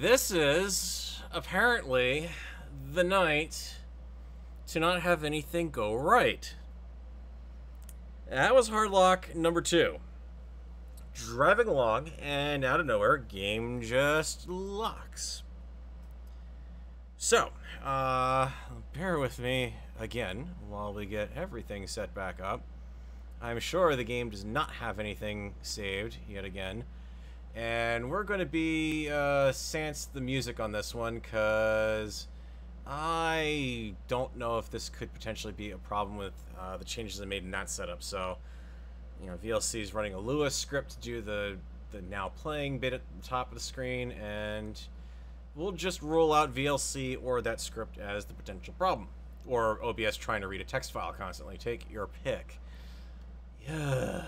This is apparently the night to not have anything go right. That was hard lock number 2. Driving along, and out of nowhere, game just locks. So, bear with me again while we get everything set back up. I'm sure the game does not have anything saved yet again. And we're going to be sans the music on this one, because I don't know if this could potentially be a problem with the changes I made in that setup. So, you know, VLC is running a Lewis script to do the now playing bit at the top of the screen, and we'll just roll out VLC or that script as the potential problem. Or OBS trying to read a text file constantly. Take your pick. Yeah.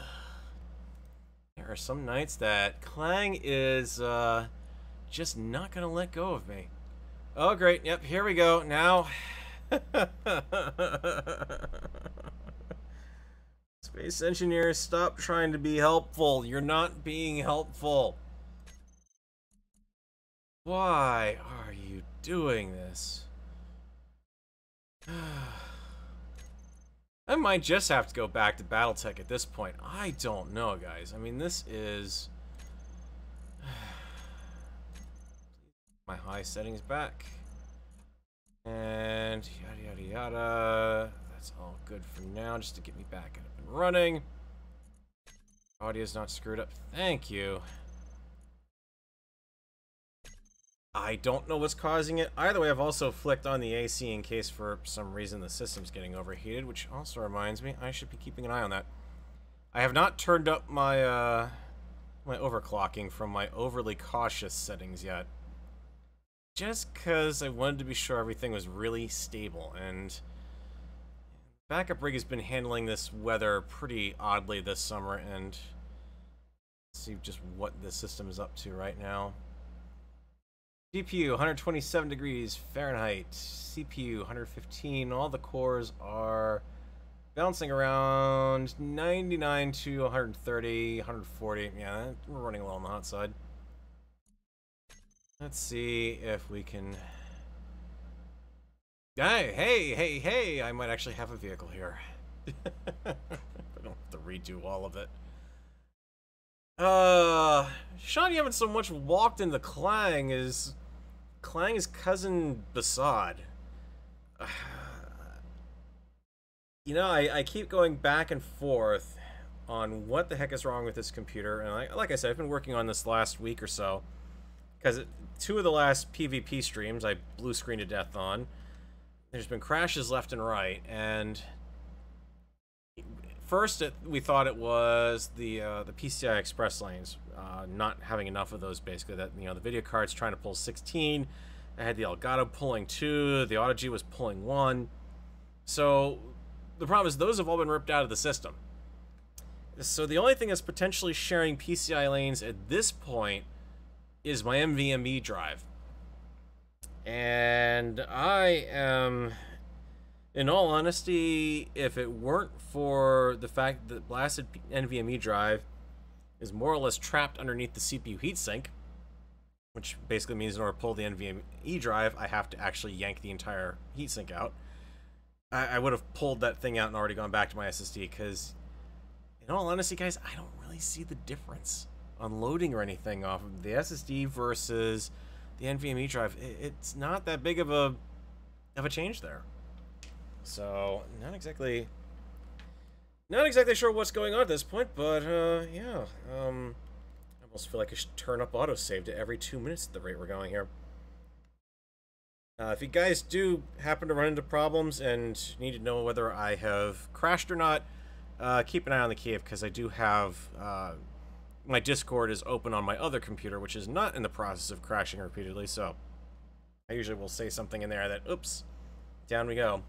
There are some nights that Clang is just not going to let go of me. Oh, great. Yep, here we go. Now. Space engineers, stop trying to be helpful. You're not being helpful. Why are you doing this? I might just have to go back to Battletech at this point. I don't know, guys. I mean, this is... my high settings back. And yada, yada, yada. That's all good for now, just to get me back up and running. Audio's not screwed up. Thank you. I don't know what's causing it. Either way, I've also flicked on the AC in case for some reason the system's getting overheated, which also reminds me I should be keeping an eye on that. I have not turned up my my overclocking from my overly cautious settings yet. Just because I wanted to be sure everything was really stable, and backup rig has been handling this weather pretty oddly this summer, and let's see just what the system is up to right now. GPU 127 degrees Fahrenheit, CPU 115. All the cores are bouncing around 99 to 130, 140. Yeah, we're running a little on the hot side. Let's see if we can... Hey! I might actually have a vehicle here. I don't have to redo all of it. Sean, you haven't so much walked into Clang as cousin Basad. You know, I keep going back and forth on what the heck is wrong with this computer, and like I said, I've been working on this last week or so, because 2 of the last PvP streams I blue screened to death on. There's been crashes left and right, and first we thought it was the PCI Express lanes, not having enough of those, basically. That, you know, the video card's trying to pull 16. I had the Elgato pulling 2, the Auto-G was pulling 1. So the problem is those have all been ripped out of the system. So the only thing that's potentially sharing PCI lanes at this point is my NVMe drive. And I am, in all honesty, if it weren't for the fact that blasted NVMe drive is more or less trapped underneath the CPU heatsink, which basically means in order to pull the NVMe drive, I have to actually yank the entire heatsink out. I would have pulled that thing out and already gone back to my SSD, because, in all honesty, guys, I don't really see the difference on loading or anything off of the SSD versus the NVMe drive. It's not that big of a change there. So, not exactly sure what's going on at this point, but yeah. I almost feel like I should turn up autosave to every 2 minutes at the rate we're going here. If you guys do happen to run into problems and need to know whether I have crashed or not, keep an eye on the key, because I do have my Discord is open on my other computer, which is not in the process of crashing repeatedly, so I usually will say something in there that, oops, down we go.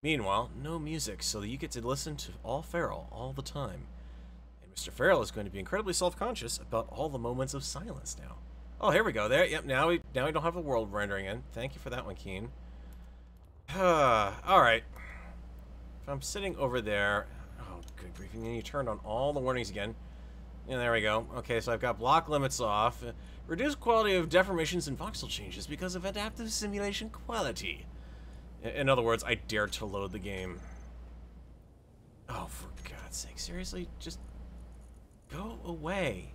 Meanwhile, no music, so you get to listen to all Farrell all the time. And Mr. Farrell is going to be incredibly self-conscious about all the moments of silence now. Oh, here we go. There. Yep, now we don't have the world rendering in. Thank you for that one, Keen. Alright. If I'm sitting over there... Oh, good grief. And then you turned on all the warnings again. Yeah, there we go. Okay, so I've got block limits off. Reduced quality of deformations and voxel changes because of adaptive simulation quality. In other words, I dared to load the game. Oh, for God's sake, seriously? Just go away.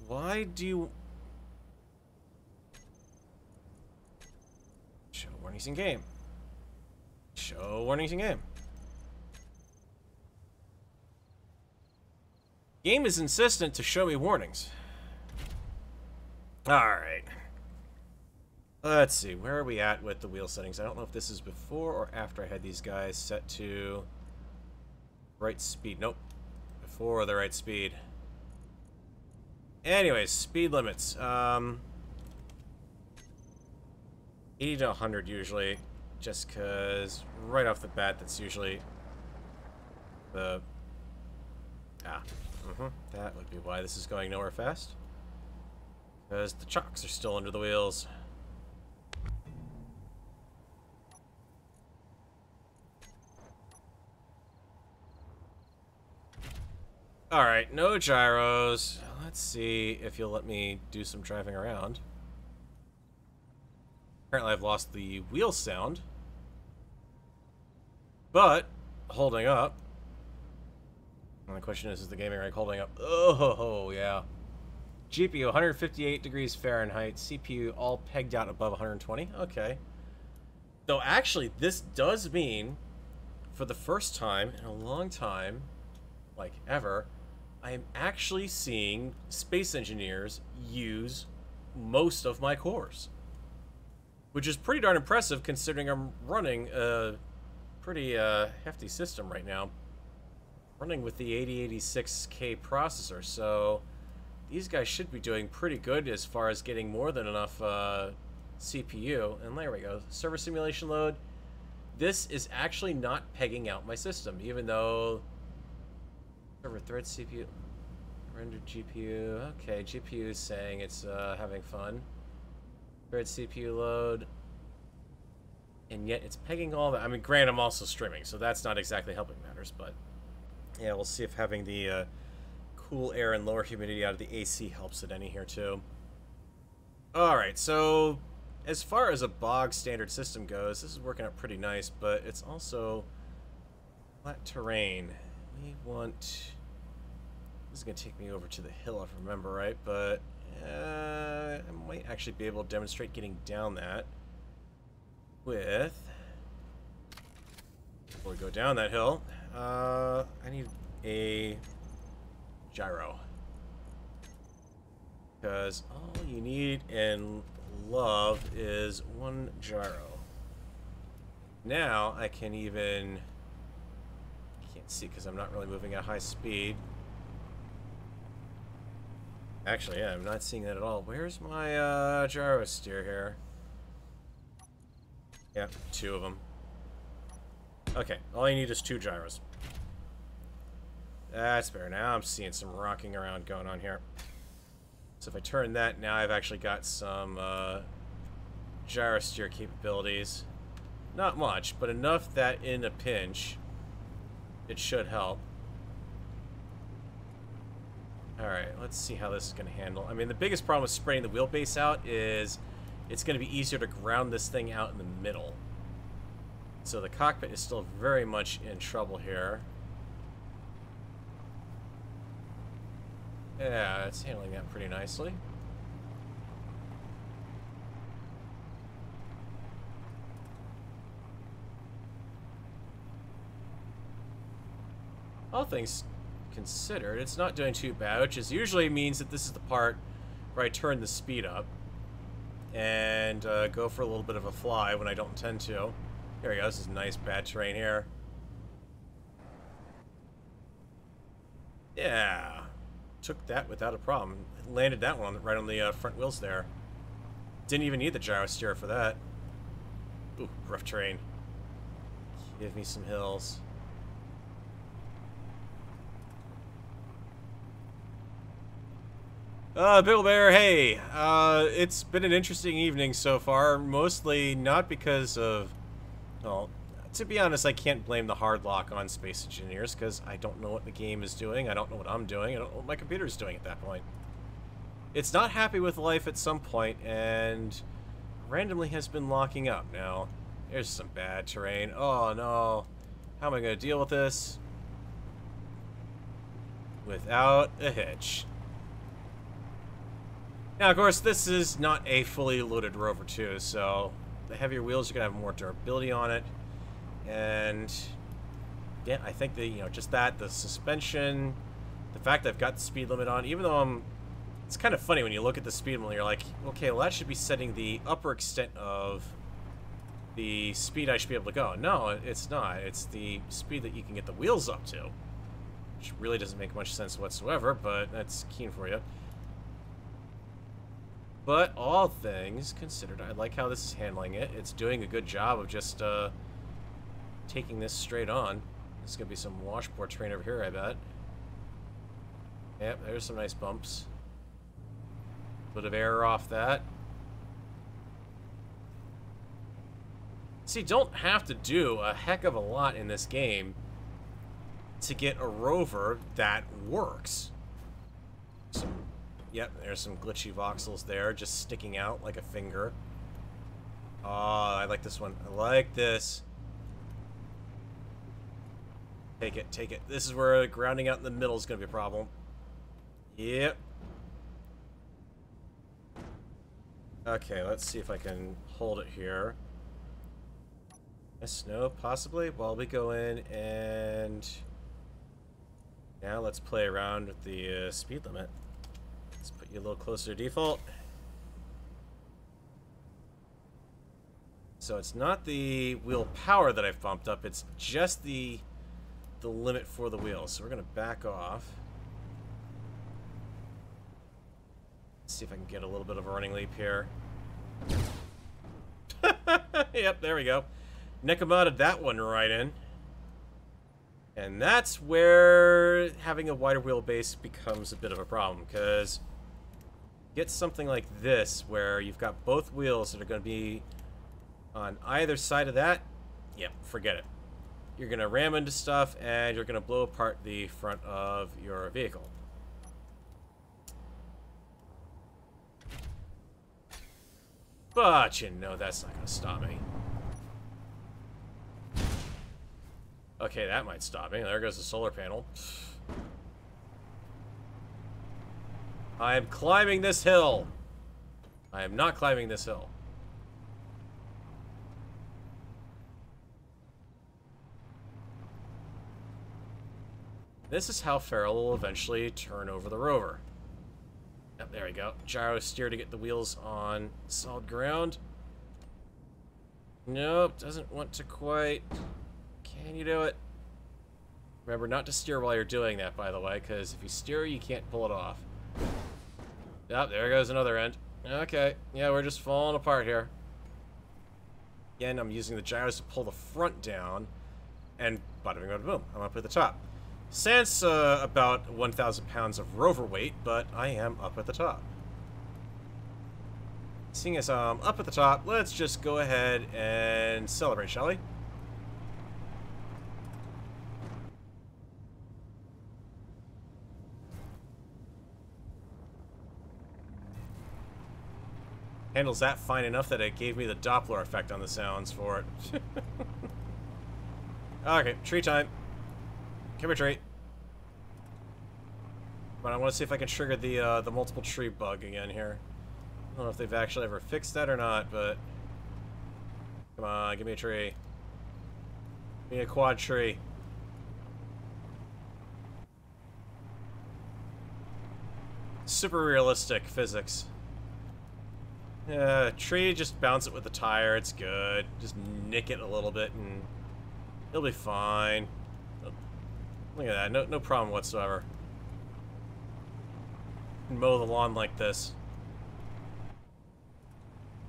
Why do you... Show warnings in game. Show warnings in game. Game is insistent to show me warnings. Alright. Let's see, where are we at with the wheel settings? I don't know if this is before or after I had these guys set to right speed. Nope. Before the right speed. Anyways, speed limits. 80 to 100 usually, just because right off the bat that's usually the... that would be why this is going nowhere fast. Because the chocks are still under the wheels. Alright, no gyros. Let's see if you'll let me do some driving around. Apparently I've lost the wheel sound. But, holding up. And the question is the gaming rig holding up? Oh, yeah. GPU, 158 degrees Fahrenheit. CPU, all pegged out above 120. Okay. Though, actually, this does mean, for the first time in a long time, like ever, I am actually seeing space engineers use most of my cores. Which is pretty darn impressive, considering I'm running a pretty hefty system right now. Running with the 8086K processor, so these guys should be doing pretty good as far as getting more than enough CPU. And there we go, server simulation load. This is actually not pegging out my system, even though server thread CPU, rendered GPU. Okay, GPU is saying it's having fun. Thread CPU load. And yet it's pegging all that. I mean, granted, I'm also streaming, so that's not exactly helping matters, but yeah, we'll see if having the cool air and lower humidity out of the AC helps it any here, too. Alright, so as far as a bog standard system goes, this is working out pretty nice, but it's also flat terrain. We want... This is going to take me over to the hill, if I remember right, but I might actually be able to demonstrate getting down that with... Before we go down that hill, I need a gyro. Because all you need and love is one gyro. Now I can even... Can't see because I'm not really moving at high speed. Actually, yeah, I'm not seeing that at all. Where's my gyro steer here? Yeah, 2 of them. Okay, all you need is 2 gyros. That's better. Now I'm seeing some rocking around going on here. So if I turn that, now I've actually got some gyro steer capabilities. Not much, but enough that in a pinch, it should help. Alright, let's see how this is going to handle. I mean, the biggest problem with spreading the wheelbase out is it's going to be easier to ground this thing out in the middle. So the cockpit is still very much in trouble here. Yeah, it's handling that pretty nicely. All things considered, it's not doing too bad, which is usually means that this is the part where I turn the speed up and go for a little bit of a fly when I don't intend to. There we go, this is nice bad terrain here. Yeah, took that without a problem. Landed that one right on the front wheels there. Didn't even need the gyro steer for that. Ooh, rough terrain. Give me some hills. Bill Bear, hey, it's been an interesting evening so far, mostly not because of, well, To be honest, I can't blame the hard lock on Space Engineers, because I don't know what the game is doing, I don't know what I'm doing, I don't know what my computer's doing at that point. It's not happy with life at some point, and randomly has been locking up. Now, here's some bad terrain. Oh no. How am I going to deal with this? Without a hitch. Now, of course, this is not a fully loaded Rover 2, so the heavier wheels are going to have more durability on it. And yeah, I think the, just that, the suspension, the fact that I've got the speed limit on, even though it's kind of funny when you look at the speed limit, you're like, okay, well, that should be setting the upper extent of the speed I should be able to go. No, it's not. It's the speed that you can get the wheels up to, which really doesn't make much sense whatsoever, but that's keen for you. But all things considered, I like how this is handling it. It's doing a good job of just taking this straight on. There's going to be some washboard terrain over here, I bet. Yep, there's some nice bumps. Bit of air off that. See, don't have to do a heck of a lot in this game to get a Rover that works. Yep, there's some glitchy voxels there, just sticking out like a finger. Oh, I like this one. I like this. Take it, take it. This is where grounding out in the middle is going to be a problem. Yep. Okay, let's see if I can hold it here. Yes, no, possibly. Well, we go in and... now let's play around with the speed limit. Let's put you a little closer to default. So it's not the wheel power that I've bumped up, it's just the limit for the wheels. So we're going to back off. Let's see if I can get a little bit of a running leap here. Yep, there we go. Nickomodded that one right in. And that's where having a wider wheelbase becomes a bit of a problem, because get something like this where you've got both wheels that are going to be on either side of that. Yep, forget it. You're going to ram into stuff and you're going to blow apart the front of your vehicle. But you know that's not going to stop me. Okay, that might stop me. There goes the solar panel. I am climbing this hill. I am not climbing this hill. This is how Farrell will eventually turn over the Rover. Yep, there we go. Gyro steer to get the wheels on solid ground. Nope, doesn't want to quite. Can you do it? Remember not to steer while you're doing that, by the way, because if you steer, you can't pull it off. Yep, there goes another end. Okay, yeah, we're just falling apart here. Again, I'm using the gyros to pull the front down, and bada bing, bada boom, I'm up at the top. Sans about 1,000 pounds of Rover weight, but I am up at the top. Seeing as I'm up at the top, let's just go ahead and celebrate, shall we? Handles that fine enough that it gave me the Doppler effect on the sounds for it. Okay, tree time. Come here, tree. But I want to see if I can trigger the multiple tree bug again here. I don't know if they've actually ever fixed that or not, but come on, give me a tree. Give me a quad tree. Super realistic physics. Yeah, tree, just bounce it with the tire, it's good. Just nick it a little bit and it'll be fine. Look at that, no problem whatsoever. Mow the lawn like this.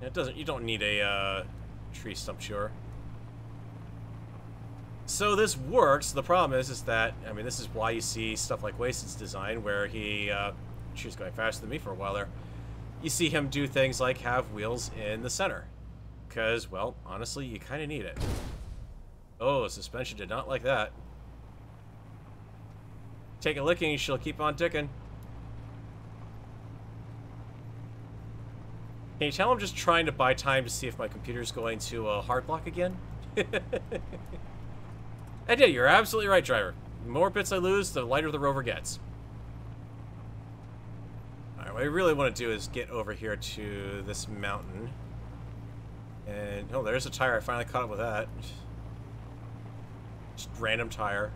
You don't need a tree stump sure. So this works. The problem is that, I mean, this is why you see stuff like Wasted's design, where he, she's going faster than me for a while there. You see him do things like have wheels in the center. Because, well, honestly, you kind of need it. Oh, suspension did not like that. Take a licking, she'll keep on ticking. Can you tell I'm just trying to buy time to see if my computer's going to hard block again? I did, you're absolutely right, driver. The more bits I lose, the lighter the rover gets. Alright, what I really want to do is get over here to this mountain. And, oh, there's a tire. I finally caught up with that. Just random tire.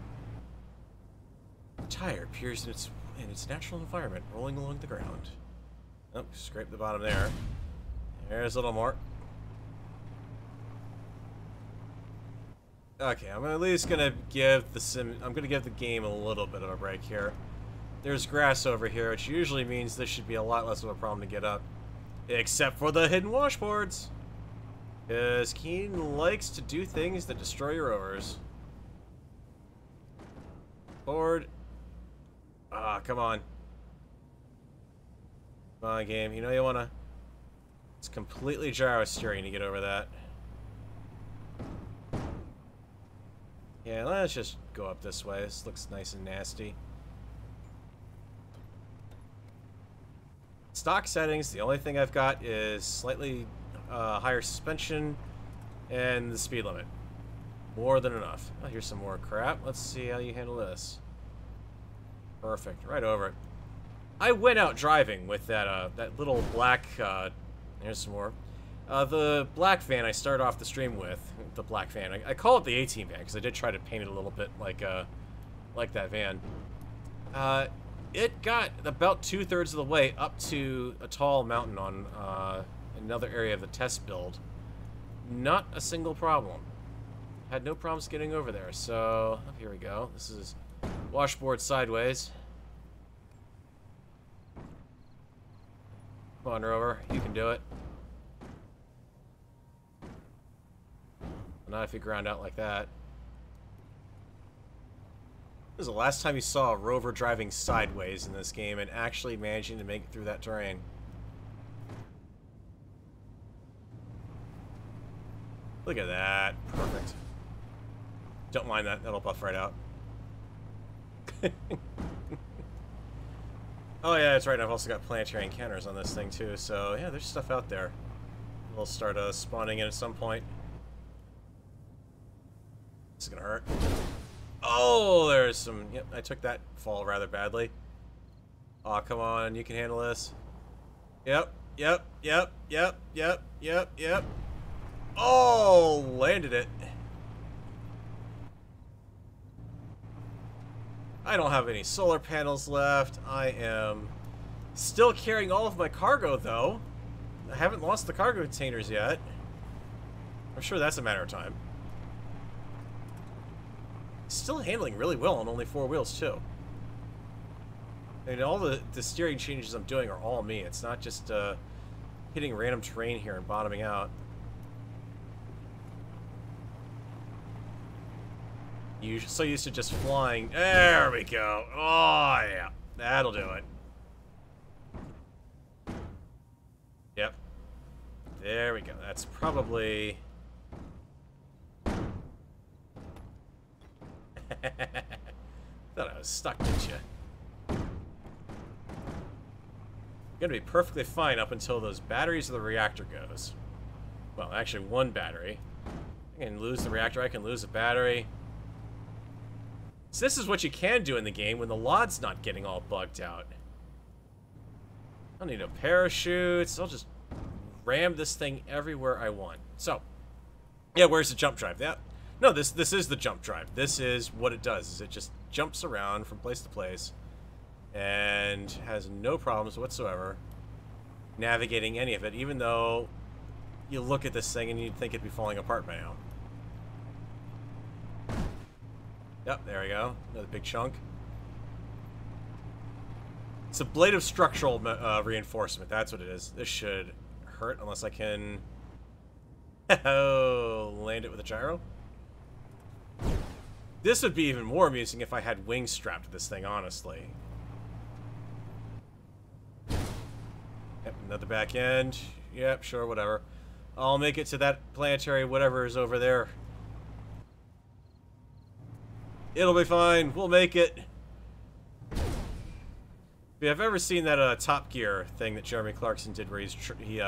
The tire appears in its natural environment, rolling along the ground. Oh, scrape the bottom there. There's a little more. Okay, I'm at least gonna give the game a little bit of a break here. There's grass over here, which usually means this should be a lot less of a problem to get up. Except for the hidden washboards. Because Keen likes to do things that destroy your rovers. Board. Ah, come on. Come on, game. You know you wanna... It's completely gyro steering to get over that. Yeah, let's just go up this way. This looks nice and nasty. Stock settings, the only thing I've got is slightly higher suspension and the speed limit. More than enough. Oh, here's some more crap. Let's see how you handle this. Perfect. Right over it. I went out driving with that little black... there's some more. The black van I started off the stream with. The black van. I call it the A-Team van because I did try to paint it a little bit like that van. It got about 2/3 of the way up to a tall mountain on another area of the test build. Not a single problem. Had no problems getting over there. So, oh, here we go. This is washboard sideways. Come on, Rover. You can do it. Not if you ground out like that. This is the last time you saw a Rover driving sideways in this game and actually managing to make it through that terrain. Look at that. Perfect. Don't mind that. That'll buff right out. Oh yeah, that's right. I've also got planetary encounters on this thing too. So yeah, there's stuff out there. We'll start spawning in at some point. This is gonna hurt. Oh, there's some... Yep, I took that fall rather badly. Oh, come on. You can handle this. Yep. Oh, landed it. I don't have any solar panels left. I am still carrying all of my cargo, though. I haven't lost the cargo containers yet. I'm sure that's a matter of time. Still handling really well on only 4 wheels, too. I mean, all the steering changes I'm doing are all me. It's not just hitting random terrain here and bottoming out. You're so used to just flying. There we go. Oh, yeah. That'll do it. Yep. There we go. That's probably... Thought I was stuck, didn't you? Gonna be perfectly fine up until those batteries of the reactor goes. Well, actually, one battery. I can lose the reactor, I can lose the battery. So this is what you can do in the game when the LOD's not getting all bugged out. I don't need no parachutes. I'll just ram this thing everywhere I want. So, yeah, where's the jump drive? Yeah. No, this is the jump drive. This is what it does. Is it just jumps around from place to place and has no problems whatsoever navigating any of it, even though you look at this thing and you'd think it'd be falling apart by now. Yep, there we go. Another big chunk. It's a blade of structural reinforcement. That's what it is. This should hurt unless I can... Oh, land it with a gyro. This would be even more amusing if I had wings strapped to this thing, honestly. Yep, another back end. Yep, sure, whatever. I'll make it to that planetary whatever is over there. It'll be fine. We'll make it. If you've ever seen that Top Gear thing that Jeremy Clarkson did, where he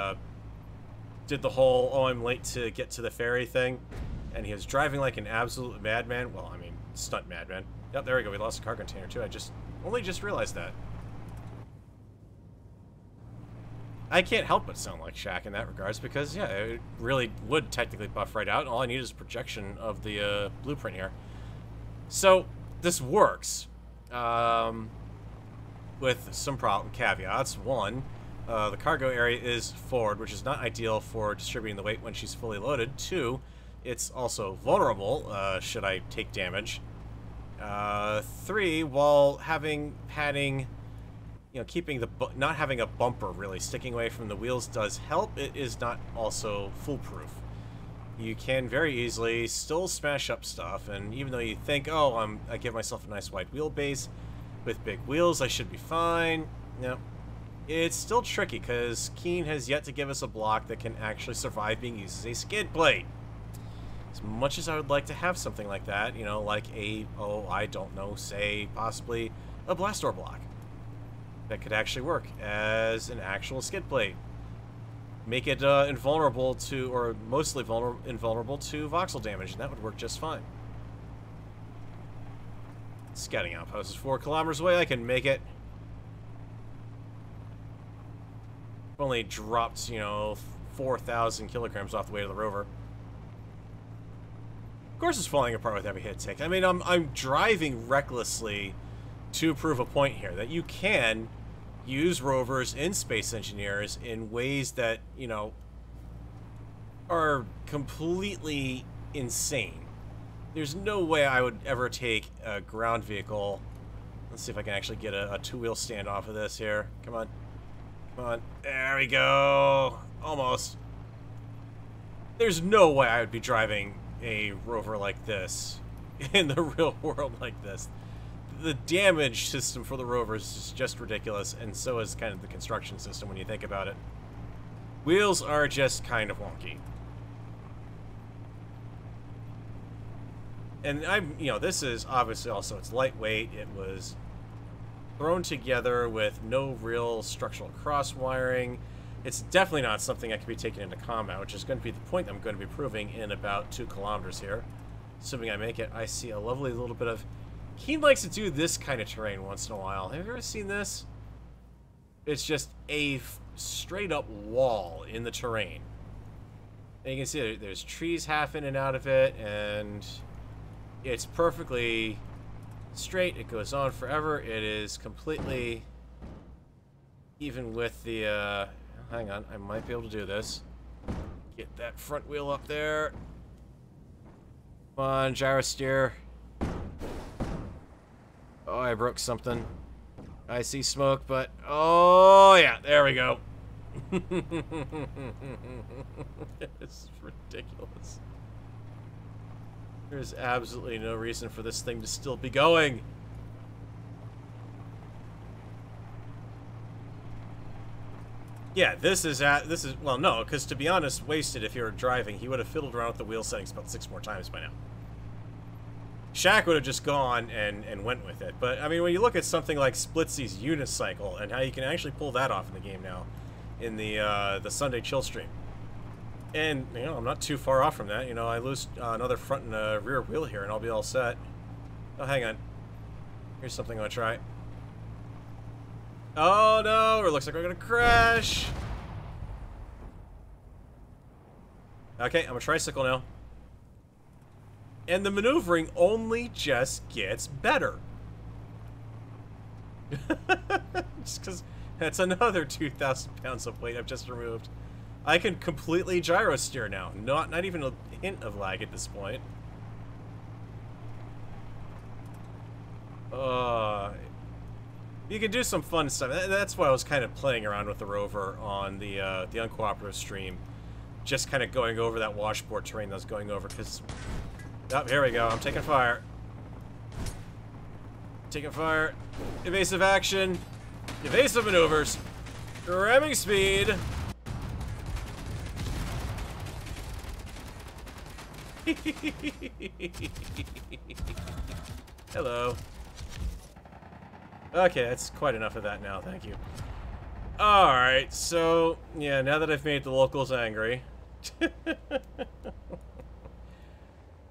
did the whole "oh, I'm late to get to the ferry" thing, and he was driving like an absolute madman. Well, I mean, stunt madman. Yep, there we go. We lost a car container too. I only just realized that. I can't help but sound like Shaq in that regards because, yeah, it really would technically buff right out. All I need is a projection of the blueprint here. So, this works. With some caveats. One, the cargo area is forward, which is not ideal for distributing the weight when she's fully loaded. Two, it's also vulnerable, should I take damage. Three, while having padding... You know, keeping not having a bumper really sticking away from the wheels does help. It is not also foolproof. You can very easily still smash up stuff, and even though you think, oh, I give myself a nice wide wheelbase with big wheels, I should be fine. No, it's still tricky because Keen has yet to give us a block that can actually survive being used as a skid plate. As much as I would like to have something like that, you know, like I don't know, say possibly a blast door block that could actually work as an actual skid plate. Make it invulnerable to, or mostly invulnerable to voxel damage, and that would work just fine. Scouting outpost is 4 kilometers away. I can make it. Only dropped, you know, 4,000 kilograms off the way to the rover. Of course it's falling apart with every hit take. I mean, I'm driving recklessly to prove a point here, that you can use rovers in Space Engineers in ways that, you know, are completely insane. There's no way I would ever take a ground vehicle. Let's see if I can actually get a two-wheel stand off of this here. Come on. Come on. There we go. Almost. There's no way I would be driving a rover like this in the real world like this. The damage system for the rovers is just ridiculous, and so is kind of the construction system when you think about it. Wheels are just kind of wonky. And you know, this is obviously also, it's lightweight. It was thrown together with no real structural cross wiring. It's definitely not something that can be taken into combat, which is going to be the point I'm going to be proving in about 2 kilometers here. Assuming I make it. I see a lovely little bit of... Keen likes to do this kind of terrain once in a while. Have you ever seen this? It's just a straight up wall in the terrain. And you can see there's trees half in and out of it, and it's perfectly straight. It goes on forever. It is completely, even with the, hang on, I might be able to do this. Get that front wheel up there. Come on, gyro steer. Oh, I broke something. I see smoke, but... Oh, yeah, there we go. It's ridiculous. There's absolutely no reason for this thing to still be going. Yeah, this is, well, no, because to be honest, wasted if you were driving. He would have fiddled around with the wheel settings about 6 more times by now. Shaq would have just gone and went with it. But, I mean, when you look at something like Splitsy's unicycle and how you can actually pull that off in the game now, in the Sunday chill stream. And, you know, I'm not too far off from that. You know, I lose another front and rear wheel here and I'll be all set. Oh, hang on. Here's something I'm going to try. Oh, no! It looks like we're going to crash! Okay, I'm a tricycle now. And the maneuvering only just gets better. Just because that's another 2,000 pounds of weight I've just removed. I can completely gyro steer now. Not even a hint of lag at this point. You can do some fun stuff. That's why I was kind of playing around with the rover on the Uncooperative stream. Just kind of going over that washboard terrain that I was going over, because... Oh, here we go. I'm taking fire. Taking fire. Evasive action. Evasive maneuvers. Ramming speed. Hello. Okay, that's quite enough of that now, thank you. Alright, so, yeah, now that I've made the locals angry.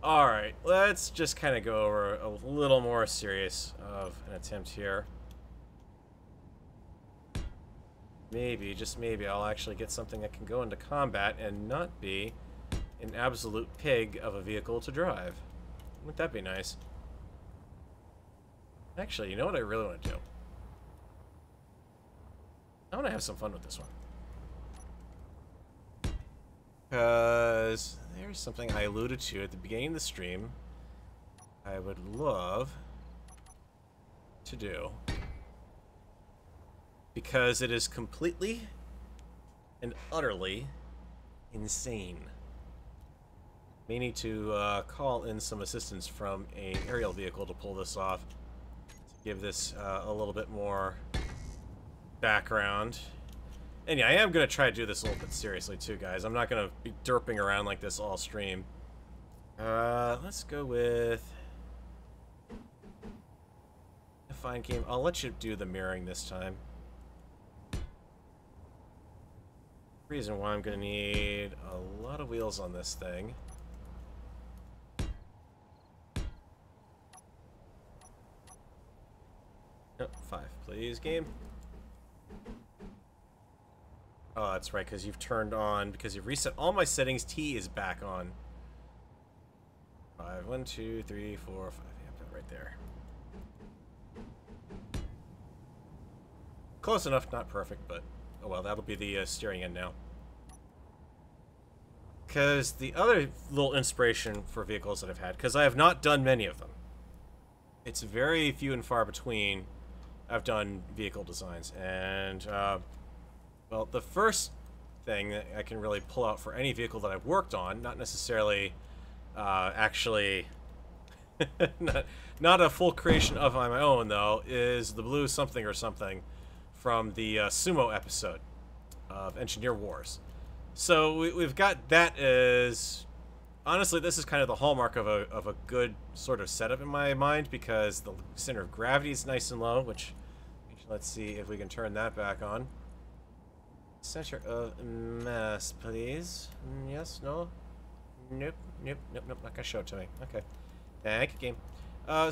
Alright, let's just kind of go over a little more serious of an attempt here. Maybe, just maybe, I'll actually get something that can go into combat and not be an absolute pig of a vehicle to drive. Wouldn't that be nice? Actually, you know what I really want to do? I want to have some fun with this one. Because there's something I alluded to at the beginning of the stream I would love to do. Because it is completely and utterly insane. May need to call in some assistance from an aerial vehicle to pull this off. To give this a little bit more background. And yeah, I am going to try to do this a little bit seriously too, guys. I'm not going to be derping around like this all stream. Let's go with a fine game. I'll let you do the mirroring this time. Reason why I'm going to need a lot of wheels on this thing. Oh, 5, please, game. Oh, that's right, because you've turned on, because you've reset all my settings, T is back on. 5, 1, 2, 3, 4, 5. Yeah, right there. Close enough, not perfect, but oh well, that'll be the steering end now. Because the other little inspiration for vehicles that I've had, because I have not done many of them. It's very few and far between I've done vehicle designs, and well, the first thing that I can really pull out for any vehicle that I've worked on, not necessarily actually not a full creation of my own though, is the blue something or something from the Sumo episode of Engineer Wars. So we've got that as, honestly, this is kind of the hallmark of a good sort of setup in my mind, because the center of gravity is nice and low, which, let's see if we can turn that back on. Center of mass, please. Yes, no? Nope, nope, nope, nope, not gonna show it to me. Okay. Thank you, game.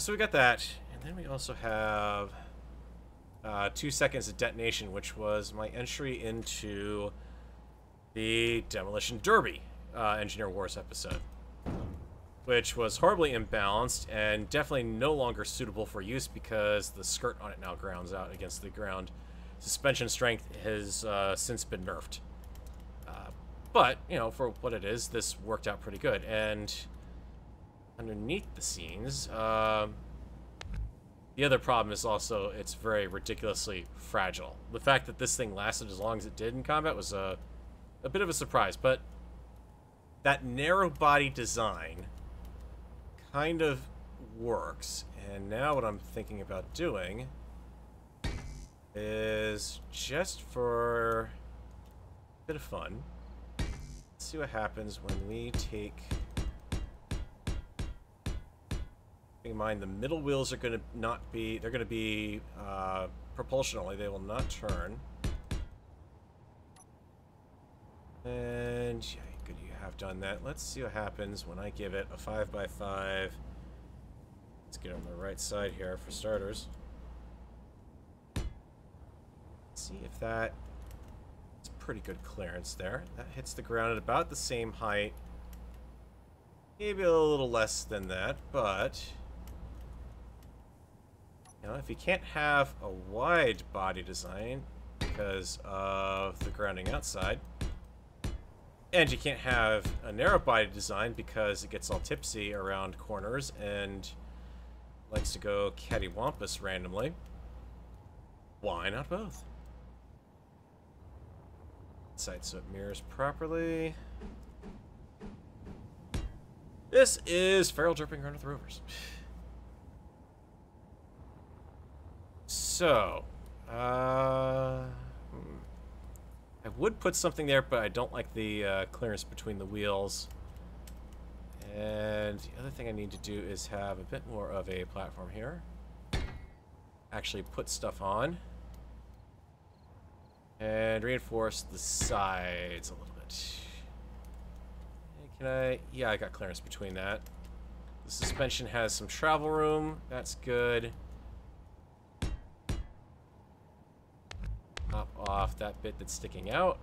So we got that, and then we also have 2 seconds of detonation, which was my entry into the Demolition Derby Engineer Wars episode, which was horribly imbalanced and definitely no longer suitable for use because the skirt on it now grounds out against the ground. Suspension strength has since been nerfed. But, you know, for what it is, this worked out pretty good. And underneath the scenes, the other problem is also it's very ridiculously fragile. The fact that this thing lasted as long as it did in combat was a bit of a surprise, but that narrow body design kind of works. And now what I'm thinking about doing is, just for a bit of fun, let's see what happens when we take, keep in mind the middle wheels are going to not be, they're going to be propulsion only, they will not turn. And yeah, good, you have done that. Let's see what happens when I give it a 5x5. Let's get on the right side here for starters. See if that, it's pretty good clearance there. That hits the ground at about the same height. Maybe a little less than that, but you know, if you can't have a wide body design because of the grounding outside, and you can't have a narrow body design because it gets all tipsy around corners and likes to go cattywampus randomly, why not both? Side so it mirrors properly. This is Feral Derping Around with Rovers. So, I would put something there, but I don't like the clearance between the wheels. And the other thing I need to do is have a bit more of a platform here. Actually put stuff on. And reinforce the sides a little bit. Can I? Yeah, I got clearance between that. The suspension has some travel room. That's good. Pop off that bit that's sticking out.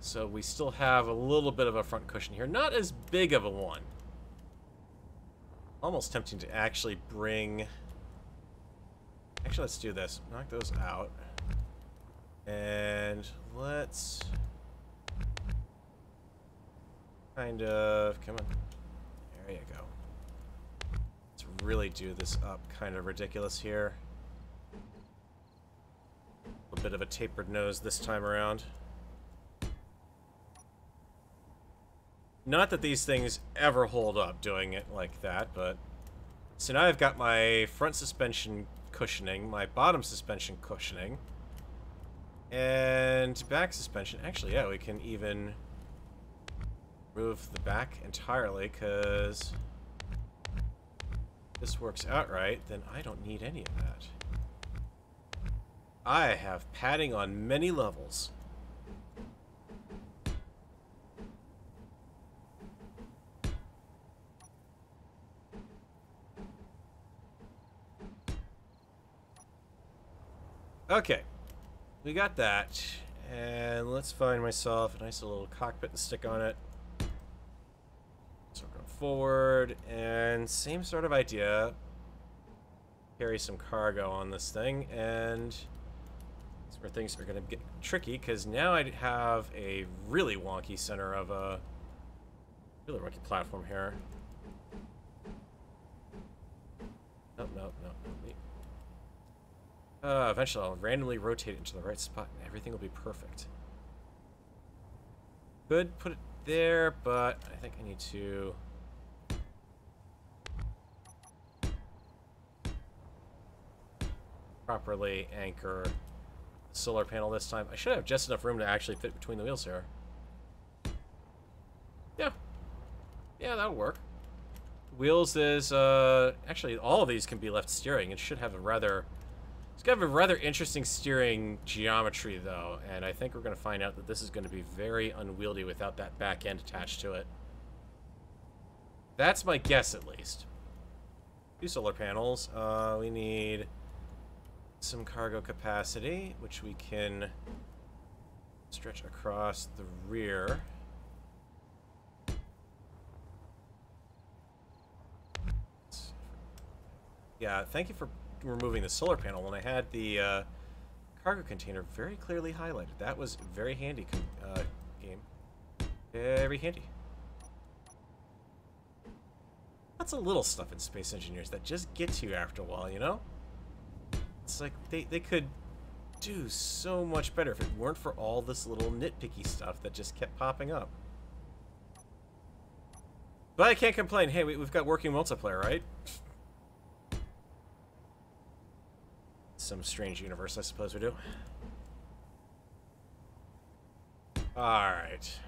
So we still have a little bit of a front cushion here. Not as big of a one. Almost tempting to actually bring... Actually, let's do this. Knock those out. And let's... kind of... Come on. There you go. Let's really do this up kind of ridiculous here. A bit of a tapered nose this time around. Not that these things ever hold up doing it like that, but... So now I've got my front suspension cushioning, my bottom suspension cushioning, and back suspension. Actually, yeah, we can even remove the back entirely, because this works out right, then I don't need any of that. I have padding on many levels. Okay, we got that, and let's find myself a nice little cockpit to stick on it. So we're going forward, and same sort of idea. Carry some cargo on this thing, and that's where things are going to get tricky, because now I have a really wonky center of a really wonky platform here. Nope, nope, nope. Eventually I'll randomly rotate it into the right spot and everything will be perfect. Could put it there, but I think I need to... properly anchor the solar panel this time. I should have just enough room to actually fit between the wheels here. Yeah. Yeah, that'll work. Wheels is, actually all of these can be left steering. It should have a rather... It's got a rather interesting steering geometry, though, and I think we're going to find out that this is going to be very unwieldy without that back end attached to it. That's my guess, at least. 2 solar panels. We need some cargo capacity, which we can stretch across the rear. Yeah, thank you for removing the solar panel when I had the cargo container very clearly highlighted. That was very handy, game. Very handy. Lots of little stuff in Space Engineers that just get to you after a while, you know? It's like they could do so much better if it weren't for all this little nitpicky stuff that just kept popping up. But I can't complain. Hey, we've got working multiplayer, right? Some strange universe, I suppose we do. Alright.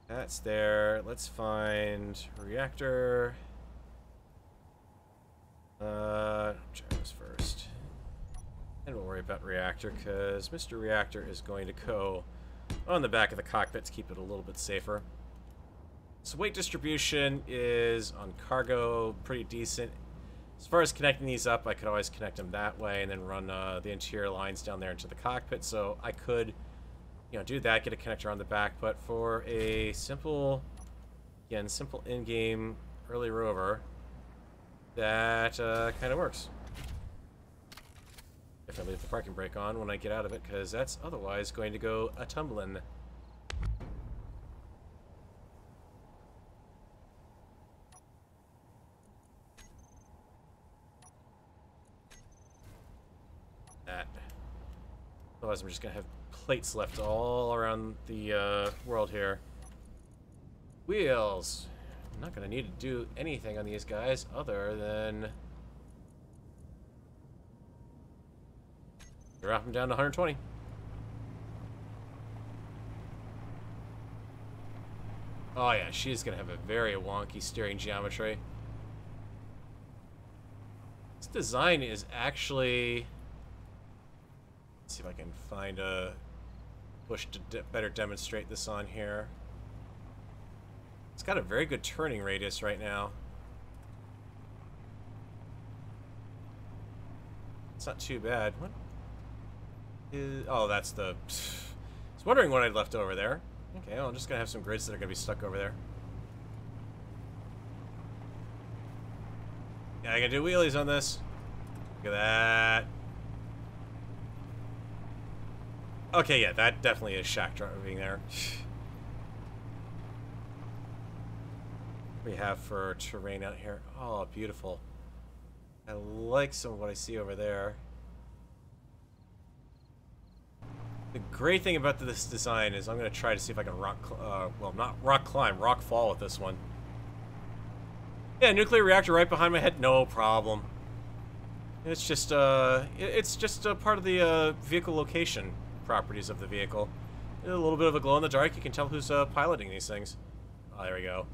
That's there. Let's find reactor. Gyros first. And we'll worry about reactor, because Mr. Reactor is going to go on the back of the cockpit to keep it a little bit safer. So weight distribution is on cargo pretty decent. As far as connecting these up, I could always connect them that way and then run the interior lines down there into the cockpit. So I could, you know, do that, get a connector on the back. But for a simple, again, simple in-game early rover, that kind of works. If I leave the parking brake on when I get out of it, because that's otherwise going to go a-tumbling. Otherwise, I'm just going to have plates left all around the world here. Wheels. I'm not going to need to do anything on these guys other than drop them down to 120. Oh yeah, she's gonna have a very wonky steering geometry. This design is actually... Let's see if I can find a bush to better demonstrate this on here. It's got a very good turning radius right now. It's not too bad. What is... Oh, that's the... I was wondering what I'd left over there. Okay, well, I'm just gonna have some grids that are gonna be stuck over there. Yeah, I can do wheelies on this. Look at that. Okay, yeah, that definitely is shack driving there. What do we have for terrain out here? Oh, beautiful. I like some of what I see over there. The great thing about this design is I'm going to try to see if I can well, not rock climb, rock fall with this one. Yeah, nuclear reactor right behind my head, no problem. It's just a part of the vehicle location properties of the vehicle. A little bit of a glow in the dark, you can tell who's piloting these things. Oh, there we go.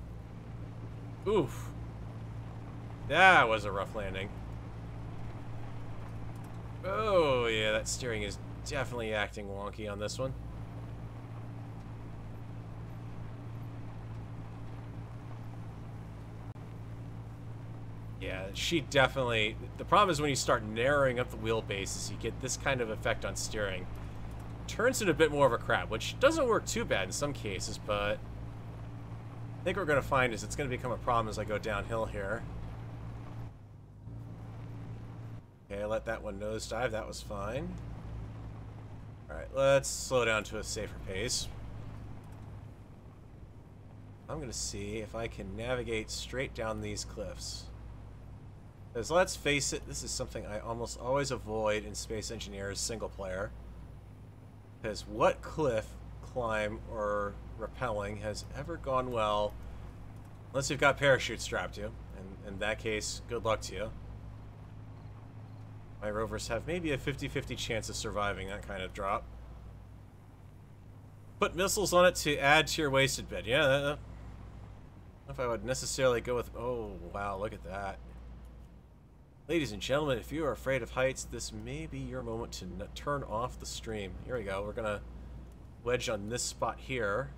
Oof. That was a rough landing. Oh, yeah, that steering is definitely acting wonky on this one. Yeah, she definitely... The problem is when you start narrowing up the wheelbases, you get this kind of effect on steering. Turns it a bit more of a crab, which doesn't work too bad in some cases, but... I think what we're going to find is it's going to become a problem as I go downhill here. Okay, I let that one nosedive. That was fine. Alright, let's slow down to a safer pace. I'm going to see if I can navigate straight down these cliffs. Because let's face it, this is something I almost always avoid in Space Engineers single player. Because what cliff, climb, or rappelling has ever gone well unless you've got parachutes strapped to you? And in that case, good luck to you. My rovers have maybe a 50-50 chance of surviving that kind of drop. Put missiles on it to add to your wasted bed. Yeah, I don't know if I would necessarily go with... Oh, wow, look at that. Ladies and gentlemen, if you are afraid of heights, this may be your moment to turn off the stream. Here we go. We're going to wedge on this spot here.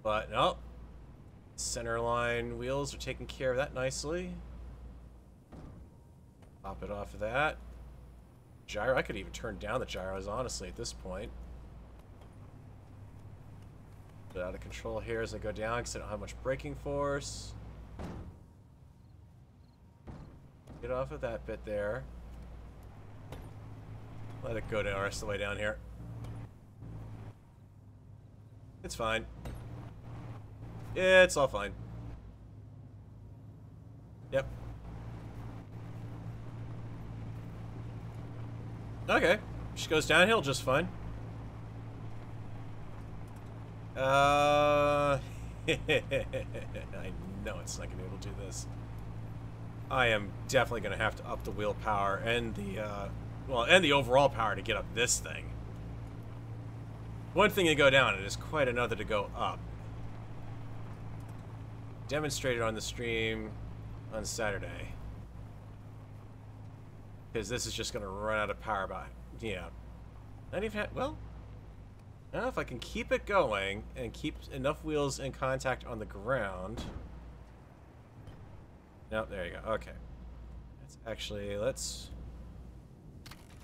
But, no. Center line wheels are taking care of that nicely. Pop it off of that. Gyro. I could even turn down the gyros, honestly, at this point. Bit out of control here as I go down because I don't have much braking force. Get off of that bit there. Let it go down the rest of the way down here. It's fine. Yeah, it's all fine. Yep. Okay. She goes downhill just fine. I know it's not going to be able to do this. I am definitely going to have to up the wheel power and the, well, and the overall power to get up this thing. One thing to go down, it is quite another to go up. Demonstrated on the stream on Saturday. Because this is just going to run out of power by, yeah. Not even, well, I don't know if I can keep it going and keep enough wheels in contact on the ground. No, there you go. Okay. Let's actually, let's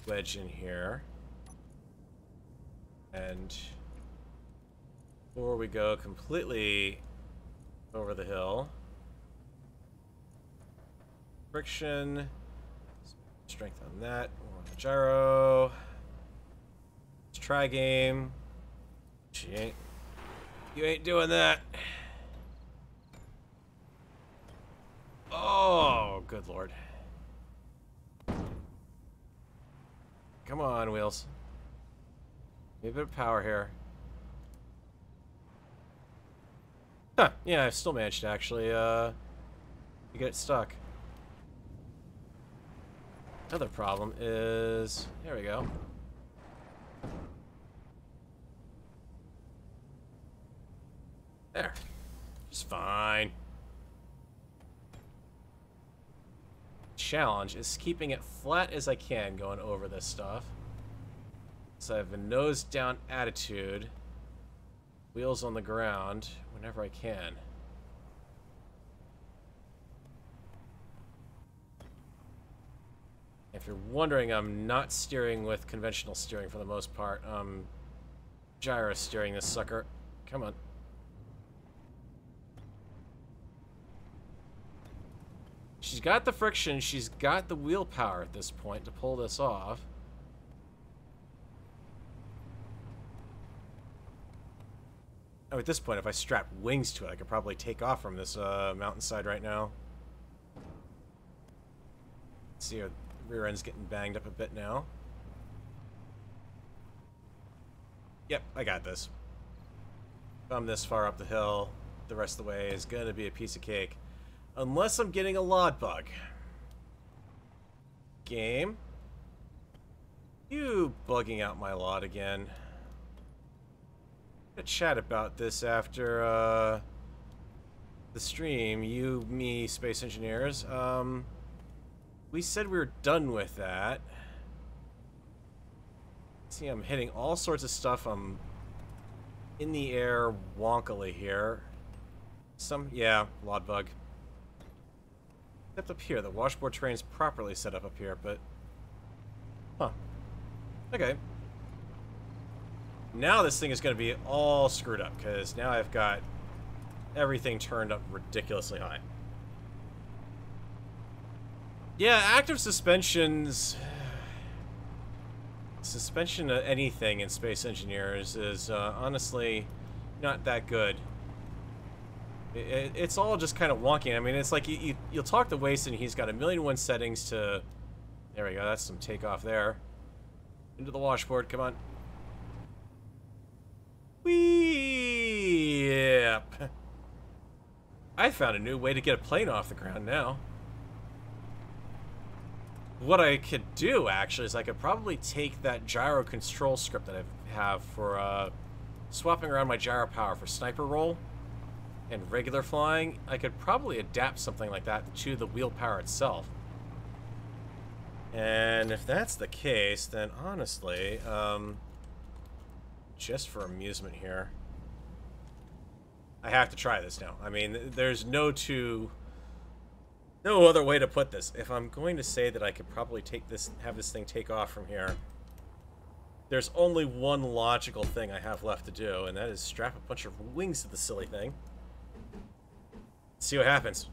wedge in here. And before we go completely over the hill, friction, strength on that, more on the gyro. Let's try game. You ain't doing that. Oh, good lord. Come on, wheels. Need a bit of power here. Huh, yeah, I've still managed to actually, get it stuck. Another problem is... There we go. There. Just fine. Challenge is keeping it flat as I can going over this stuff. So I have a nose down attitude. Wheels on the ground whenever I can. If you're wondering, I'm not steering with conventional steering for the most part. Gyro steering this sucker. Come on. She's got the friction, she's got the wheel power at this point to pull this off. Oh, at this point, if I strap wings to it, I could probably take off from this mountainside right now. Let's see, the rear end's getting banged up a bit now. Yep, I got this. If I'm this far up the hill, the rest of the way is going to be a piece of cake. Unless I'm getting a lod bug. Game. You bugging out my lod again. Gonna chat about this after the stream. You, me, space engineers. We said we were done with that. See, I'm hitting all sorts of stuff. I'm in the air wonkily here. Yeah, lod bug. Except up here, the washboard train's properly set up here, but... Huh. Okay. Now this thing is going to be all screwed up, because now I've got everything turned up ridiculously high. Yeah, active suspensions... Suspension of anything in Space Engineers is honestly not that good. It's all just kind of wonky. I mean, it's like you'll talk to Waste and he's got 1,000,001 settings to... There we go, that's some takeoff there. Into the washboard, come on. Whee! Yep. I found a new way to get a plane off the ground now. What I could do, actually, is I could probably take that gyro control script that I have for swapping around my gyro power for sniper roll and regular flying. I could probably adapt something like that to the wheel power itself. And if that's the case, then honestly, just for amusement here, I have to try this now. I mean, there's no other way to put this. If I'm going to say that I could probably have this thing take off from here, there's only one logical thing I have left to do, and that is strap a bunch of wings to the silly thing. See what happens.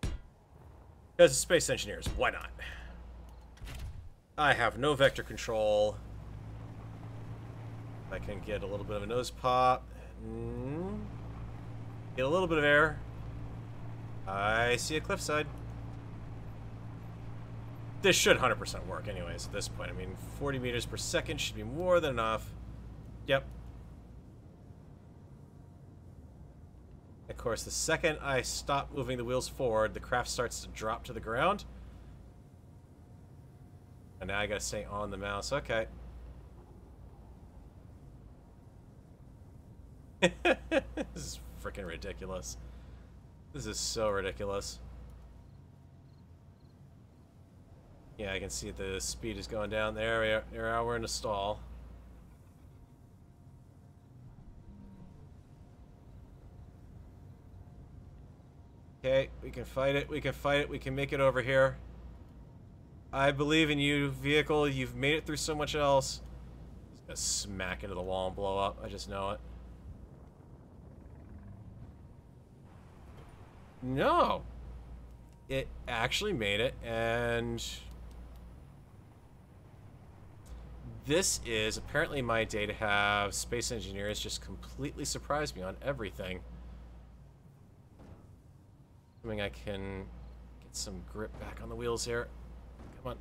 Because it's Space Engineers, why not? I have no vector control. I can get a little bit of a nose pop. Get a little bit of air. I see a cliffside. This should 100% work anyways at this point. I mean, 40 meters per second should be more than enough. Yep. Of course, the second I stop moving the wheels forward, the craft starts to drop to the ground. And now I gotta stay on the mouse. Okay. This is freaking ridiculous. This is so ridiculous. Yeah, I can see the speed is going down. There we are. We're in a stall. Okay, we can fight it. We can fight it. We can make it over here. I believe in you, vehicle. You've made it through so much else. It's gonna smack into the wall and blow up. I just know it. No. It actually made it, and this is apparently my day to have Space Engineers just completely surprise me on everything. Assuming I can get some grip back on the wheels here. Come on.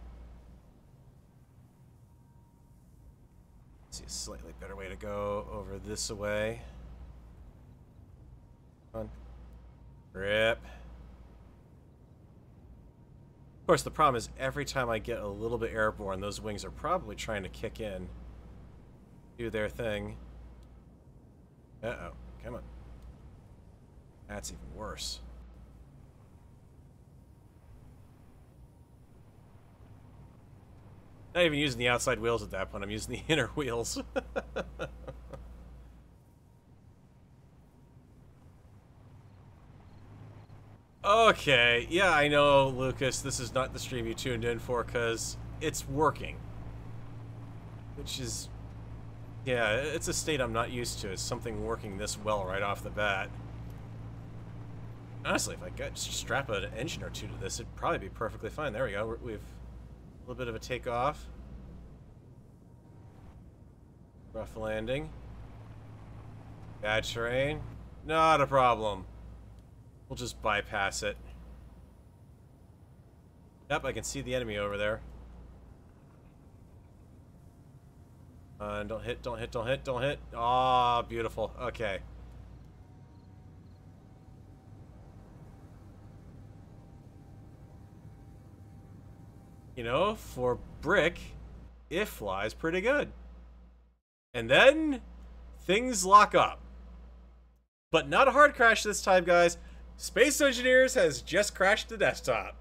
Let's see a slightly better way to go over this way. Come on. Grip. Of course, the problem is every time I get a little bit airborne, those wings are probably trying to kick in, do their thing. Uh-oh. come on. That's even worse. Not even using the outside wheels at that point. I'm using the inner wheels. Okay, yeah, I know, Lucas, this is not the stream you tuned in for, because it's working. Which is... yeah, it's a state I'm not used to. It's something working this well right off the bat. Honestly, if I could just strap an engine or two to this, it'd probably be perfectly fine. There we go. We have a little bit of a takeoff. Rough landing. Bad terrain. Not a problem. We'll just bypass it. Yep, I can see the enemy over there. Don't hit, don't hit, don't hit, don't hit. Ah, beautiful. Okay. You know, for brick, it flies pretty good. And then, things lock up. But not a hard crash this time, guys. Space Engineers has just crashed the desktop.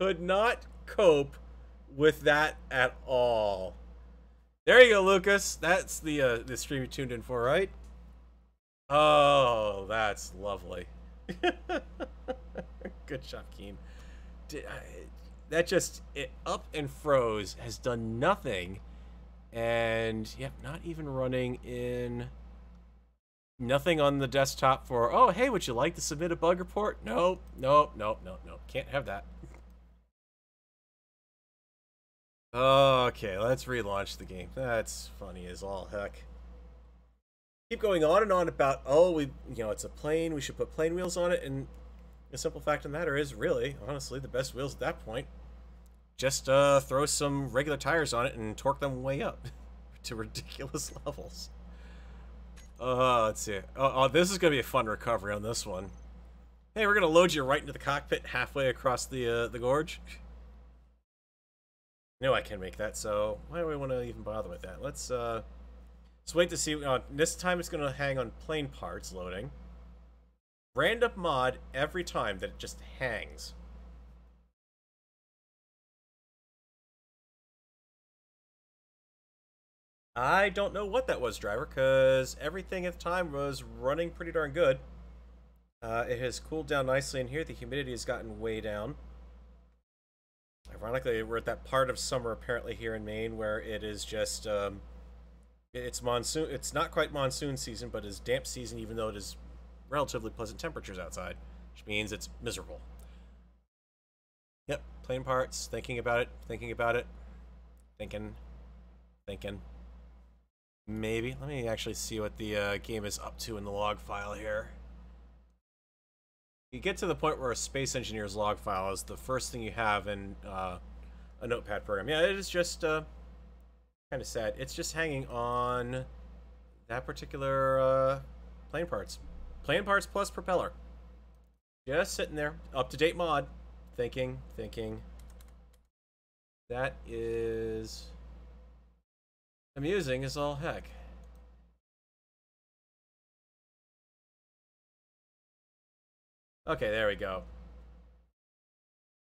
Could not cope with that at all. There you go, Lucas. That's the stream you tuned in for, right? Oh, that's lovely. Good shot, Keen. That just, it up and froze, has done nothing. And, yep, not even running in... nothing on the desktop for, oh, hey, would you like to submit a bug report? Nope, nope, nope, nope, nope. Can't have that. Okay, let's relaunch the game. That's funny as all heck. Keep going on and on about, oh, it's a plane, we should put plane wheels on it, and the simple fact of the matter is, really, honestly, the best wheels at that point, just throw some regular tires on it and torque them way up to ridiculous levels. Let's see. Oh, this is going to be a fun recovery on this one. Hey, we're going to load you right into the cockpit halfway across the gorge. No, I can make that, so why do we want to even bother with that? Let's wait to see. This time it's going to hang on plane parts loading. Random mod every time that it just hangs. I don't know what that was, driver, because everything at the time was running pretty darn good. It has cooled down nicely in here. The humidity has gotten way down. Ironically, we're at that part of summer apparently here in Maine where it is just, it's monsoon. It's not quite monsoon season, but it's damp season, even though it is relatively pleasant temperatures outside, which means it's miserable. Yep, plane parts, thinking about it, thinking about it, thinking. Maybe. Let me actually see what the game is up to in the log file here. You get to the point where a Space Engineer's log file is the first thing you have in a notepad program. Yeah, it is just kind of sad. It's just hanging on that particular plane parts. Plane parts plus propeller. Just sitting there. Up-to-date mod. Thinking. That is... amusing as all heck. Okay, there we go.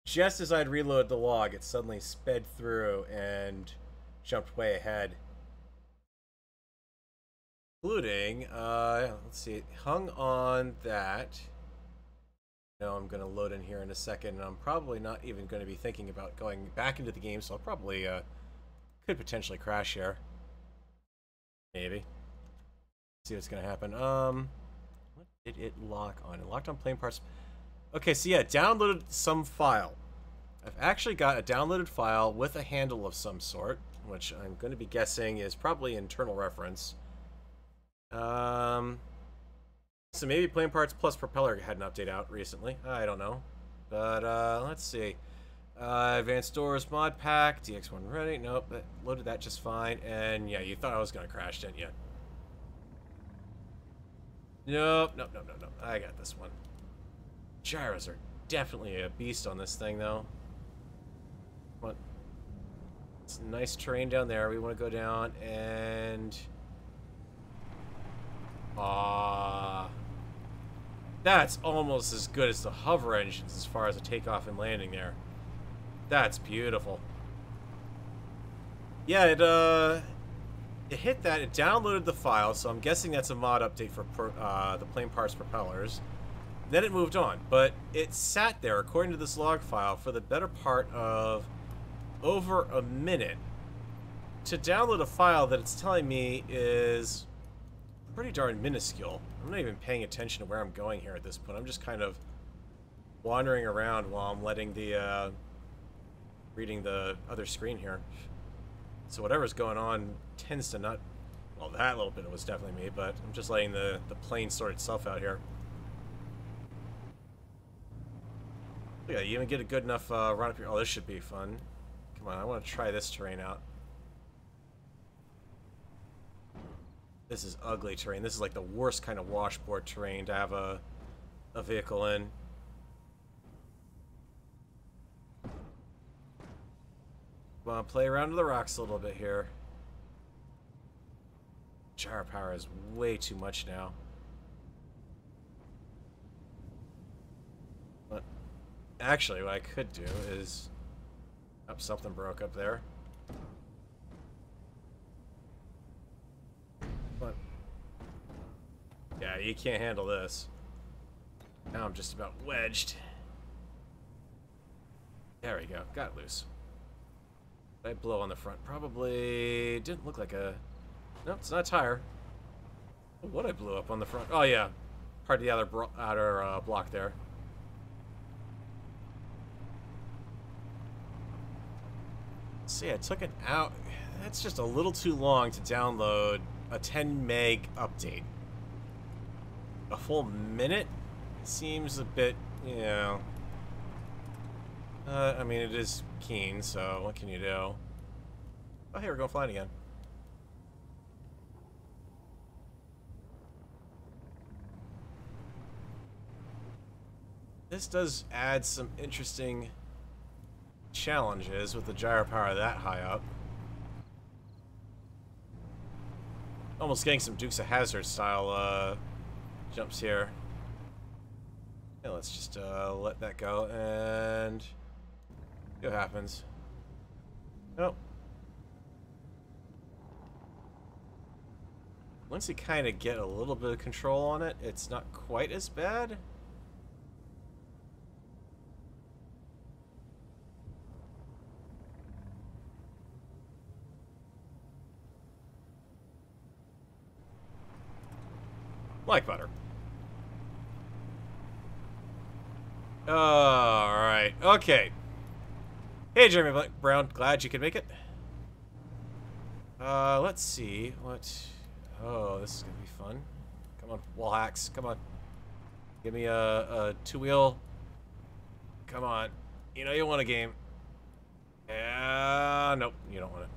Just as I'd reload the log, it suddenly sped through and jumped way ahead. Including, let's see, it hung on that. Now I'm going to load in here in a second, and I'm probably not even going to be thinking about going back into the game, so I'll probably, could potentially crash here. Maybe. See what's gonna happen. What did it lock on? It locked on plane parts. Okay, so yeah, downloaded some file. I've actually got a downloaded file with a handle of some sort, which I'm going to be guessing is probably internal reference. So maybe plane parts plus propeller had an update out recently. I don't know, but let's see. Advanced Doors mod pack, DX1 ready. Nope, that loaded that just fine. And yeah, you thought I was gonna crash, didn't you? Nope. I got this one. Gyros are definitely a beast on this thing, though. Come on. It's a nice terrain down there. We want to go down and... that's almost as good as the hover engines as far as the takeoff and landing there. That's beautiful. Yeah, it hit that. It downloaded the file, so I'm guessing that's a mod update for the plane parts propellers. Then it moved on, but it sat there, according to this log file, for the better part of over a minute to download a file that it's telling me is pretty darn minuscule. I'm not even paying attention to where I'm going here at this point. I'm just kind of wandering around while I'm letting the reading the other screen here. So whatever's going on tends to not... Well, that little bit was definitely me, but I'm just letting the plane sort itself out here. Yeah, you even get a good enough run up here. Oh, this should be fun. Come on, I want to try this terrain out. This is ugly terrain. This is like the worst kind of washboard terrain to have a vehicle in. Come on, play around with the rocks a little bit here. Gyro power is way too much now. But actually, what I could do is... Oh, something broke up there. But yeah, you can't handle this. Now I'm just about wedged. There we go. Got it loose. Did I blow on the front? Probably didn't look like a... No, it's not a tire. What I blew up on the front? Oh yeah, part of the outer block there. See, I took it out. That's just a little too long to download a 10 meg update. A full minute seems a bit, you know. I mean, it is Keen, so what can you do? Oh, hey, we're going flying again. This does add some interesting challenges with the gyro power that high up. Almost getting some Dukes of Hazzard style jumps here. Yeah, let's just let that go and see what happens. Nope. Once you kind of get a little bit of control on it, it's not quite as bad. Like butter. Alright, okay. Hey, Jeremy Brown, glad you could make it. Let's see. What? Oh, this is gonna be fun. Come on, wall hacks, come on. Give me a two-wheel. Come on. You know you want a game. Yeah, nope, you don't want it.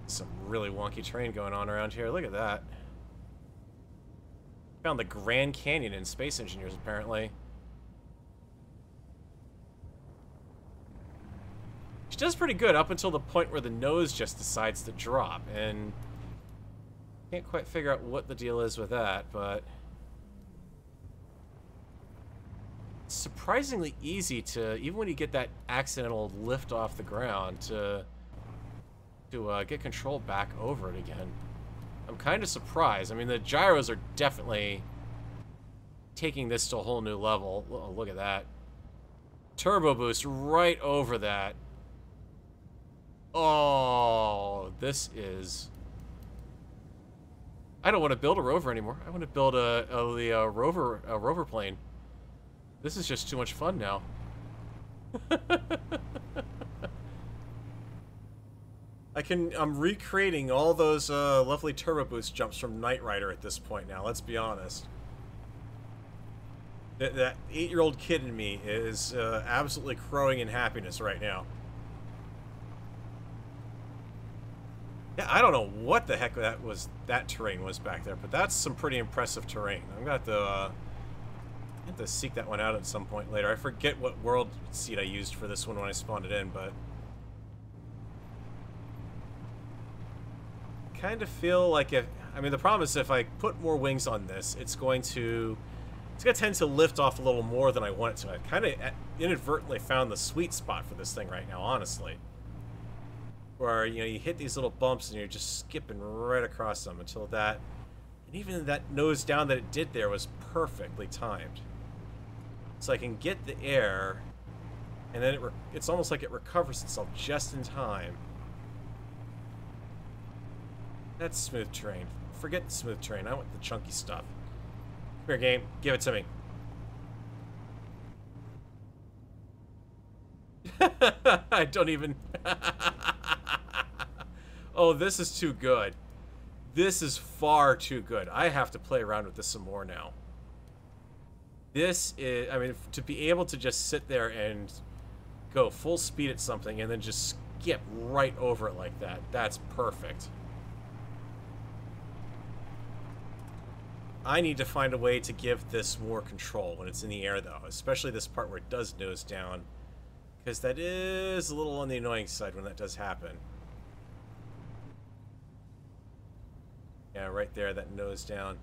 Some really wonky terrain going on around here. Look at that. Found the Grand Canyon in Space Engineers, apparently. She does pretty good up until the point where the nose just decides to drop, and can't quite figure out what the deal is with that, but it's surprisingly easy to, even when you get that accidental lift off the ground, to get control back over it again. I'm kind of surprised. I mean, the gyros are definitely taking this to a whole new level. Oh, look at that. Turbo boost right over that. Oh, this is... I don't want to build a Rover anymore. I want to build a Rover plane. This is just too much fun now. I'm recreating all those lovely turbo boost jumps from Knight Rider at this point now, let's be honest. That 8-year-old kid in me is absolutely crowing in happiness right now. Yeah, I don't know what the heck that terrain was back there, but that's some pretty impressive terrain. I'm gonna have to seek that one out at some point later. I forget what world seed I used for this one when I spawned it in, but kind of feel like if... I mean, the problem is if I put more wings on this, it's going to tend to lift off a little more than I want it to. I kind of inadvertently found the sweet spot for this thing right now, honestly. Where, you know, you hit these little bumps and you're just skipping right across them until that... And even that nose down that it did there was perfectly timed. So I can get the air, and then it's almost like it recovers itself just in time. That's smooth terrain. Forget the smooth terrain. I want the chunky stuff. Here, game. Give it to me. I don't even... Oh, this is too good. This is far too good. I have to play around with this some more now. This is... I mean, to be able to just sit there and go full speed at something and then just skip right over it like that, that's perfect. I need to find a way to give this more control when it's in the air, though. Especially this part where it does nose down. Because that is a little on the annoying side when that does happen. Yeah, right there, that nose down.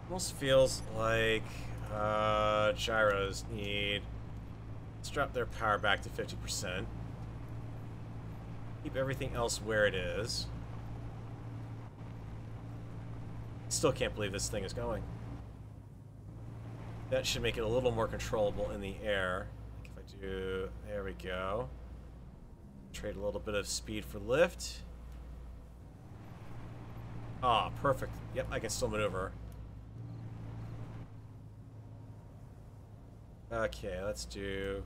Almost feels like gyros need... Let's drop their power back to 50%. Keep everything else where it is. Still can't believe this thing is going. That should make it a little more controllable in the air. If I do... There we go. Trade a little bit of speed for lift. Ah, perfect. Yep, I can still maneuver. Okay, let's do...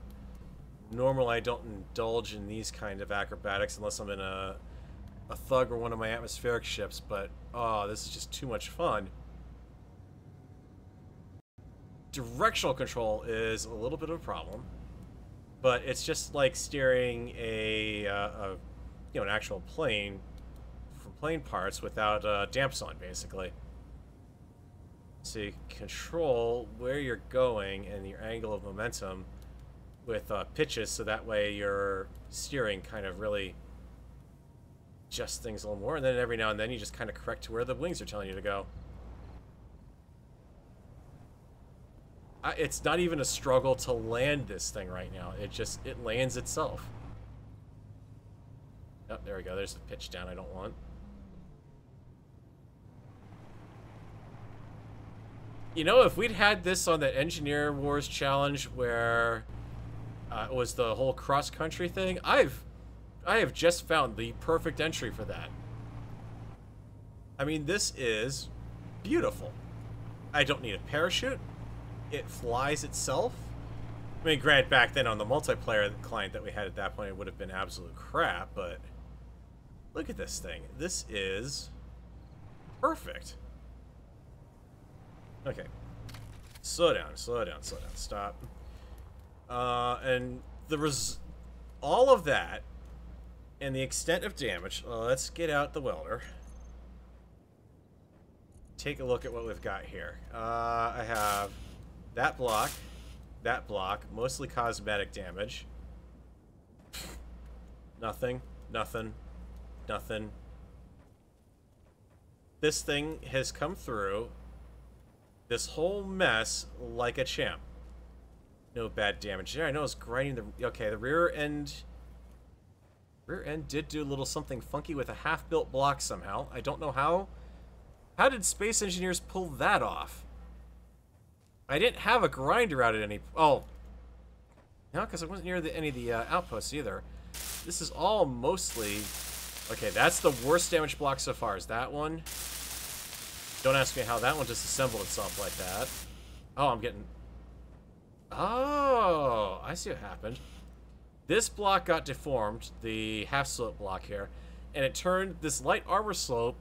Normally I don't indulge in these kind of acrobatics unless I'm in a thug or one of my atmospheric ships, but oh, this is just too much fun. Directional control is a little bit of a problem, but it's just like steering a you know, an actual plane from plane parts without damps on, basically. So you control where you're going and your angle of momentum with pitches, so that way your steering kind of really adjusts things a little more, and then every now and then you just kind of correct to where the wings are telling you to go. It's not even a struggle to land this thing right now. It lands itself. Oh, there we go. There's the pitch down I don't want. You know, if we'd had this on the Engineer Wars challenge where it was the whole cross-country thing, I have just found the perfect entry for that. I mean, this is beautiful. I don't need a parachute. It flies itself. I mean, granted, back then on the multiplayer client that we had at that point, it would have been absolute crap, but look at this thing. This is perfect. Okay. Slow down, slow down, slow down. Stop. And all of that and the extent of damage. Let's get out the welder. Take a look at what we've got here. I have that block, mostly cosmetic damage. Nothing, nothing, nothing. This thing has come through this whole mess like a champ. No bad damage there. I know it's grinding the... Okay, the rear end did do a little something funky with a half-built block somehow. I don't know how. How did Space Engineers pull that off? I didn't have a grinder out at any... Oh. No, because I wasn't near any of the outposts either. This is all mostly... Okay, that's the worst damage block so far. Is that one? Don't ask me how that one disassembled itself like that. Oh, I'm getting... Oh, I see what happened. This block got deformed, the half-slope block here, and it turned this light armor slope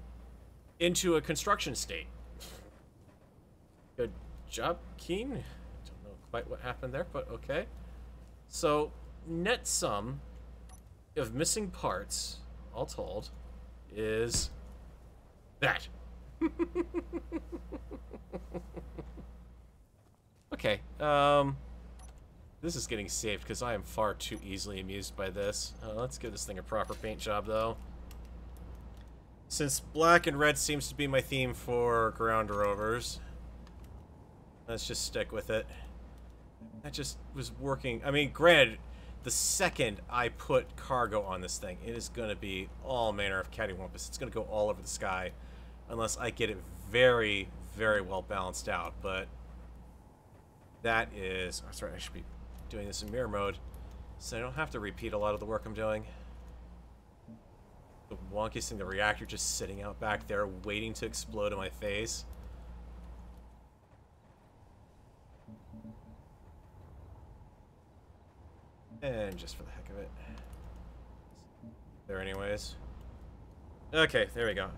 into a construction state. Good job, Keen. I don't know quite what happened there, but okay. So, net sum of missing parts, all told, is that. Okay, this is getting saved because I am far too easily amused by this. Let's give this thing a proper paint job, though. Since black and red seems to be my theme for ground rovers, let's just stick with it. That just was working. I mean, granted, the second I put cargo on this thing, it is going to be all manner of cattywampus. It's going to go all over the sky unless I get it very, very well balanced out. But that is... Oh, sorry, I should be doing this in mirror mode so I don't have to repeat a lot of the work I'm doing. The wonkiest thing, the reactor just sitting out back there waiting to explode in my face. And just for the heck of it. There anyways. Okay, there we go.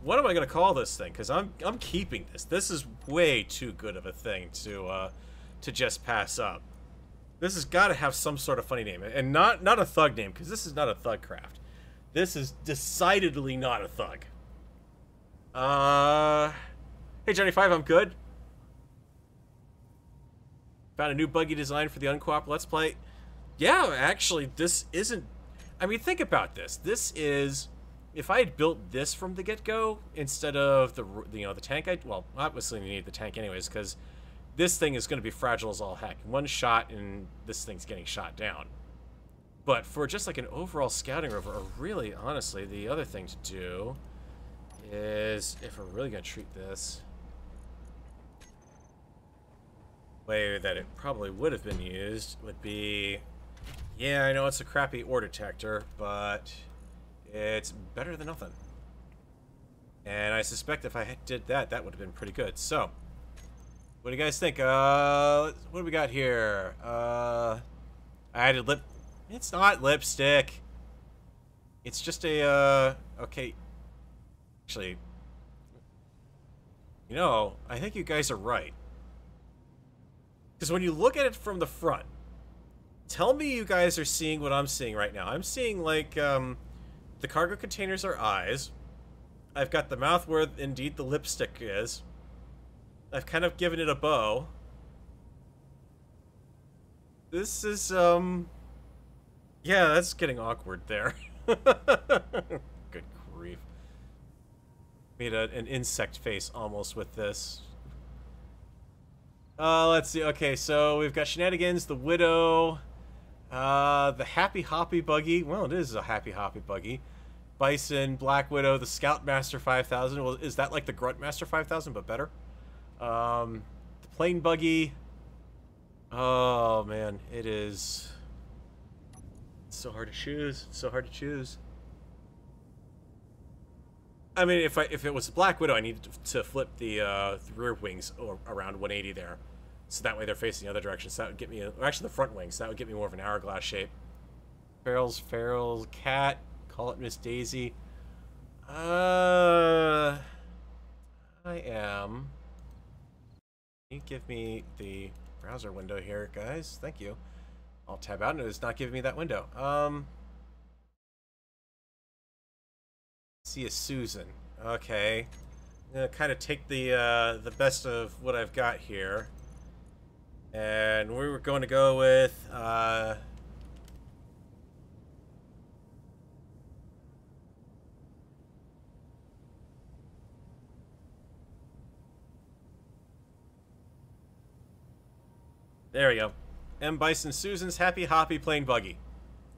What am I gonna call this thing? Because I'm keeping this. This is way too good of a thing to just pass up. This has got to have some sort of funny name, and not a thug name, because this is not a thug craft. This is decidedly not a thug. Hey Johnny 5, I'm good. Found a new buggy design for the Uncooperative Let's Play. Yeah, actually, this isn't... I mean, think about this. This is... If I had built this from the get-go, instead of the tank, well, obviously you need the tank anyways, because this thing is going to be fragile as all heck. One shot and this thing's getting shot down. But for just like an overall scouting rover, or really, honestly, the other thing to do is, if we're really going to treat this way that it probably would have been used, would be, yeah, I know it's a crappy ore detector, but it's better than nothing. And I suspect if I did that, that would have been pretty good. So, what do you guys think? What do we got here? I added lip... It's not lipstick. It's just a, okay. Actually, you know, I think you guys are right. Because when you look at it from the front, tell me you guys are seeing what I'm seeing right now. I'm seeing, like, the cargo containers are eyes. I've got the mouth where, indeed, the lipstick is. I've kind of given it a bow. This is, yeah, that's getting awkward there. Good grief. Made an insect face almost with this. Let's see. Okay, so we've got Shenanigans, the Widow, the Happy Hoppy Buggy. Well, it is a Happy Hoppy Buggy. Bison, Black Widow, the Scoutmaster 5000. Well, is that like the Gruntmaster 5000, but better? The Plane Buggy. Oh, man. It is... It's so hard to choose. It's so hard to choose. I mean, if it was a Black Widow, I needed to flip the rear wings around 180 there, so that way they're facing the other direction. So that would get me, or actually the front wings. So that would get me more of an hourglass shape. Feral cat. Call it Miss Daisy. I am. Can you give me the browser window here, guys? Thank you. I'll tab out, and it's not giving me that window. See a Susan. Okay. I'm gonna kind of take the best of what I've got here, and we were going to go with there we go. M. Bison Susan's Happy Hoppy Plane Buggy.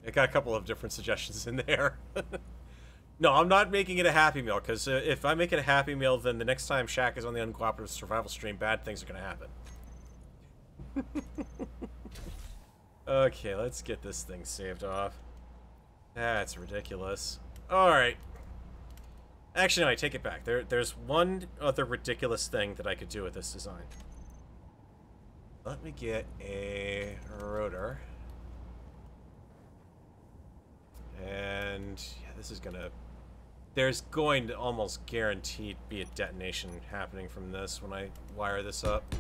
I got a couple of different suggestions in there. No, I'm not making it a Happy Meal, because if I make it a Happy Meal, then the next time Shaq is on the Uncooperative Survival stream, bad things are going to happen. Okay, let's get this thing saved off. That's ridiculous. Alright. Actually, no, I take it back. There's one other ridiculous thing that I could do with this design. Let me get a rotor. And yeah, this is gonna... There's going to almost guaranteed be a detonation happening from this when I wire this up.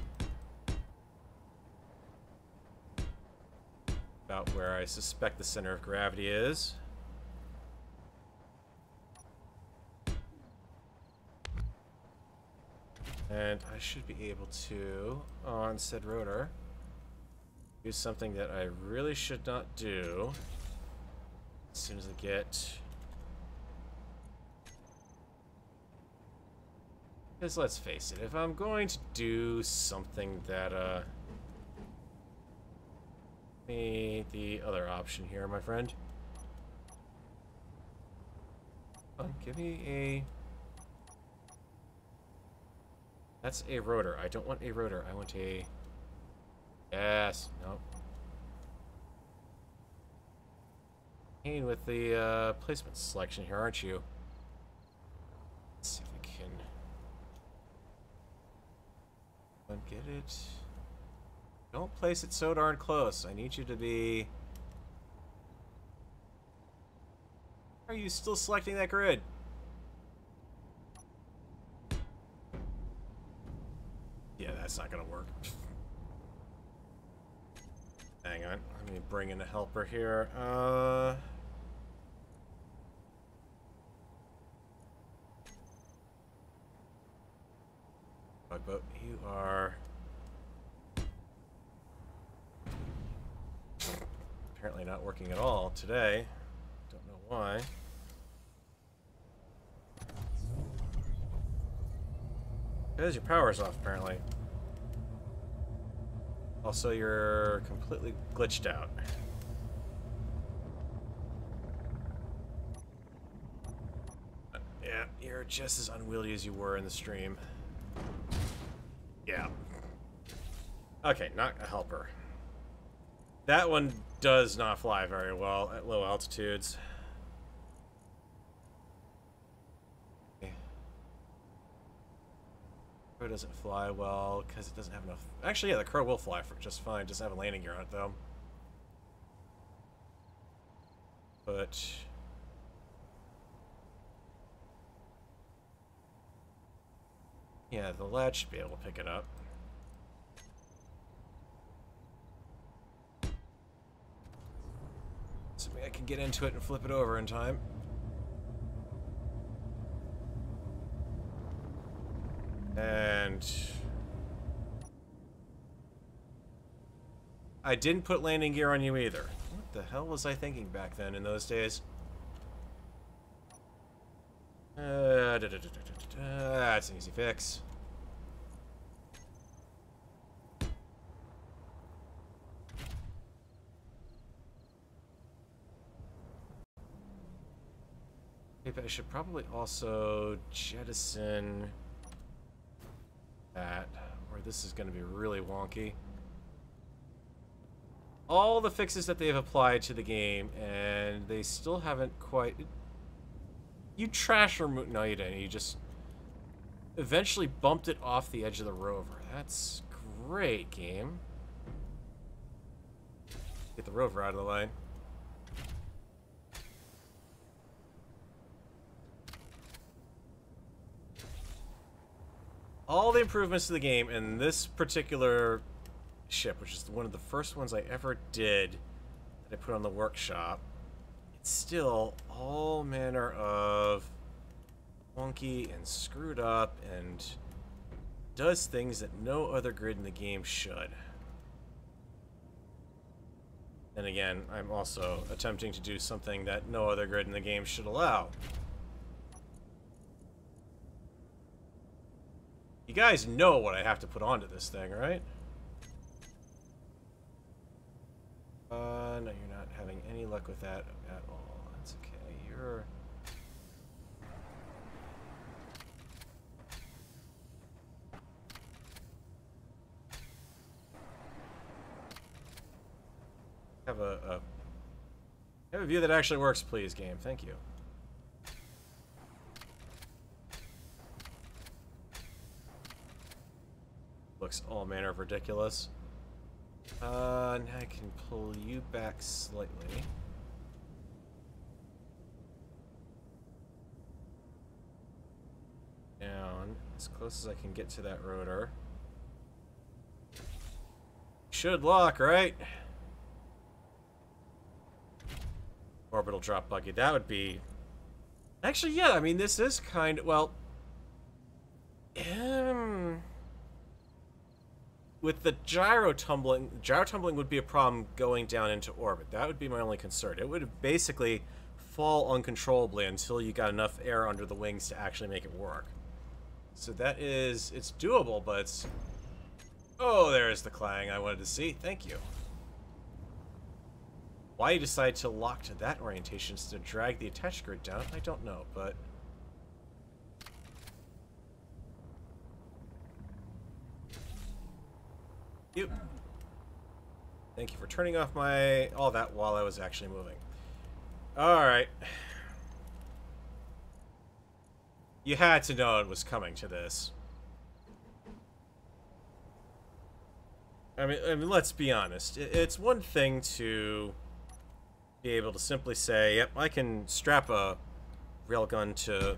About where I suspect the center of gravity is. And I should be able to, on said rotor, do something that I really should not do. As soon as I get Because let's face it, if I'm going to do something that, the other option here, my friend. Give me a... That's a rotor. I don't want a rotor. I want a... Yes. Nope. With the placement selection here, aren't you? Let's see if we can get it. Don't place it so darn close. I need you to be... Are you still selecting that grid? Yeah, that's not gonna work. Hang on. Let me bring in a helper here. But you are apparently not working at all today. Don't know why. Because your power's off, apparently. Also, you're completely glitched out. Yeah, you're just as unwieldy as you were in the stream. Yeah. Okay, not a helper. That one does not fly very well at low altitudes. Okay. Crow doesn't fly well because it doesn't have enough... Actually, yeah, the Crow will fly for just fine. Doesn't have a landing gear on it, though. But... yeah, the lad should be able to pick it up. Assuming I can get into it and flip it over in time. And... I didn't put landing gear on you either. What the hell was I thinking back then in those days? That's an easy fix. Maybe I should probably also jettison that, or this is going to be really wonky. All the fixes that they've applied to the game, and they still haven't quite... You trash remove... No, you didn't. You just eventually bumped it off the edge of the rover. That's great, game. Get the rover out of the way. All the improvements to the game, and this particular ship, which is one of the first ones I ever did that I put on the workshop, it's still all manner of wonky and screwed up and does things that no other grid in the game should. And again, I'm also attempting to do something that no other grid in the game should allow. You guys know what I have to put onto this thing, right? No, you're not having any luck with that at all. That's okay. You're... Have a view that actually works, please, game. Thank you. Looks all manner of ridiculous. Now I can pull you back slightly. Down as close as I can get to that rotor. Should lock, right? Orbital drop buggy. That would be... Actually, yeah, I mean, this is kind of... Well... With the gyro tumbling would be a problem going down into orbit. That would be my only concern. It would basically fall uncontrollably until you got enough air under the wings to actually make it work. So that is... It's doable, but it's... Oh, there's the clang I wanted to see. Thank you. Why you decide to lock to that orientation instead of drag the attached grid down, I don't know, but... Yep. Thank you for turning off my... all that while I was actually moving. Alright. You had to know it was coming to this. I mean, let's be honest. It's one thing to be able to simply say, yep, I can strap a railgun to...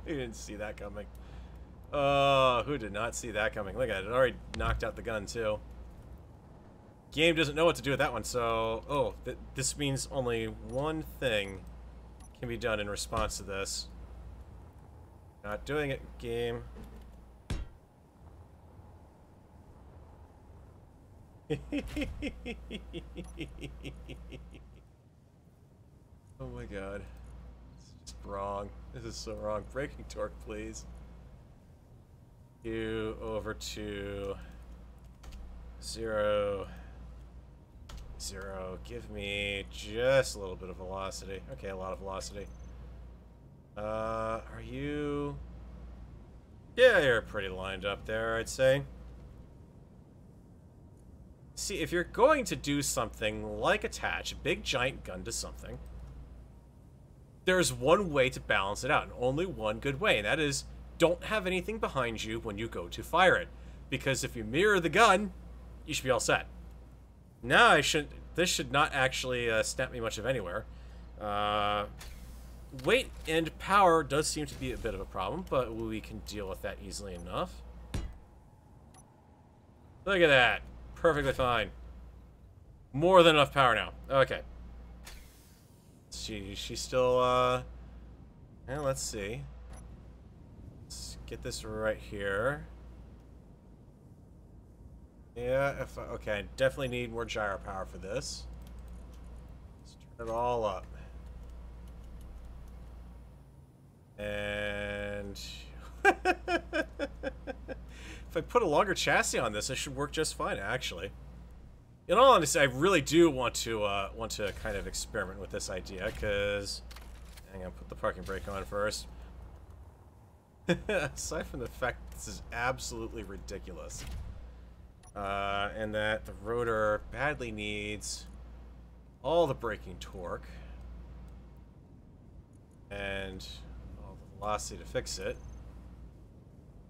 You didn't see that coming. Oh, who did not see that coming? Look at it. It already knocked out the gun, too. Game doesn't know what to do with that one, so... Oh, this means only one thing can be done in response to this. Not doing it, game. Oh my god. This is just wrong. This is so wrong. Braking torque, please. You over to 0, 0. Give me just a little bit of velocity. Okay, a lot of velocity. Are you... Yeah, you're pretty lined up there, I'd say. See, if you're going to do something like attach a big giant gun to something, there's one way to balance it out, and only one good way, and that is don't have anything behind you when you go to fire it. Because if you mirror the gun, you should be all set. Now, this should not actually snap me much of anywhere. Weight and power does seem to be a bit of a problem, but we can deal with that easily enough. Look at that. Perfectly fine. More than enough power now. Okay. She's still, yeah, let's see. Let's get this right here. Yeah, okay, I definitely need more gyro power for this. Let's turn it all up. And... If I put a longer chassis on this, it should work just fine, actually. In all honesty, I really do want to kind of experiment with this idea, because... Hang on, put the parking brake on first. Aside from the fact that this is absolutely ridiculous. And that the rotor badly needs all the braking torque. And all the velocity to fix it.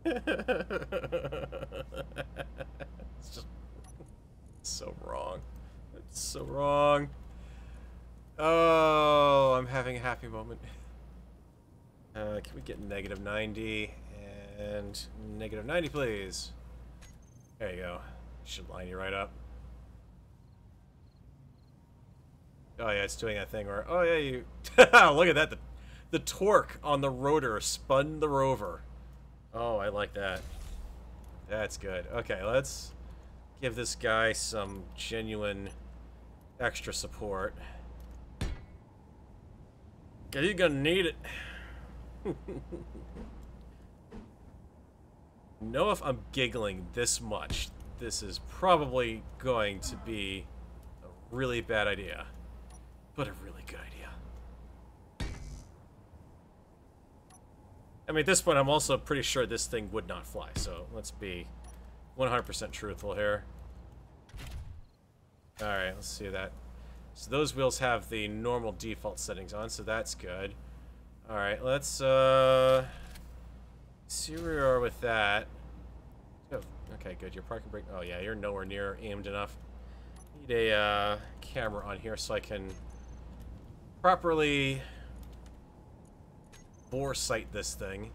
It's just so wrong. It's so wrong. Oh, I'm having a happy moment. Can we get negative 90 and negative 90, please? There you go. Should line you right up. Oh yeah, it's doing that thing where, oh yeah, you look at that. The torque on the rotor spun the Rover. Oh, I like that. That's good. Okay, let's give this guy some genuine extra support. Cause he's gonna need it. Know if I'm giggling this much, this is probably going to be a really bad idea. But a really good idea. I mean, at this point, I'm also pretty sure this thing would not fly, so let's be 100% truthful here. Alright, let's see that. So those wheels have the normal default settings on, so that's good. Alright, let's see where we are with that. Oh, okay, good. Your parking brake... Oh, yeah, you're nowhere near aimed enough. Need a camera on here so I can properly bore sight this thing.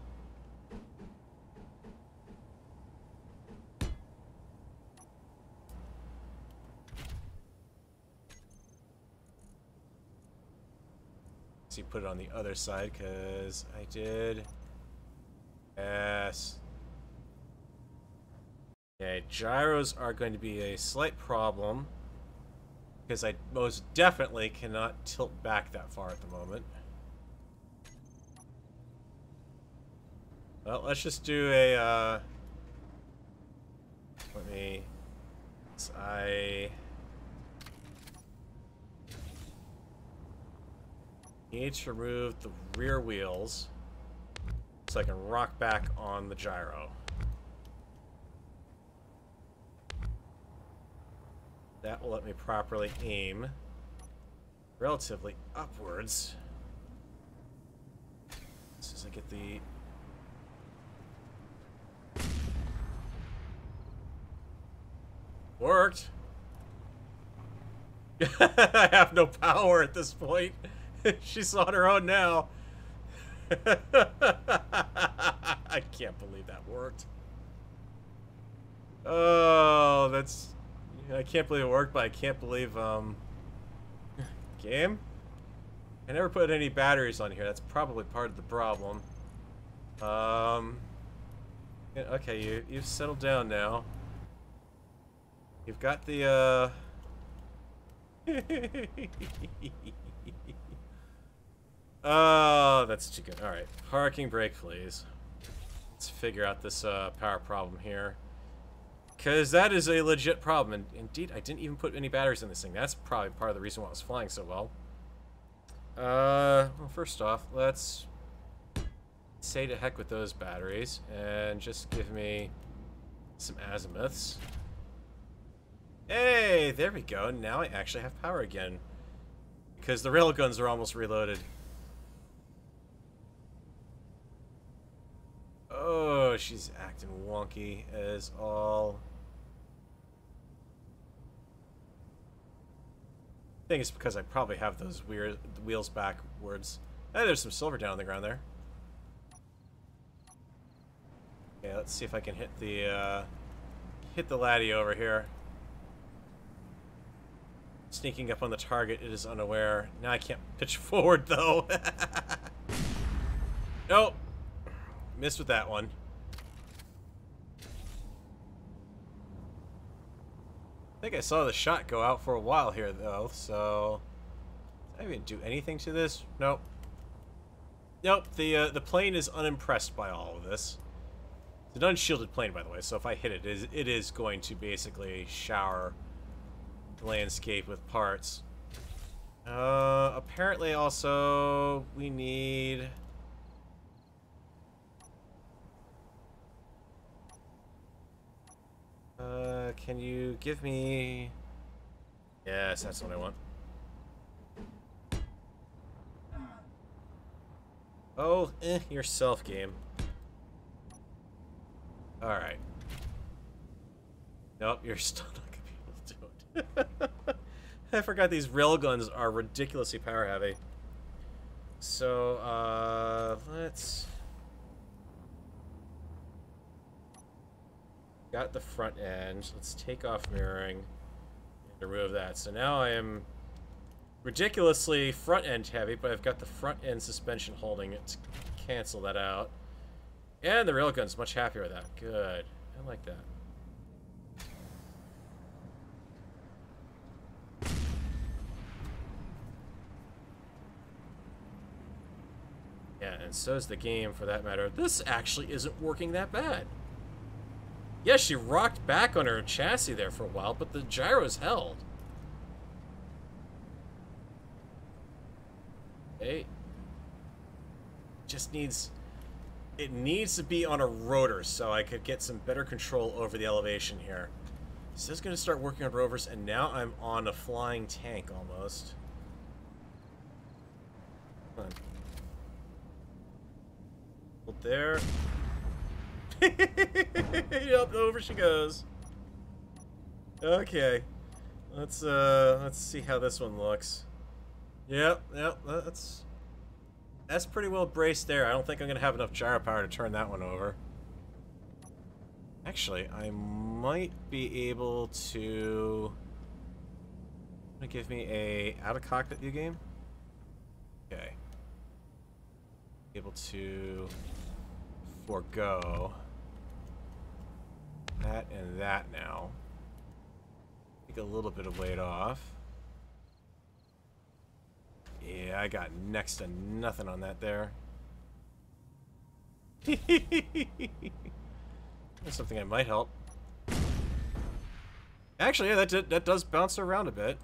So you put it on the other side, because I did. Yes. Okay, gyros are going to be a slight problem, because I most definitely cannot tilt back that far at the moment. Well, let's just do a, I need to remove the rear wheels so I can rock back on the gyro. That will let me properly aim relatively upwards. As soon as I get the... Worked! I have no power at this point. She's on her own now. I can't believe that worked. Oh, that's... I can't believe it worked, but I can't believe, game? I never put any batteries on here. That's probably part of the problem. Yeah, okay, you've settled down now. You've got the, Oh, that's too good. Alright, parking brake, please. Let's figure out this, power problem here. Because that is a legit problem. And indeed, I didn't even put any batteries in this thing. That's probably part of the reason why it was flying so well. Well, first off, let's say to heck with those batteries and just give me some azimuths. Hey, there we go. Now I actually have power again. Because the railguns are almost reloaded. Oh, she's acting wonky as all. I think it's because I probably have those weird wheels backwards. Hey, there's some silver down on the ground there. Okay, let's see if I can hit the laddie over here. Sneaking up on the target, it is unaware. Now I can't pitch forward though. Nope. Missed with that one. I think I saw the shot go out for a while here though, so did I even do anything to this? Nope. Nope, the plane is unimpressed by all of this. It's an unshielded plane, by the way, so if I hit it, it is going to basically shower the landscape with parts. Apparently also we need... can you give me... Yes, that's what I want. Oh, yourself, game. Alright. Nope, you're still not gonna be able to do it. I forgot these railguns are ridiculously power heavy. So, let's... Got the front end. Let's take off mirroring and remove that. So now I am ridiculously front end heavy, but I've got the front end suspension holding it to cancel that out. And the railgun's much happier with that. Good. I like that. Yeah, and so is the game for that matter. This actually isn't working that bad. Yeah, she rocked back on her chassis there for a while, but the gyro's held. Okay. Just needs... It needs to be on a rotor so I could get some better control over the elevation here. So it's going to start working on rovers, and now I'm on a flying tank almost. Come on. Hold there. Yep, over she goes. Okay. Let's see how this one looks. Yep, that's pretty well braced there. I don't think I'm gonna have enough gyro power to turn that one over. Actually, I might be able to... Give me a out of cockpit view game. Okay. Able to forego that and that now. Take a little bit of weight off. Yeah, I got next to nothing on that there. That's something that might help. Actually, yeah, that does bounce around a bit.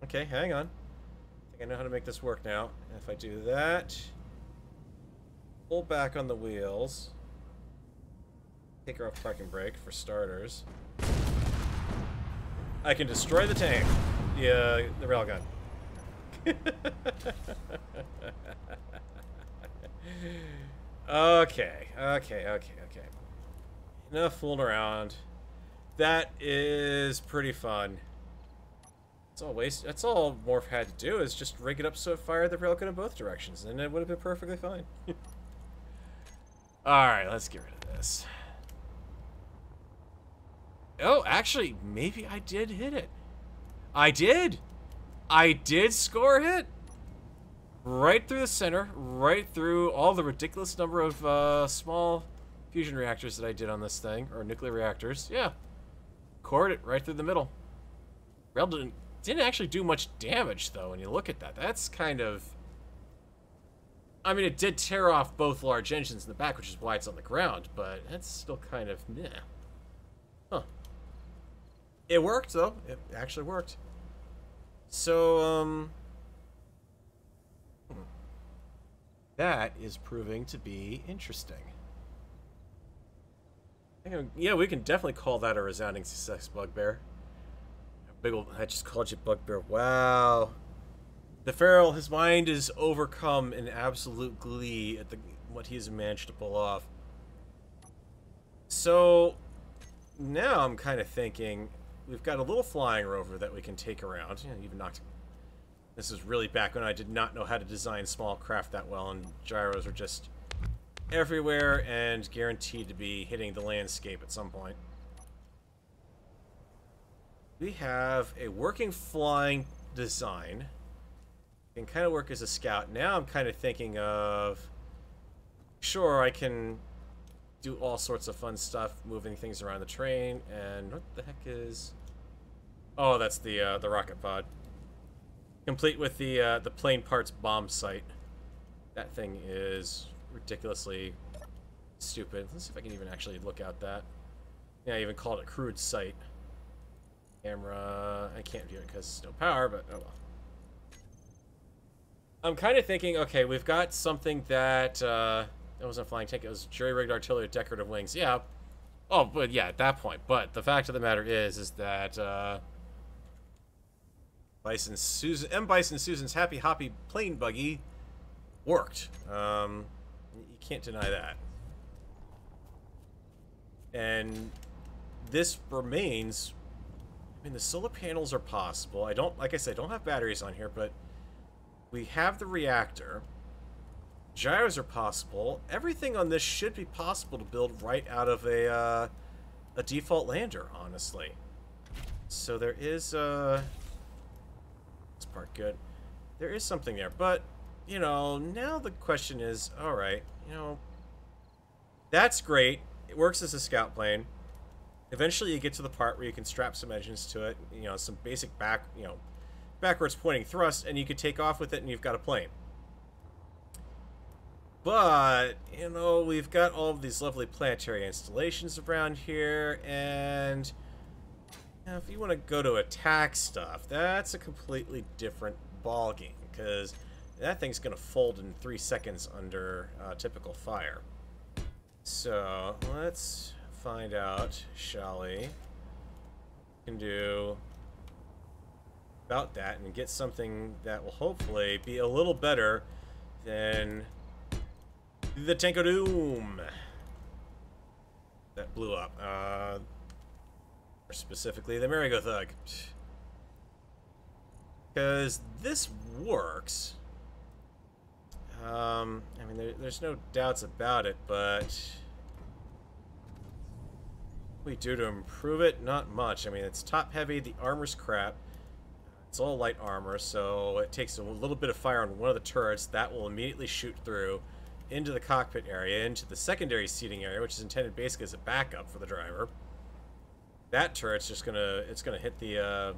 Okay, hang on. I think I know how to make this work now. If I do that, pull back on the wheels, take her off parking brake for starters. I can destroy the tank, the railgun. Okay. Enough fooling around. That is pretty fun. That's all Morph had to do is just rig it up so it fired the railgun in both directions, and it would have been perfectly fine. Alright, let's get rid of this. Oh, actually, maybe I did hit it. I did! I did score a hit! Right through the center, right through all the ridiculous number of small fusion reactors that I did on this thing, or nuclear reactors. Yeah. Cored it right through the middle. Rail didn't actually do much damage, though, when you look at that. That's kind of... I mean, it did tear off both large engines in the back, which is why it's on the ground, but that's still kind of meh. Huh. It worked, though. It actually worked. So, that is proving to be interesting. Yeah, we can definitely call that a resounding success, Bugbear. Big old, I just called you Bugbear. Wow. The Feral, his mind is overcome in absolute glee at what he's managed to pull off. So, now I'm kind of thinking, we've got a little flying rover that we can take around. You know, even knocked... This is really back when I did not know how to design small craft that well, and gyros are just everywhere and guaranteed to be hitting the landscape at some point. We have a working flying design. Can kind of work as a scout. Now I'm kind of thinking of... Sure, I can do all sorts of fun stuff, moving things around the train, and what the heck is... Oh, that's the rocket pod. Complete with the plane parts bomb sight. That thing is ridiculously stupid. Let's see if I can even actually look at that. Yeah, I even called it crude sight. Camera, I can't view it because it's no power, but oh well. I'm kind of thinking, okay, we've got something that, it wasn't a flying tank, it was jury-rigged artillery with decorative wings. Yeah. Oh, but yeah, at that point. But the fact of the matter is that, M. Bison Susan's Happy Hoppy plane buggy worked. You can't deny that. And this remains... I mean, the solar panels are possible. I don't, like I said, I don't have batteries on here, but we have the reactor. Gyros are possible. Everything on this should be possible to build right out of a default lander, honestly. So there is, this part good. There is something there, but, you know, now the question is, alright, you know, that's great. It works as a scout plane. Eventually you get to the part where you can strap some engines to it, you know, some basic backwards pointing thrust, and you could take off with it and you've got a plane. But, you know, we've got all of these lovely planetary installations around here, and you know, if you want to go to attack stuff, that's a completely different ballgame, because that thing's going to fold in 3 seconds under typical fire. So, let's find out, shall we, can do about that and get something that will hopefully be a little better than the Tank of Doom that blew up. Or specifically the Merry-Go Thug. Because this works. I mean, there's no doubts about it, but we do to improve it? Not much. I mean, it's top heavy, the armor's crap. It's all light armor, so it takes a little bit of fire on one of the turrets. That will immediately shoot through into the cockpit area, into the secondary seating area, which is intended basically as a backup for the driver. That turret's just gonna hit the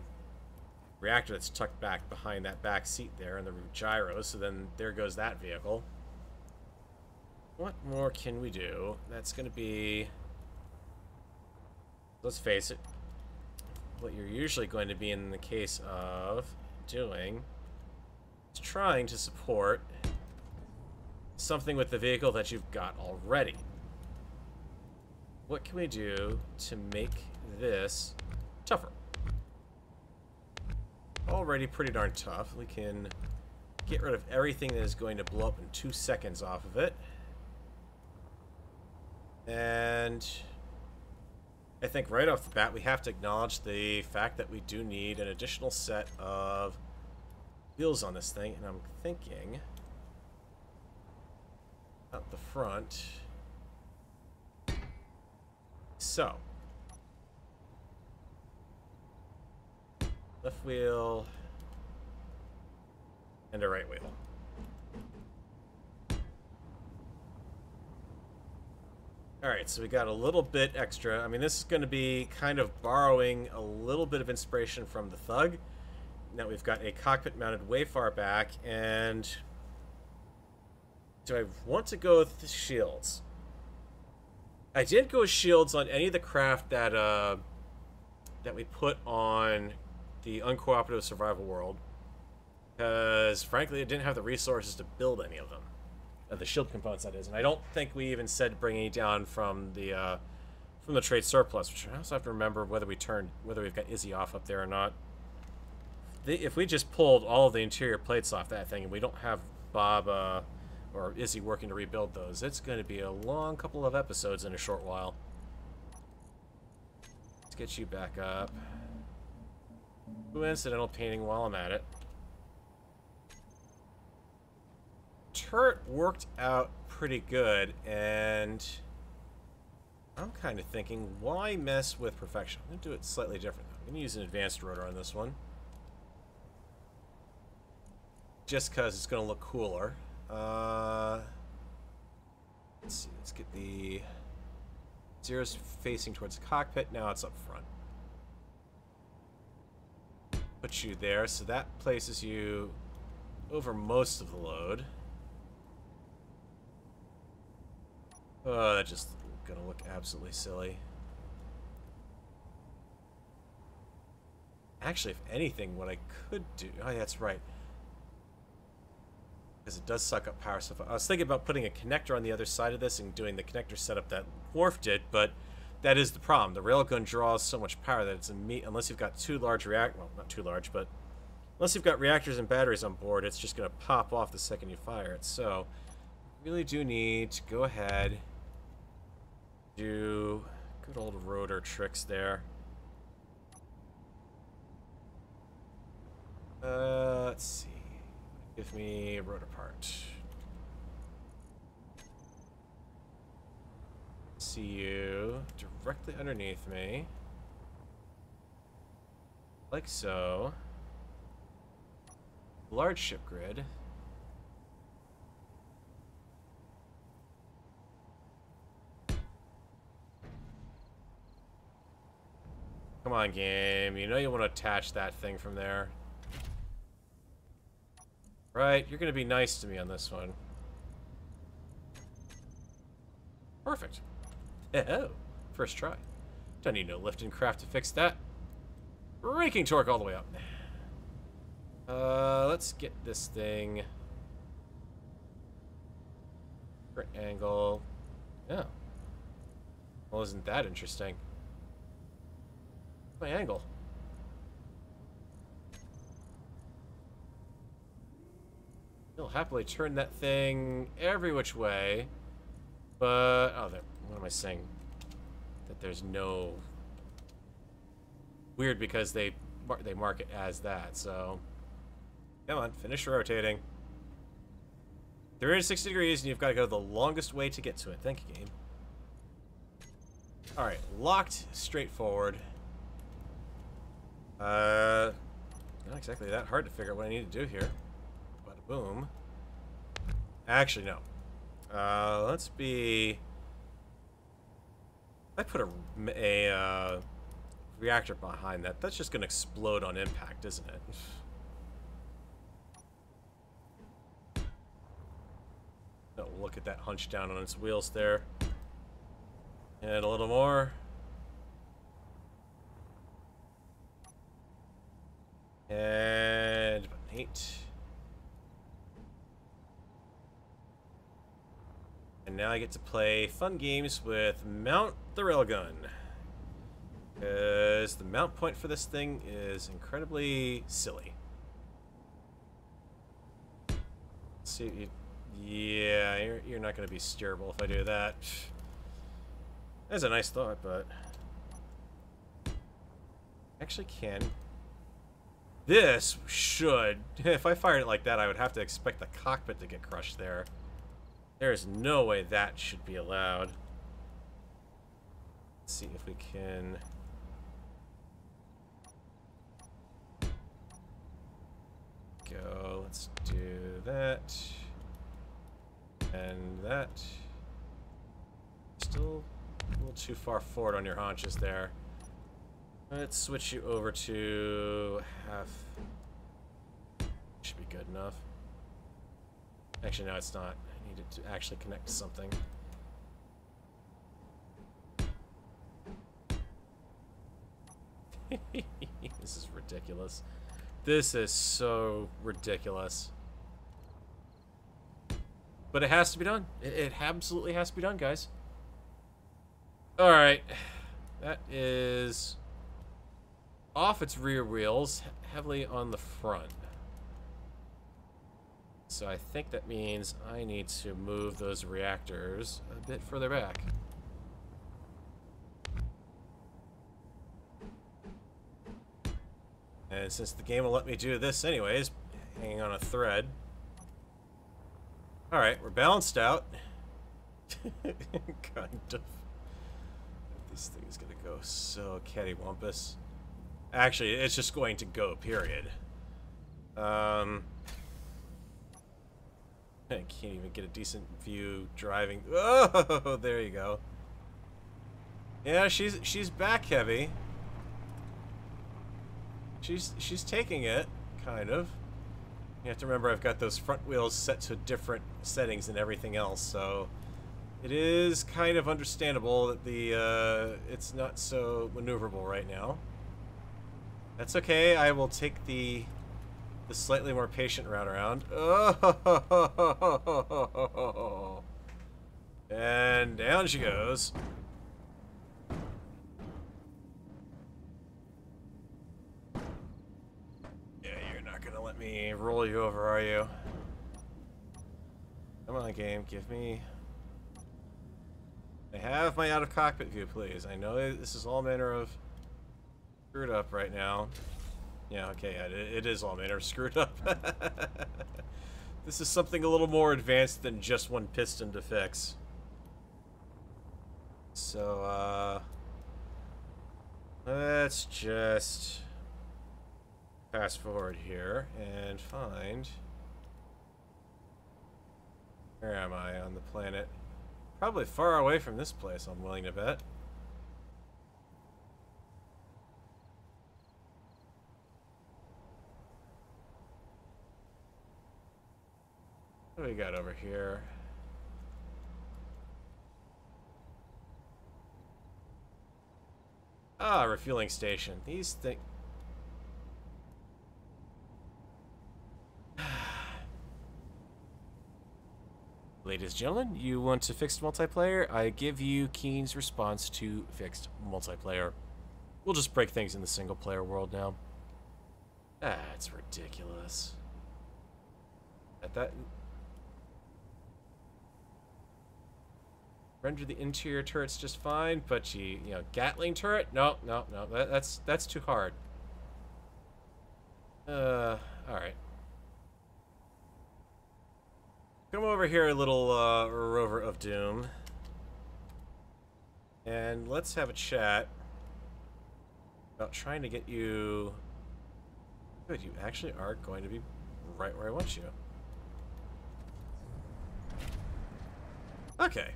reactor that's tucked back behind that back seat there and the gyros, so then there goes that vehicle. What more can we do? That's going to be... Let's face it. What you're usually going to be in the case of doing is trying to support something with the vehicle that you've got already. What can we do to make this tougher? Already pretty darn tough. We can get rid of everything that is going to blow up in 2 seconds off of it. And I think right off the bat we have to acknowledge the fact that we do need an additional set of wheels on this thing. And I'm thinking out the front. So, left wheel and a right wheel. Alright, so we got a little bit extra. I mean, this is going to be kind of borrowing a little bit of inspiration from the Thug. Now we've got a cockpit mounted way far back, and do I want to go with the shields? I didn't go with shields on any of the craft that that we put on the Uncooperative Survival world, because frankly I didn't have the resources to build any of them. The shield components, that is. And I don't think we even said bringing it down from the trade surplus, which I also have to remember whether we've got Izzy off up there or not. If we just pulled all of the interior plates off that thing and we don't have Bob or Izzy working to rebuild those, it's going to be a long couple of episodes in a short while. Let's get you back up. Coincidental painting while I'm at it. Turret worked out pretty good, and I'm kind of thinking, why mess with perfection? I'm going to do it slightly different. I'm going to use an advanced rotor on this one. Just because it's going to look cooler. Let's see, let's get the zeros facing towards the cockpit. Now it's up front. Put you there, so that places you over most of the load. Oh, that's just gonna look absolutely silly. Actually, if anything, what I could do... Oh, yeah, that's right. Because it does suck up power stuff. I was thinking about putting a connector on the other side of this and doing the connector setup that Worf did, but that is the problem. The railgun draws so much power that it's unless you've got too large well, not too large, but unless you've got reactors and batteries on board, it's just gonna pop off the second you fire it. So, you really do need to go ahead, do good old rotor tricks there. Let's see. Give me a rotor part. See you directly underneath me. Like so. Large ship grid. Come on, game. You know you want to attach that thing from there. Right, you're going to be nice to me on this one. Perfect. Oh, first try. Don't need no lifting craft to fix that. Raking torque all the way up. Let's get this thing. Different angle. Yeah. Well, isn't that interesting? My angle. He'll happily turn that thing every which way, but oh, what am I saying? That there's no weird because they mark it as that. So come on, finish rotating. 360 degrees, and you've got to go the longest way to get to it. Thank you, game. All right, locked, straightforward. Not exactly that hard to figure out what I need to do here. Bada boom. Actually, no. Let's be... I put a reactor behind that. That's just going to explode on impact, isn't it? That'll look look at that hunch down on its wheels there. And a little more. And 8. And now I get to play fun games with Mount the Railgun. Because the mount point for this thing is incredibly silly. Let's see, yeah, you're not going to be steerable if I do that. That's a nice thought, but actually can. This should, if I fired it like that, I would have to expect the cockpit to get crushed there. There's no way that should be allowed. Let's see if we can. Go, let's do that. And that. Still a little too far forward on your haunches there. Let's switch you over to half. Should be good enough. Actually, no, it's not. I need it to actually connect to something. This is ridiculous. This is so ridiculous. But it has to be done. It absolutely has to be done, guys. Alright. That is off its rear wheels, heavily on the front. So I think that means I need to move those reactors a bit further back. And since the game will let me do this anyways, hanging on a thread. Alright, we're balanced out. Kind of. This thing is going to go so cattywampus. Actually, it's just going to go, period. I can't even get a decent view driving. Oh, there you go. Yeah, she's back heavy. She's taking it, kind of. You have to remember I've got those front wheels set to different settings than everything else, so it is kind of understandable that the it's not so maneuverable right now. That's okay. I will take the slightly more patient route around. Oh, and down she goes. Let me roll you over, are you? Come on, game, give me. I have my out of cockpit view, please. I know this is all manner of screwed up right now. Yeah, okay, yeah, it is all manner of screwed up. This is something a little more advanced than just one piston to fix. So, let's just fast forward here and find, where am I on the planet? Probably far away from this place, I'm willing to bet. What do we got over here? Ah, refueling station. These things. Ladies and gentlemen, you want to fixed multiplayer? I give you Keen's response to fixed multiplayer. We'll just break things in the single player world now. That's ridiculous. Render the interior turrets just fine, but you know, Gatling turret? No. That's too hard. Alright. Come over here, a little Rover of Doom, and let's have a chat about trying to get you. Good, you actually are going to be right where I want you. Okay.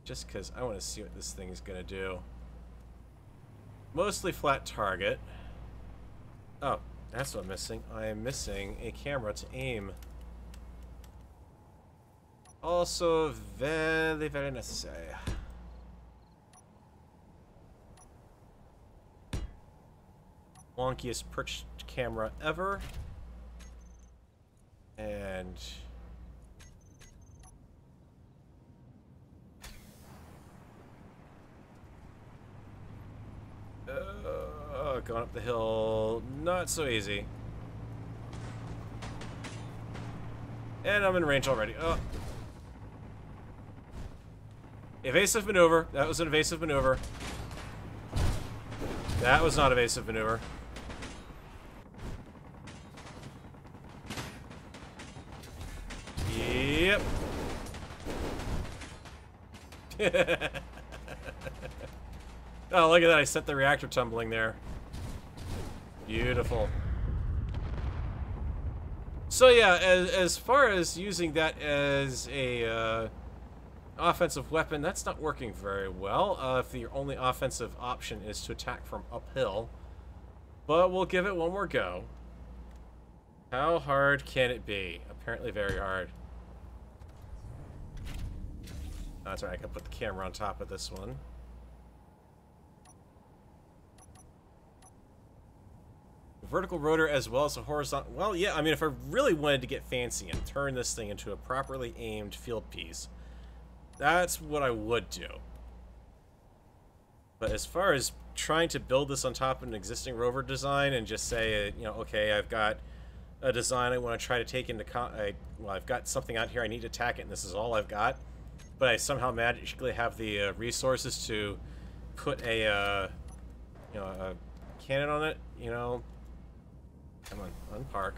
Just because I want to see what this thing is going to do. Mostly flat target. Oh, that's what I'm missing. I am missing a camera to aim. Also very, very necessary. Wonkiest perched camera ever. And... going up the hill, not so easy. And I'm in range already. Oh. Evasive maneuver. That was an evasive maneuver. That was not evasive maneuver. Yep. Oh, look at that. I sent the reactor tumbling there. Beautiful. So yeah, as far as using that as a offensive weapon, that's not working very well. If your only offensive option is to attack from uphill. But we'll give it one more go. How hard can it be? Apparently very hard. That's right, I can put the camera on top of this one. Vertical rotor as well as a horizontal. Well, yeah, I mean, if I really wanted to get fancy and turn this thing into a properly aimed field piece, that's what I would do. But as far as trying to build this on top of an existing rover design and just say, you know, okay, I've got a design I want to try to take into well, I've got something out here I need to attack it, and this is all I've got, but I somehow magically have the resources to put a, you know, a cannon on it, you know. Come on, unpark.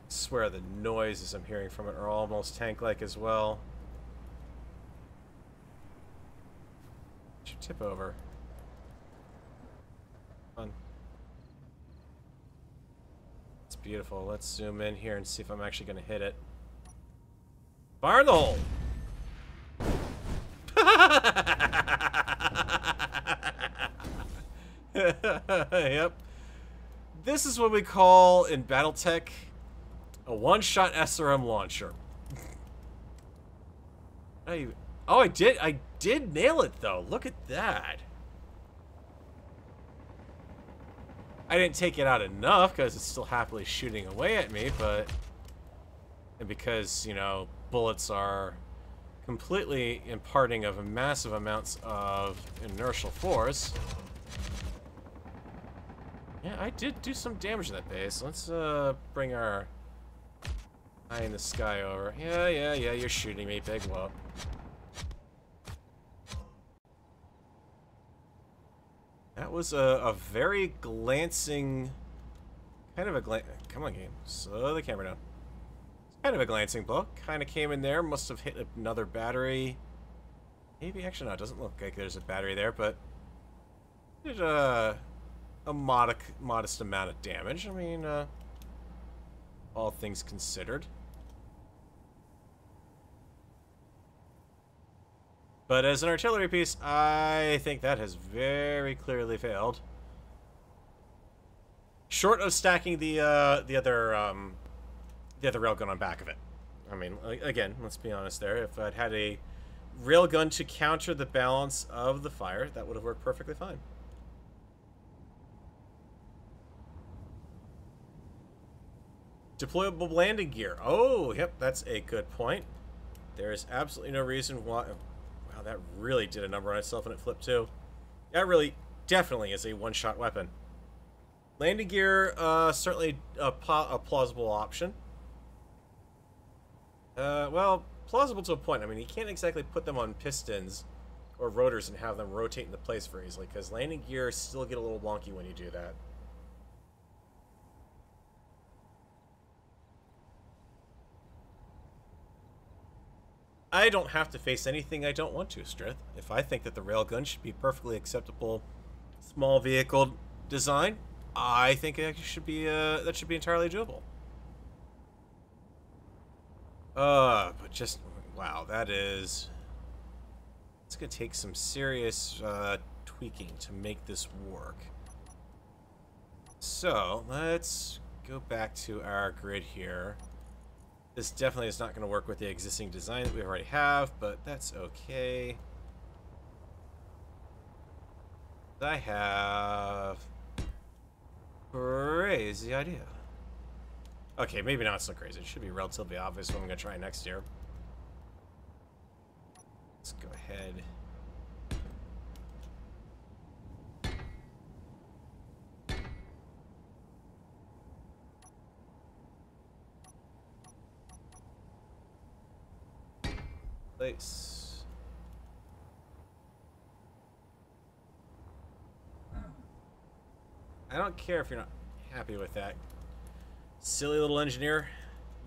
I swear the noises I'm hearing from it are almost tank-like as well. Should tip over. Come on. It's beautiful. Let's zoom in here and see if I'm actually going to hit it. Fire in the hole! Yep. This is what we call, in Battletech, a one-shot SRM launcher. Oh, I did nail it, though. Look at that. I didn't take it out enough, because it's still happily shooting away at me, but... And because, you know, bullets are completely imparting of massive amounts of inertial force. Yeah, I did do some damage to that base. Let's bring our eye in the sky over. Yeah, you're shooting me, big whoop. That was a very glancing, kind of a come on, game, slow the camera down. It's kind of a glancing blow. Kind of came in there, must have hit another battery. Maybe, actually, no, it doesn't look like there's a battery there, but did a modest amount of damage. I mean, all things considered. But as an artillery piece, I think that has very clearly failed. Short of stacking the other railgun on back of it. I mean, again, let's be honest there. If I'd had a railgun to counter the balance of the fire, that would have worked perfectly fine. Deployable landing gear. Oh, yep, that's a good point. There is absolutely no reason why... Wow, that really did a number on itself and it flipped too. That really, definitely is a one-shot weapon. Landing gear, certainly a plausible option. Well, plausible to a point. I mean, you can't exactly put them on pistons or rotors and have them rotate into place very easily, because landing gear still get a little wonky when you do that. I don't have to face anything I don't want to, Strith. If I think that the railgun should be perfectly acceptable small vehicle design, I think it should be that should be entirely doable. But just wow, that is. It's gonna take some serious tweaking to make this work. So let's go back to our grid here. This definitely is not going to work with the existing design that we already have, but that's okay. I have crazy idea. Okay, maybe not so crazy. It should be relatively obvious what I'm going to try next year. Let's go ahead. Place. I don't care if you're not happy with that. Silly little engineer,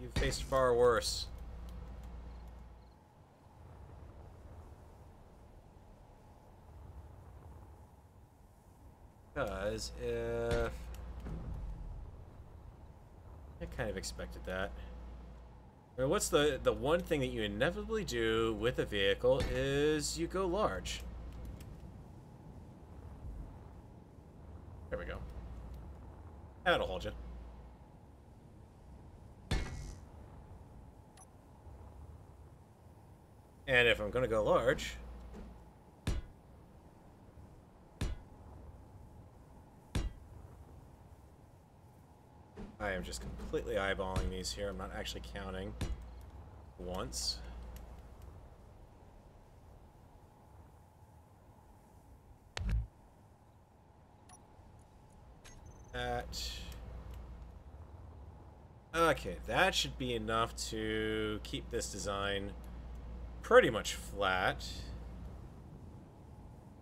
you've faced far worse. Because if... I kind of expected that. I mean, what's the one thing that you inevitably do with a vehicle is you go large. There we go. That'll hold you. And if I'm going to go large, I am just completely eyeballing these here. I'm not actually counting once. That. Okay, that should be enough to keep this design pretty much flat.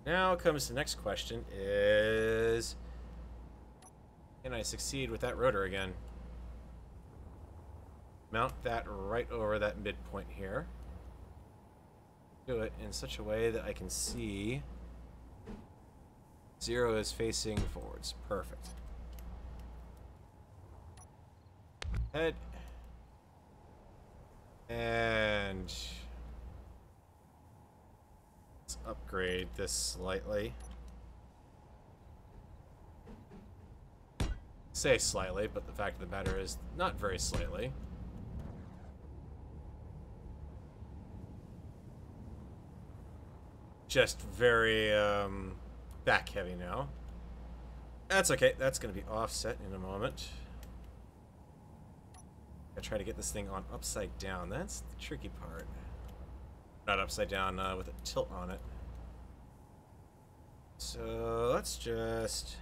Now comes the next question is, can I succeed with that rotor again? Mount that right over that midpoint here. Do it in such a way that I can see 0 is facing forwards. Perfect. Head. And let's upgrade this slightly. Say slightly, but the fact of the matter is not very slightly. Just very back heavy now. That's okay. That's going to be offset in a moment. I try to get this thing on upside down. That's the tricky part. Not upside down with a tilt on it. So let's just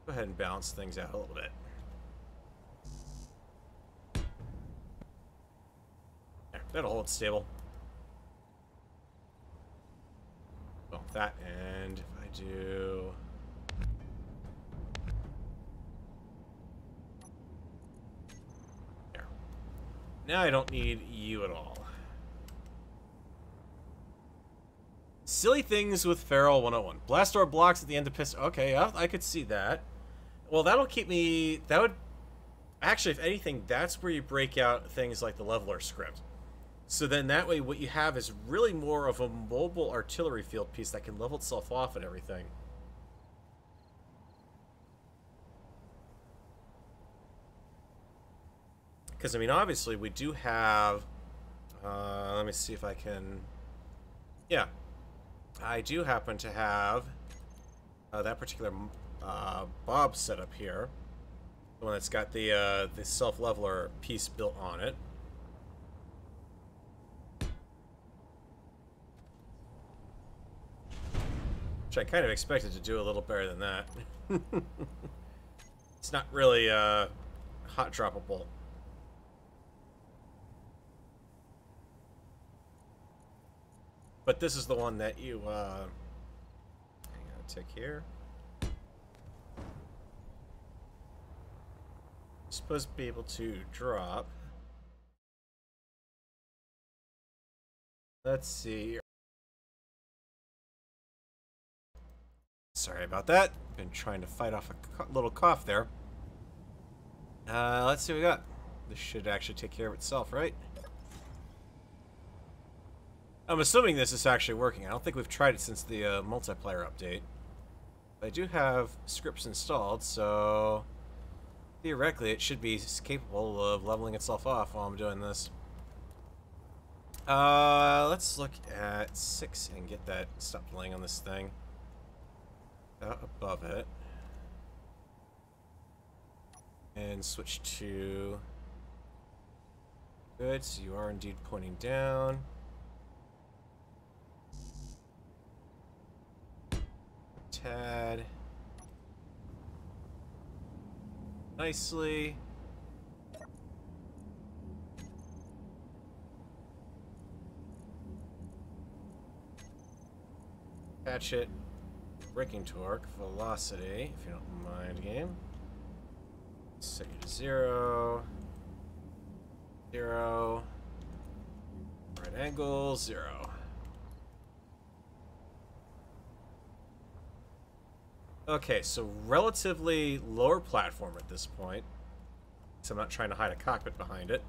go ahead and balance things out a little bit. There, that'll hold stable. Well, that, and if I do... There. Now I don't need you at all. Silly things with Feral 101. Blast door blocks at the end of piston. Okay, yeah, I could see that. Well, that'll keep me... That would... Actually, if anything, that's where you break out things like the leveler script. So then that way what you have is really more of a mobile artillery field piece that can level itself off and everything. Because, I mean, obviously we do have... let me see if I can... Yeah. I do happen to have that particular bob setup here. The one that's got the self-leveler piece built on it. Which I kind of expected to do a little better than that. It's not really hot droppable. But this is the one that you hang on a tick here. Supposed to be able to drop. Let's see. Sorry about that. Been trying to fight off a little cough there. Let's see what we got. This should actually take care of itself, right? I'm assuming this is actually working. I don't think we've tried it since the multiplayer update. I do have scripts installed, so Theoretically, it should be capable of leveling itself off while I'm doing this. Let's look at 6 and get that stop laying on this thing. Above it. And switch to... Good, so you are indeed pointing down. Tad. Nicely. Hatchet. Braking torque. Velocity, if you don't mind, game. Set you to 0. 0. Right angle, 0. Okay, so relatively lower platform at this point. So I'm not trying to hide a cockpit behind it.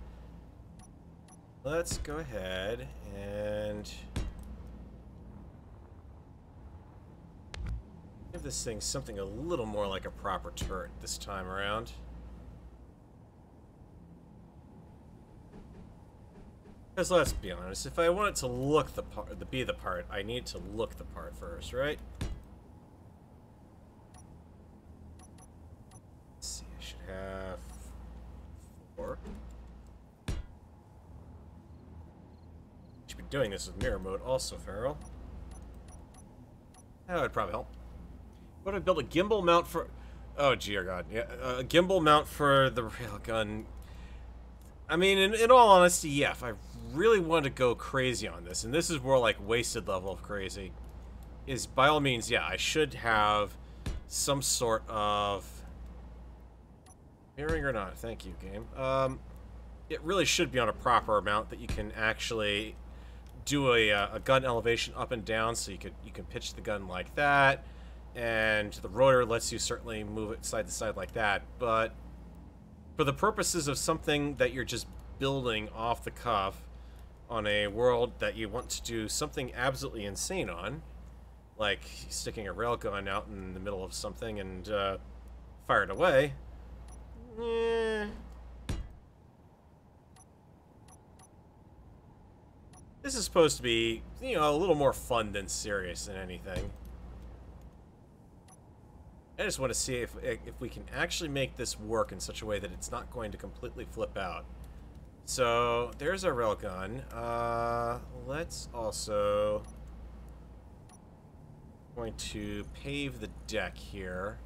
Let's go ahead and give this thing something a little more like a proper turret this time around. Because let's be honest, if I want it to look the part, to be the part, I need to look the part first, right? Let's see, I should have 4. Should be doing this with mirror mode also, Farrell. That would probably help. What if I build a gimbal mount for... Oh, dear God. Yeah, a gimbal mount for the railgun. I mean, in all honesty, yeah, if I really wanted to go crazy on this, and this is more like wasted level of crazy, is by all means, yeah, I should have some sort of... Mirroring or not, thank you, game. It really should be on a proper mount that you can actually do a gun elevation up and down, so you can pitch the gun like that. And the rotor lets you certainly move it side to side like that, but for the purposes of something that you're just building off the cuff on a world that you want to do something absolutely insane on, like sticking a railgun out in the middle of something and fire it away, this is supposed to be, you know, a little more fun than serious than anything. I just want to see if we can actually make this work in such a way that it's not going to completely flip out. So, there's our railgun. Let's also... going to pave the deck here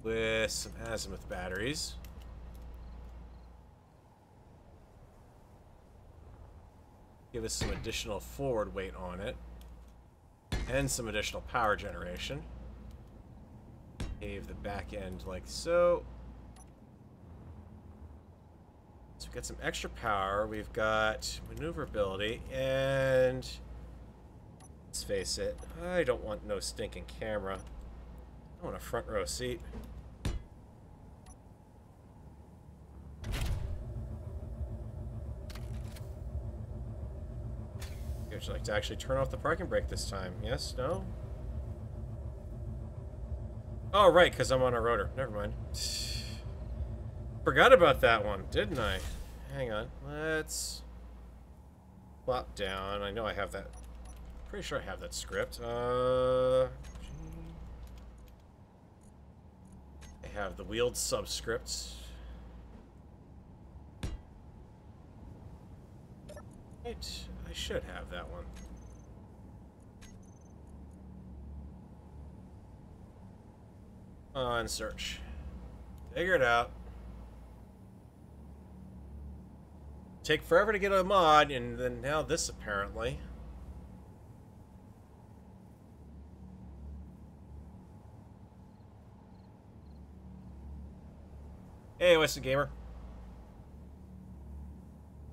with some azimuth batteries. Give us some additional forward weight on it. And some additional power generation. Pave the back end like so. So we've got some extra power, we've got maneuverability, and let's face it, I don't want no stinking camera. I want a front row seat. Would you like to actually turn off the parking brake this time? Yes? No? Oh, right, because I'm on a rotor. Never mind. Forgot about that one, didn't I? Hang on. Let's plop down. I know I have that. Pretty sure I have that script. I have the wheeled subscript. Right. I should have that one. On search. Figure it out. Take forever to get a mod, and then now this apparently. Hey, Weston Gamer.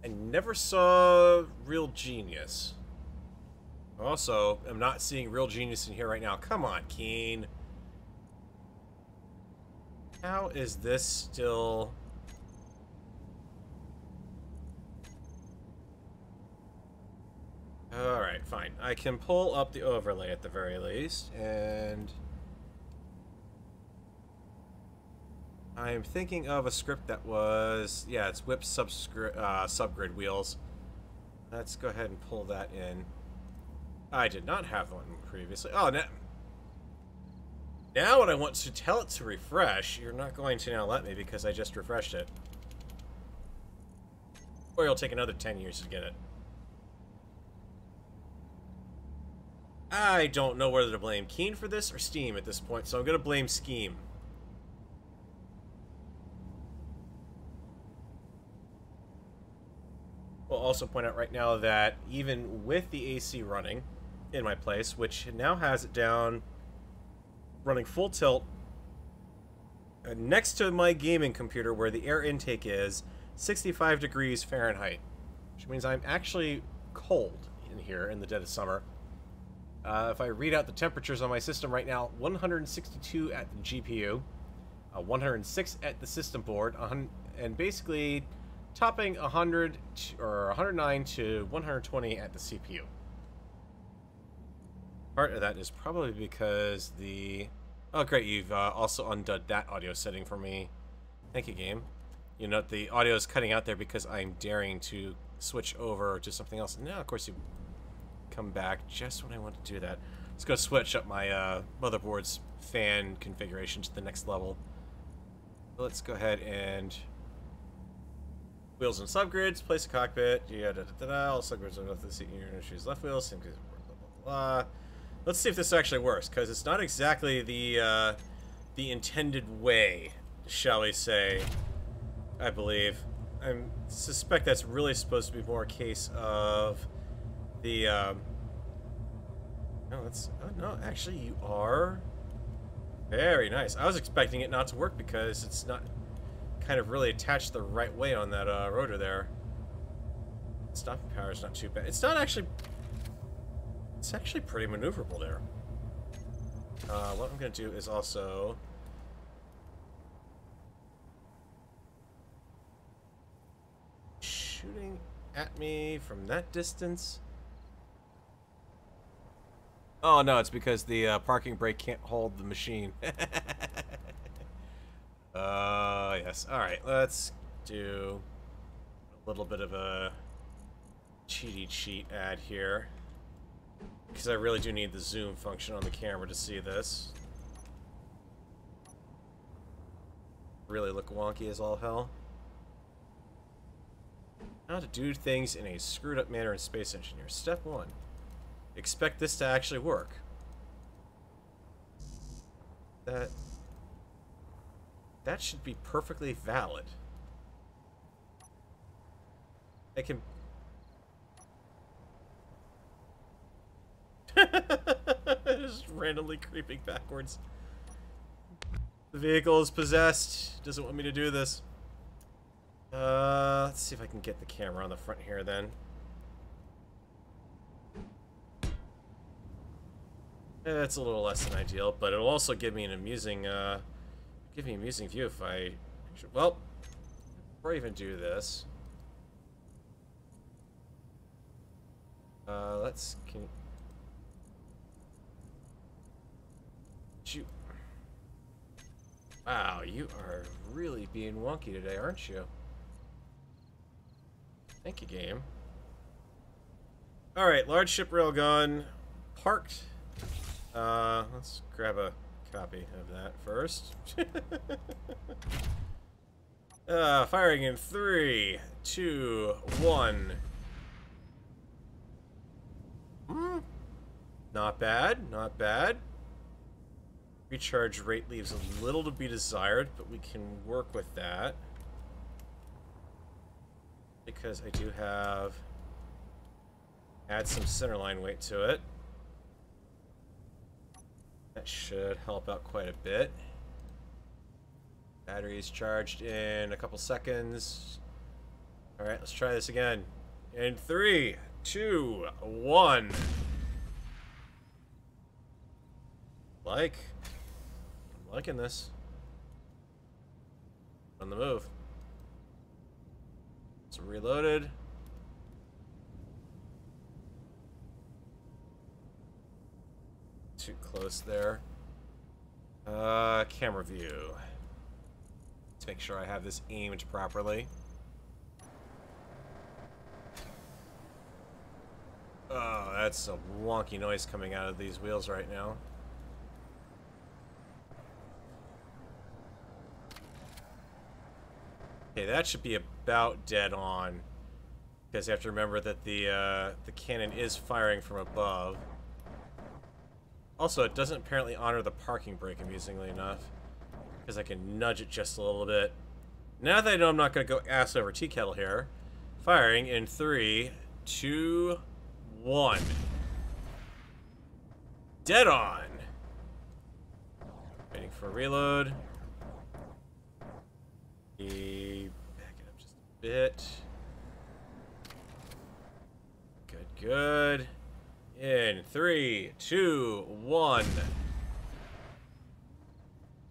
I never saw Real Genius. Also, I'm not seeing Real Genius in here right now. Come on, Keen. How is this still... Alright, fine. I can pull up the overlay at the very least, and... I'm thinking of a script that was, yeah, it's whip subgrid wheels. Let's go ahead and pull that in. I did not have one previously. Oh, now when I want to tell it to refresh, you're not going to now let me because I just refreshed it. Or you'll take another 10 years to get it. I don't know whether to blame Keen for this or Steam at this point, so I'm going to blame Scheme. We'll also point out right now that even with the AC running in my place, which now has it down running full tilt next to my gaming computer where the air intake is 65 degrees Fahrenheit, which means I'm actually cold in here in the dead of summer. If I read out the temperatures on my system right now, 162 at the GPU, 106 at the system board, and basically topping 100 or 109 to 120 at the CPU. Part of that is probably because the... Oh, great, you've also undone that audio setting for me. Thank you, game. You note the audio is cutting out there because I'm daring to switch over to something else. Now, of course, you come back just when I want to do that. Let's go switch up my motherboard's fan configuration to the next level. Let's go ahead and... Wheels and subgrids, place a cockpit, all subgrids are left the seat unit, choose left wheel, same blah, blah, blah. Let's see if this actually works, because it's not exactly the intended way, shall we say, I believe. I suspect that's really supposed to be more a case of the, no, that's, oh no, actually you are very nice. I was expecting it not to work because it's not kind of really attached the right way on that rotor there. Stopping power is not too bad. It's not actually... It's actually pretty maneuverable there. What I'm going to do is also... Shooting at me from that distance. Oh no, it's because the parking brake can't hold the machine. Yes. Alright, let's do a little bit of a cheaty cheat ad here. Because I really do need the zoom function on the camera to see this. Really look wonky as all hell. How to do things in a screwed up manner in Space Engineer. Step 1. Expect this to actually work. That should be perfectly valid. I can... Just randomly creeping backwards. The vehicle is possessed. Doesn't want me to do this. Let's see if I can get the camera on the front here then. It's a little less than ideal, but it'll also give me an amusing, view if I... Well, before I even do this... let's... Wow, you are really being wonky today, aren't you? Thank you, game. Alright, large ship railgun parked. Let's grab a copy of that first. Firing in 3, 2, 1. Not bad, not bad. Recharge rate leaves a little to be desired, but we can work with that. Because I do have... add some centerline weight to it. That should help out quite a bit. Battery is charged in a couple seconds. Alright, let's try this again. In 3, 2, 1. I'm liking this. On the move. It's reloaded. Too close there. Camera view. make sure I have this aimed properly. Oh, that's a wonky noise coming out of these wheels right now. Okay, that should be about dead on. Because you have to remember that the cannon is firing from above. Also, it doesn't apparently honor the parking brake, amusingly enough. Because I can nudge it just a little bit. Now that I know I'm not going to go ass over tea kettle here, firing in 3, 2, 1. Dead on! Waiting for a reload. Back it up just a bit. Good. In 3, 2, 1.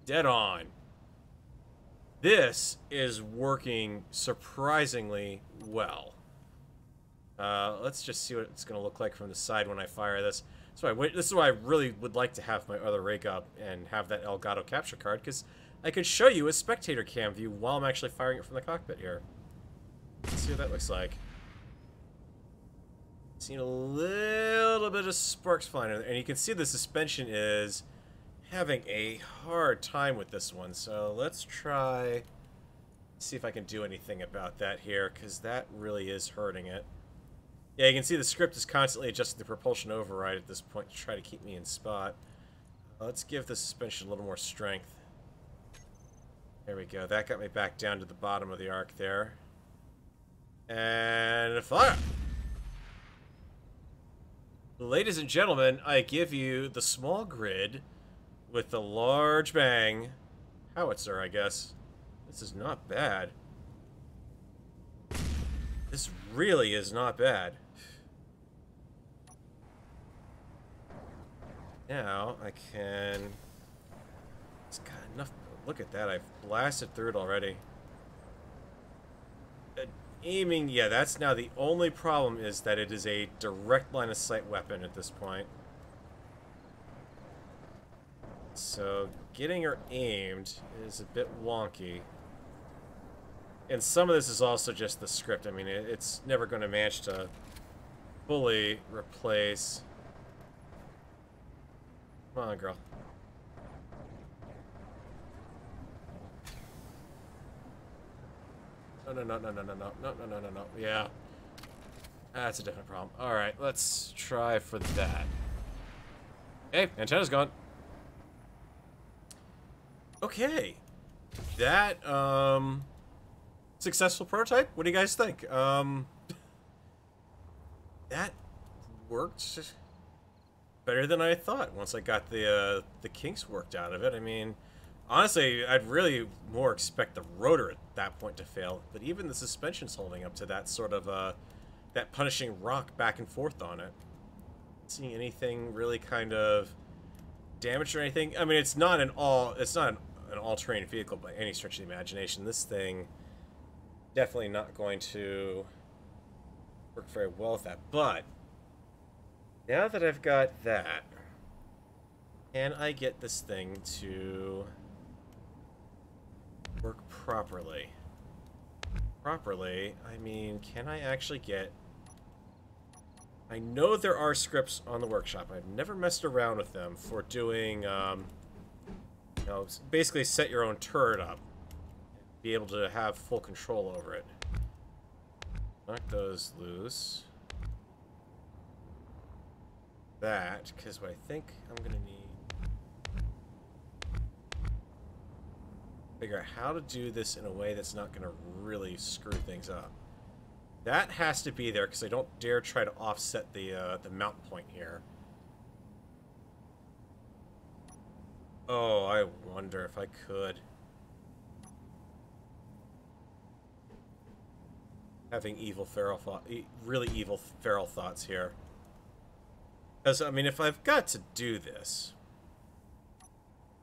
Dead on. This is working surprisingly well. Let's just see what it's going to look like from the side when I fire this. This is why I really would like to have my other rig up and have that Elgato capture card, because I could show you a spectator cam view while I'm actually firing it from the cockpit here. Let's see what that looks like. Seen a little bit of sparks flying in there, and you can see the suspension is having a hard time with this one. So let's try, see if I can do anything about that here, because that really is hurting it. Yeah, you can see the script is constantly adjusting the propulsion override at this point to try to keep me in spot. Let's give the suspension a little more strength. There we go. That got me back down to the bottom of the arc there. And fire! Ladies and gentlemen, I give you the small grid with the large bang howitzer, I guess. This is not bad. This really is not bad. Now I can... It's got enough... Look at that, I've blasted through it already. Aiming, yeah, that's now the only problem, is that it is a direct line of sight weapon at this point. So getting her aimed is a bit wonky. And some of this is also just the script. I mean, it's never going to manage to fully replace... Come on, girl. No. Yeah. That's a different problem. Alright, let's try for that. Hey, antenna's gone. Okay. That, successful prototype? What do you guys think? That worked better than I thought once I got the kinks worked out of it. I mean... Honestly, I'd really more expect the rotor at that point to fail, but even the suspension's holding up to that sort of, that punishing rock back and forth on it. Not seeing anything really kind of damaged or anything. I mean, it's not an all-terrain vehicle by any stretch of the imagination. This thing definitely not going to work very well with that. But now that I've got that, can I get this thing to work properly? Properly, I mean, can I actually get... I know there are scripts on the workshop. I've never messed around with them for doing, you know, basically set your own turret up. Be able to have full control over it. Knock those loose. That, because what I think I'm going to need... Figure out how to do this in a way that's not going to really screw things up. That has to be there, because I don't dare try to offset the mount point here. Oh, I wonder if I could. Having really evil feral thoughts here. Because, I mean, if I've got to do this...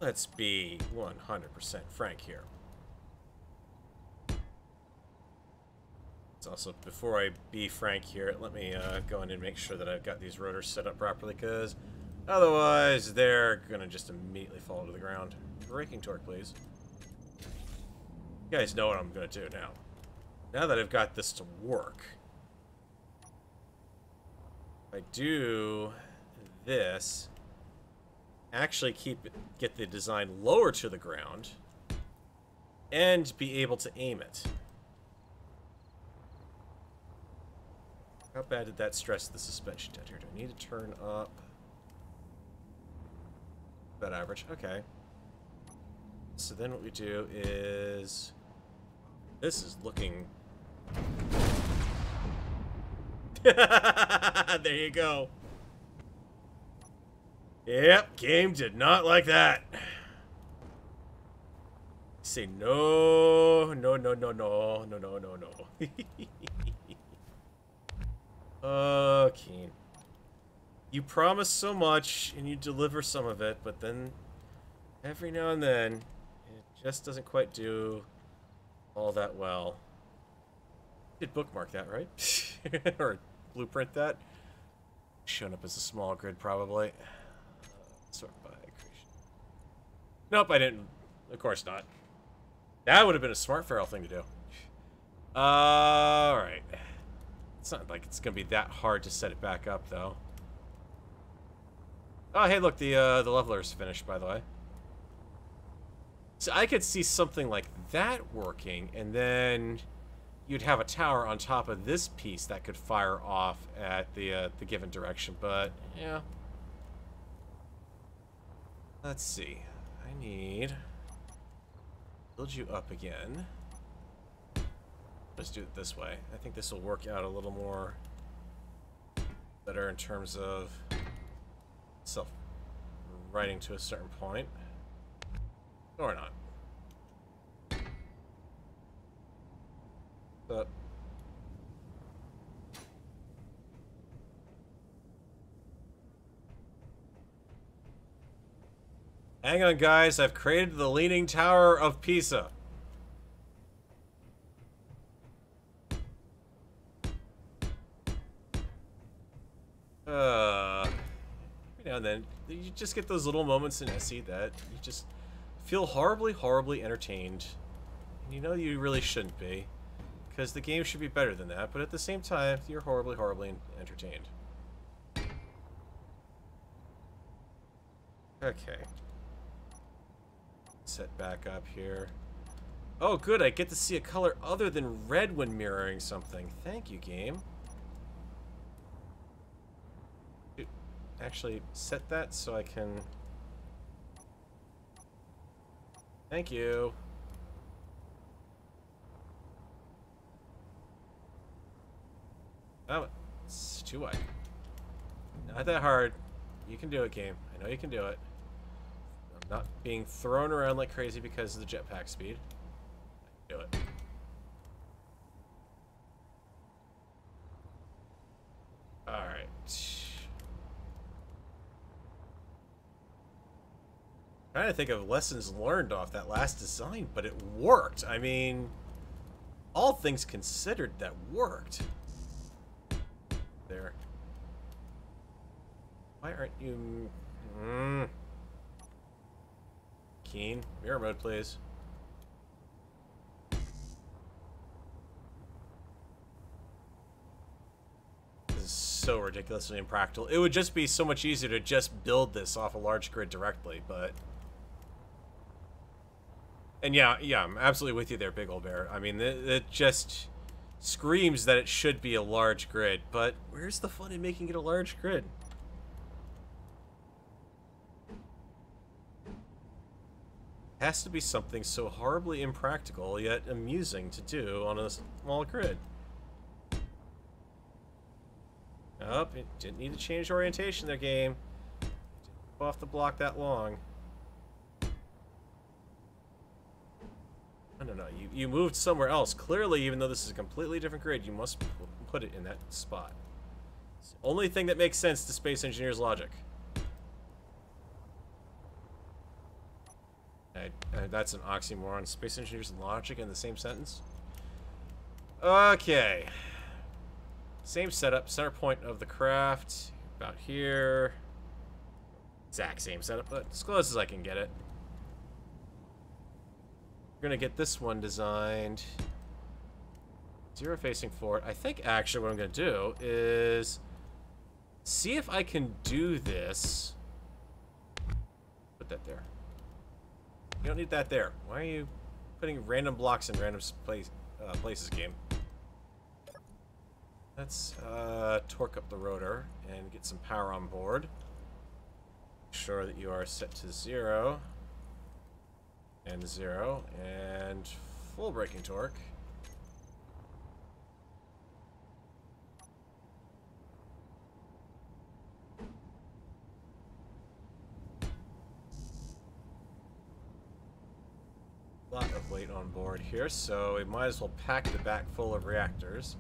Let's be 100% frank here. It's also, before I be frank here, let me go in and make sure that I've got these rotors set up properly, because otherwise they're going to just immediately fall to the ground. Braking torque, please. You guys know what I'm going to do now. Now that I've got this to work, if I do this, actually get the design lower to the ground, and be able to aim it. How bad did that stress the suspension down here? Do I need to turn up? About average. Okay. So then what we do is... This is looking... There you go. Yep, game did not like that. Say no, no, no, no, no, no, no, no, no. Oh, Keen. You promise so much, and you deliver some of it, but then every now and then, it just doesn't quite do all that well. You did bookmark that, right? Or blueprint that? Showing up as a small grid, probably. Sort by creation. Nope, I didn't. Of course not. That would have been a smart feral thing to do. Alright. It's not like it's going to be that hard to set it back up, though. Oh, hey, look, the leveler's finished, by the way. So I could see something like that working, and then you'd have a tower on top of this piece that could fire off at the given direction, but, yeah. Let's see. I need... Build you up again. Let's do it this way. I think this will work out a little more better in terms of self-writing to a certain point. Or not. But hang on, guys. I've created the Leaning Tower of Pisa. Every now and then, you just get those little moments in SE that you just feel horribly, horribly entertained. And you know you really shouldn't be, because the game should be better than that, but at the same time, you're horribly, horribly entertained. Okay. Set back up here. Oh, good, I get to see a color other than red when mirroring something. Thank you, game. Actually, set that so I can... Thank you. Oh, it's too wide. Not that hard. You can do it, game. I know you can do it. I'm not being thrown around like crazy because of the jetpack speed. I can do it. Alright. Trying to think of lessons learned off that last design, but it worked. I mean, all things considered, that worked. There. Why aren't you... Keen. Mirror mode, please. This is so ridiculously impractical. It would just be so much easier to just build this off a large grid directly, but... And yeah, I'm absolutely with you there, Big Ol' Bear. I mean, it just screams that it should be a large grid, but where's the fun in making it a large grid? It has to be something so horribly impractical, yet amusing to do on a small grid. Oh, it didn't need to change orientation there, game. Didn't go off the block that long. No, you moved somewhere else. Clearly, even though this is a completely different grid, you must put it in that spot. It's the only thing that makes sense to Space Engineer's logic. That's an oxymoron. Space Engineer's logic in the same sentence? Okay. Same setup. Center point of the craft. About here. Exact same setup, but as close as I can get it. gonna get this one designed. 0 facing forward. I think actually what I'm gonna do is see if I can do this. Put that there. You don't need that there. Why are you putting random blocks in random places, game? Let's torque up the rotor and get some power on board. Make sure that you are set to 0 and 0 and full braking torque. Lot of weight on board here, so we might as well pack the back full of reactors.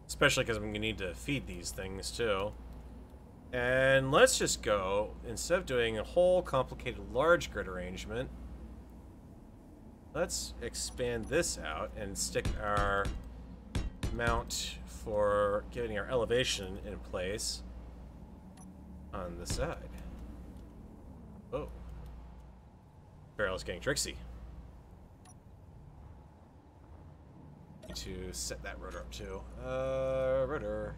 Especially because I'm going to need to feed these things too. And let's just go, instead of doing a whole complicated large grid arrangement, let's expand this out and stick our mount for getting our elevation in place on the side. Oh. Barrel's getting tricksy. Need to set that rotor up too. Rotor.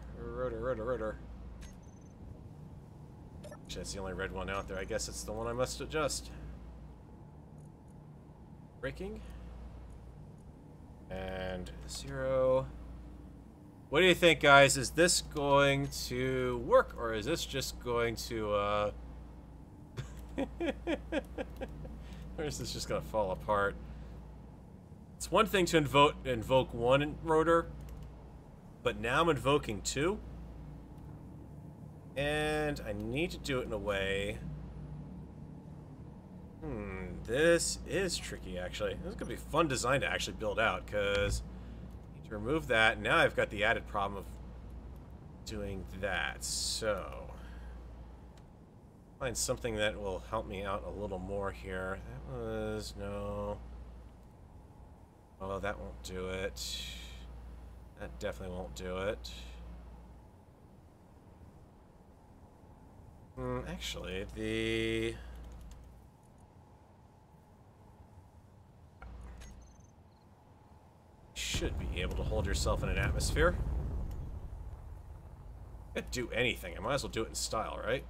Actually, that's the only red one out there. I guess it's the one I must adjust. Braking. And 0. What do you think, guys? Is this going to work, or is this just going to, or is this just gonna fall apart? It's one thing to invoke one rotor, but now I'm invoking 2. And I need to do it in a way... this is tricky, actually. This is gonna be a fun design to actually build out, because I need to remove that. Now I've got the added problem of doing that, so... find something that will help me out a little more here. That was... no. Oh, that won't do it. That definitely won't do it. Actually, the... should be able to hold yourself in an atmosphere. Can't do anything. I might as well do it in style, right?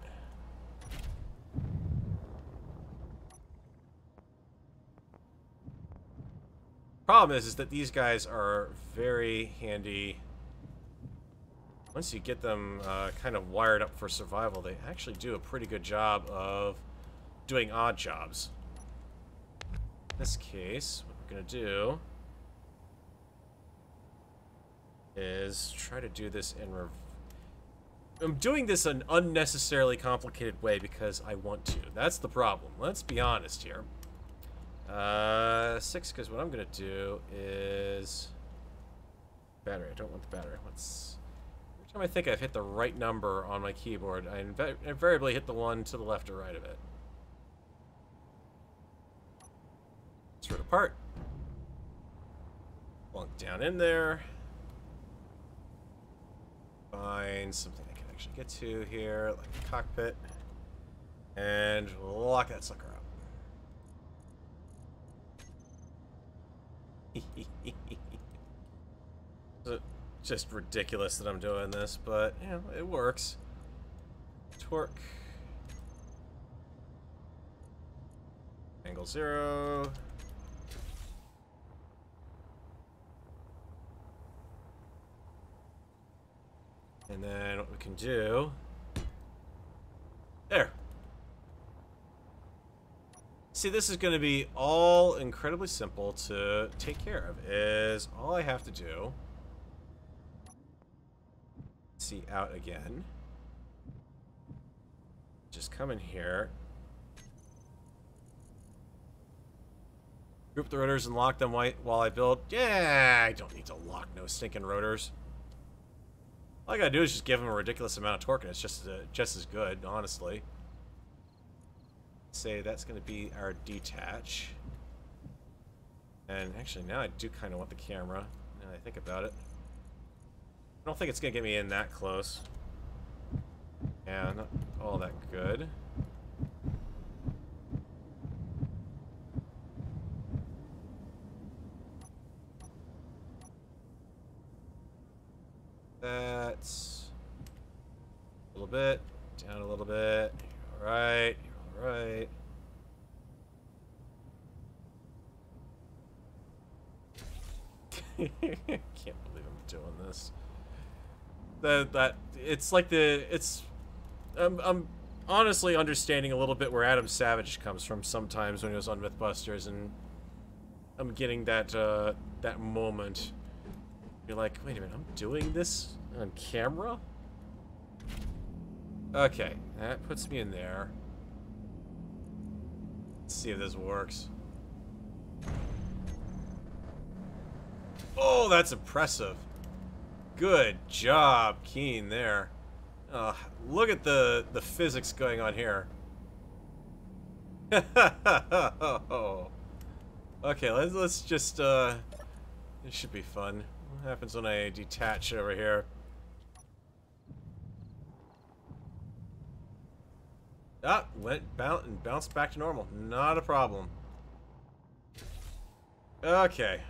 Problem is that these guys are very handy. Once you get them kind of wired up for survival, they actually do a pretty good job of doing odd jobs. In this case, what we're going to do is try to do this in I'm doing this an unnecessarily complicated way because I want to. That's the problem. Let's be honest here. 6, because what I'm going to do is... battery. I don't want the battery. Let's... every time I think I've hit the right number on my keyboard, I invariably hit the one to the left or right of it. Let's rip it apart. Plunk down in there. Find something I can actually get to here, like the cockpit. And lock that sucker up. It's just ridiculous that I'm doing this, but you know, it works. Torque. Angle 0. And then what we can do... there. See, this is going to be all incredibly simple to take care of. Is all I have to do... see out again. Just come in here. Group the rotors and lock them while I build. Yeah, I don't need to lock no stinking rotors. All I gotta do is just give them a ridiculous amount of torque, and it's just as good, honestly. Say that's gonna be our detach. And actually, now I do kind of want the camera. Now that I think about it, I don't think it's gonna get me in that close. Yeah, not all that good. right. You're all right. Can't believe I'm doing this. It's like I'm honestly understanding a little bit where Adam Savage comes from sometimes when he was on Mythbusters, and I'm getting that that moment. You're like, wait a minute, I'm doing this on camera? Okay, that puts me in there. Let's see if this works. Oh, that's impressive. Good job, Keen, there. Look at the physics going on here. Okay, let's just this should be fun. What happens when I detach over here? Ah, bounced back to normal. Not a problem. Okay.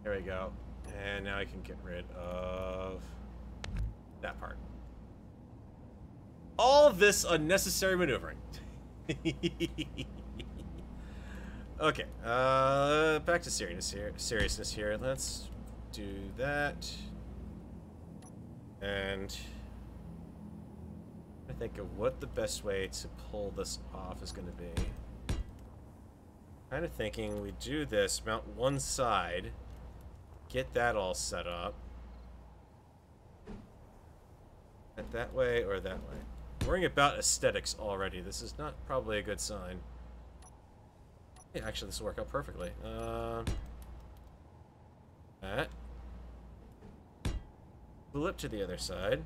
There we go. And now I can get rid of that part. All this unnecessary maneuvering. Okay, back to seriousness here. Let's do that. And I think of what the best way to pull this off is going to be. Kind of thinking we do this, mount one side, get that all set up. That way or that way. Worrying about aesthetics already. This is not probably a good sign. Yeah, actually, this will work out perfectly. That. Flip to the other side.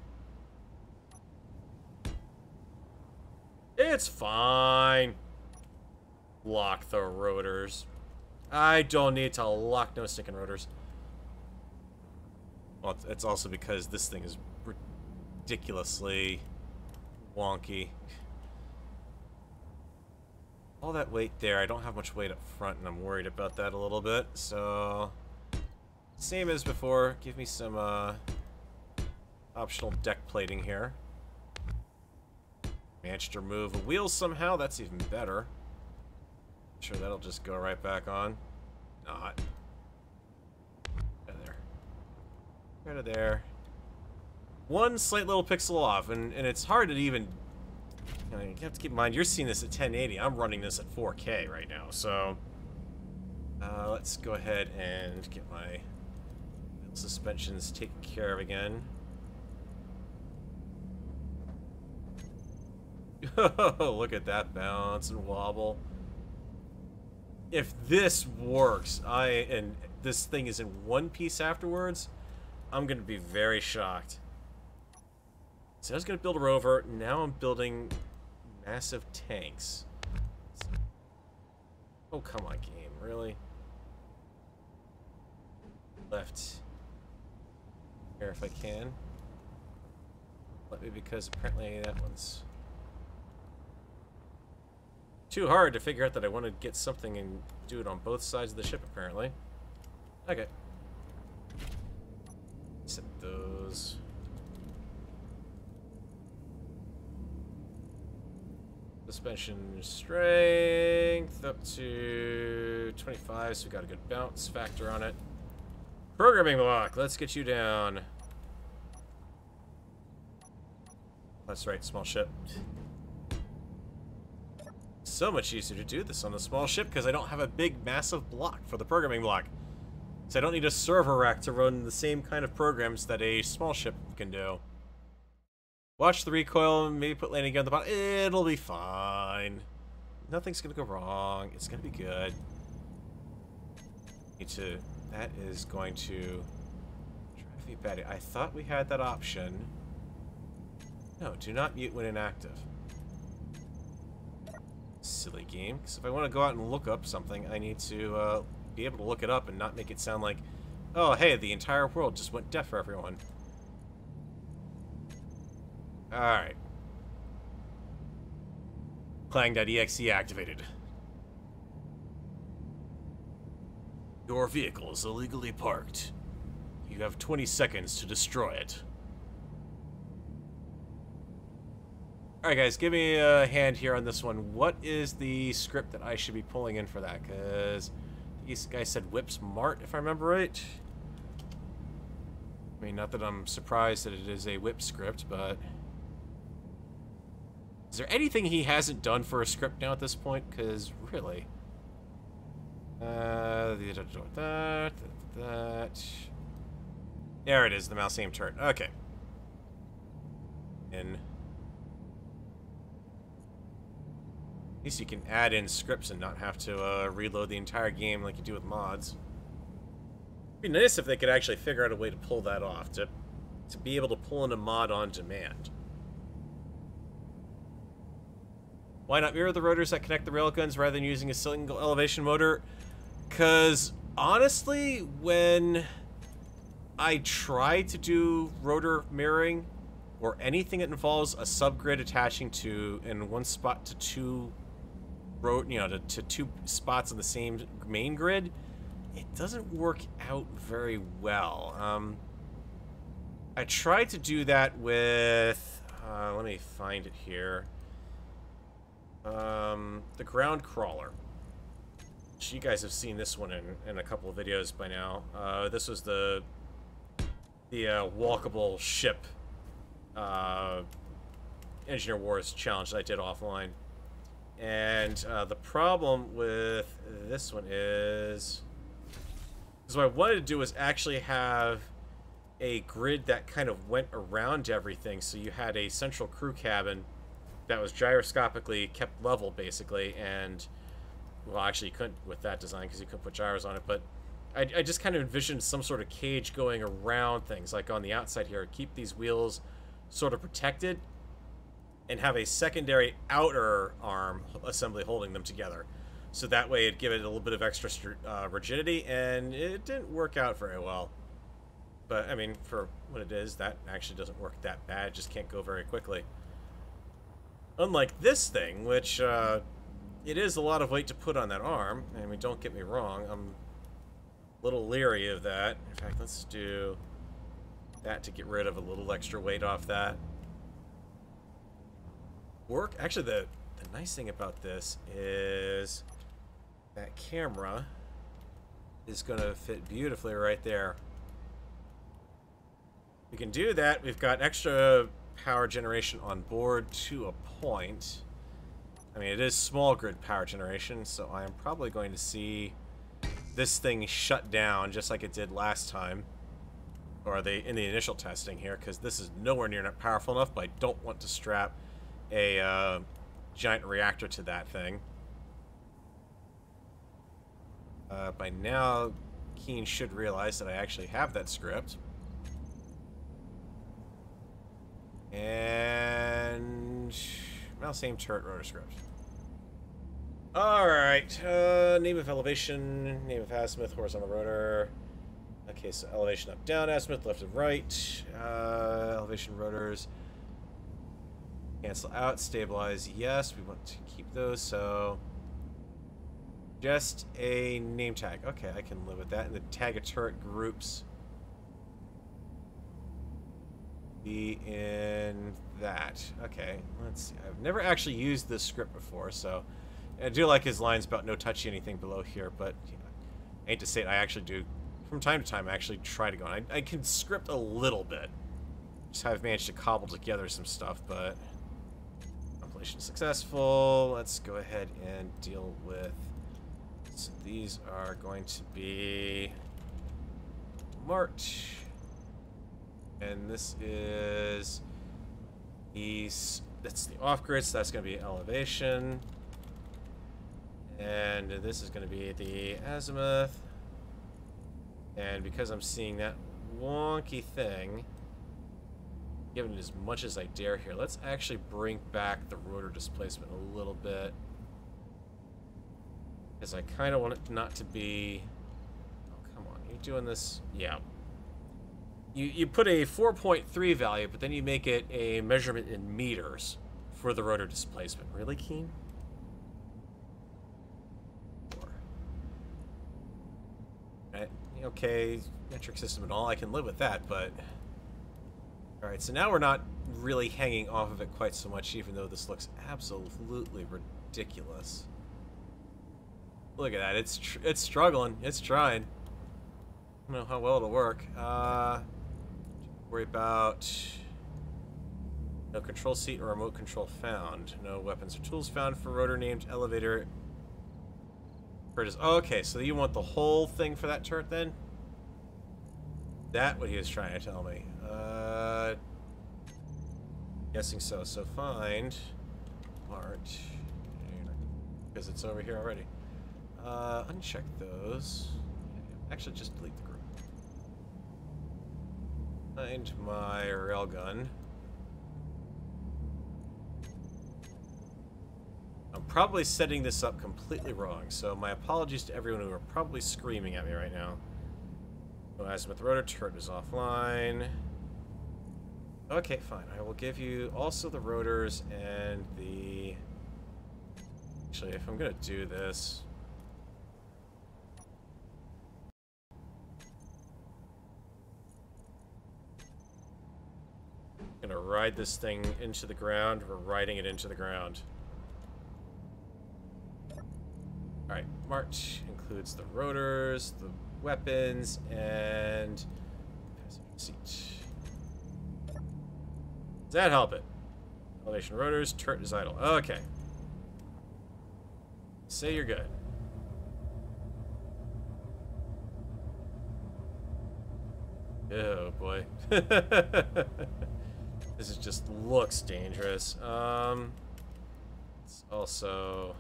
It's fine. Lock the rotors. I don't need to lock no sticking rotors. Well, it's also because this thing is ridiculously wonky. All that weight there, I don't have much weight up front, and I'm worried about that a little bit, so same as before, give me some optional deck plating here. Managed to remove a wheel somehow, that's even better. Sure, that'll just go right back on. Not. Out of there. Right of there. One slight little pixel off, and it's hard to even... You know, you have to keep in mind, you're seeing this at 1080. I'm running this at 4K right now, so... let's go ahead and get my suspensions taken care of again. Look at that bounce and wobble. If this works, and this thing is in one piece afterwards, I'm going to be very shocked. So I was going to build a rover, now I'm building massive tanks. Oh, come on, game, really? Left here if I can. Let me, because apparently that one's too hard to figure out that I want to get something and do it on both sides of the ship, apparently. Okay. Set those. Suspension strength up to 25, so we got a good bounce factor on it. Programming block, let's get you down. That's right, small ship. So much easier to do this on a small ship because I don't have a big, massive block for the programming block. So I don't need a server rack to run the same kind of programs that a small ship can do. Watch the recoil, maybe put landing gear on the bottom. It'll be fine. Nothing's gonna go wrong. It's gonna be good. That is going to drive me batty. I thought we had that option. No, do not mute when inactive. Silly game. Because if I want to go out and look up something, I need to be able to look it up and not make it sound like, oh, hey, the entire world just went deaf for everyone. Alright. Clang.exe activated. Your vehicle is illegally parked. You have 20 seconds to destroy it. Alright guys, give me a hand here on this one. What is the script that I should be pulling in for that? Because this guy said whip smart, if I remember right. I mean, not that I'm surprised that it is a whip script, but... Is there anything he hasn't done for a script now at this point? Because, really... that... There it is, the mouse aim turret. Okay. And... At least you can add in scripts and not have to reload the entire game like you do with mods. It'd be nice if they could actually figure out a way to pull that off, to be able to pull in a mod on demand. Why not mirror the rotors that connect the railguns rather than using a single elevation motor? Because, honestly, when I try to do rotor mirroring, or anything that involves a subgrid attaching to, in one spot to two to two spots on the same main grid, it doesn't work out very well. I tried to do that with, let me find it here. The ground crawler. You guys have seen this one in a couple of videos by now. This was the walkable ship Engineer Wars challenge that I did offline. And the problem with this one is what I wanted to do was actually have a grid that kind of went around everything, so you had a central crew cabin that was gyroscopically kept level, basically, and, well, actually you couldn't with that design because you couldn't put gyros on it, but I just kind of envisioned some sort of cage going around things, like on the outside here, keep these wheels sort of protected, and have a secondary outer arm assembly holding them together. So that way it'd give it a little bit of extra rigidity, and it didn't work out very well. But, I mean, for what it is, that actually doesn't work that bad, it just can't go very quickly. Unlike this thing, which, it is a lot of weight to put on that arm. I mean, don't get me wrong, I'm a little leery of that. In fact, let's do that to get rid of a little extra weight off that. Actually, the nice thing about this is that camera is going to fit beautifully right there. We can do that. We've got extra power generation on board to a point. I mean, it is small grid power generation, so I am probably going to see this thing shut down just like it did last time, or in the initial testing here, because this is nowhere near not powerful enough, but I don't want to strap a giant reactor to that thing. By now, Keen should realize that I actually have that script. And... well, same turret rotor script. Alright, name of elevation, name of azimuth, horizontal rotor. Okay, so elevation up, down, azimuth, left and right. Elevation rotors. Cancel out, stabilize, yes, we want to keep those, so... just a name tag. Okay, I can live with that. And the tag of turret groups be in that. Okay, let's see. I've never actually used this script before, so... I do like his lines about no touchy anything below here, but you know, I hate to say it, I actually do, from time to time, I actually try to go on. I can script a little bit. Just have managed to cobble together some stuff, but... compilation successful. Let's go ahead and deal with... so these are going to be... March. And this is... that's the off-grid, so that's going to be elevation. And this is going to be the azimuth. And because I'm seeing that wonky thing, giving it as much as I dare here, let's actually bring back the rotor displacement a little bit. Because I kind of want it not to be... oh, come on, you're doing this... yeah. You put a 4.3 value, but then you make it a measurement in meters for the rotor displacement. Really, Keen? Okay, metric system and all, I can live with that, but Alright, so now we're not really hanging off of it quite so much, even though this looks absolutely ridiculous. Look at that, it's struggling, it's trying. I don't know how well it'll work. Worry about no control seat or remote control found. No weapons or tools found for rotor named elevator. Oh, okay, so you want the whole thing for that turret then? That what he was trying to tell me. Guessing so. So find Mart. Because it's over here already. Uncheck those. Actually, just delete the group. Find my railgun. I'm probably setting this up completely wrong, so my apologies to everyone who are probably screaming at me right now. Oh, azimuth rotor turret is offline. Okay, fine. I will give you also the rotors and the... Actually, if I'm gonna do this... I'm gonna ride this thing into the ground. We're riding it into the ground. Alright, March includes the rotors, the weapons, and passenger seat. Does that help it? Elevation rotors, turret is idle. Okay. Say you're good. Oh boy. This just looks dangerous. It's also...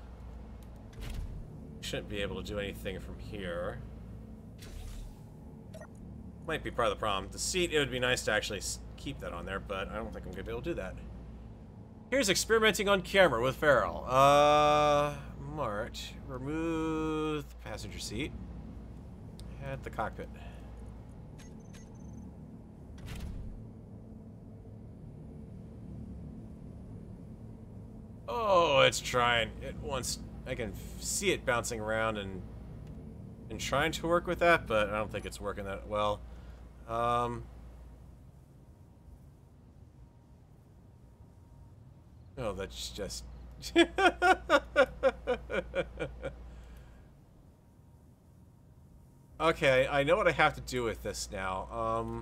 Shouldn't be able to do anything from here. Might be part of the problem. The seat, it would be nice to actually keep that on there, but I don't think I'm going to be able to do that. Here's experimenting on camera with Farrell. Mart. Remove the passenger seat. At the cockpit. Oh, it's trying. It wants... I can see it bouncing around and trying to work with that, but I don't think it's working that well. Oh, that's just... Okay, I know what I have to do with this now.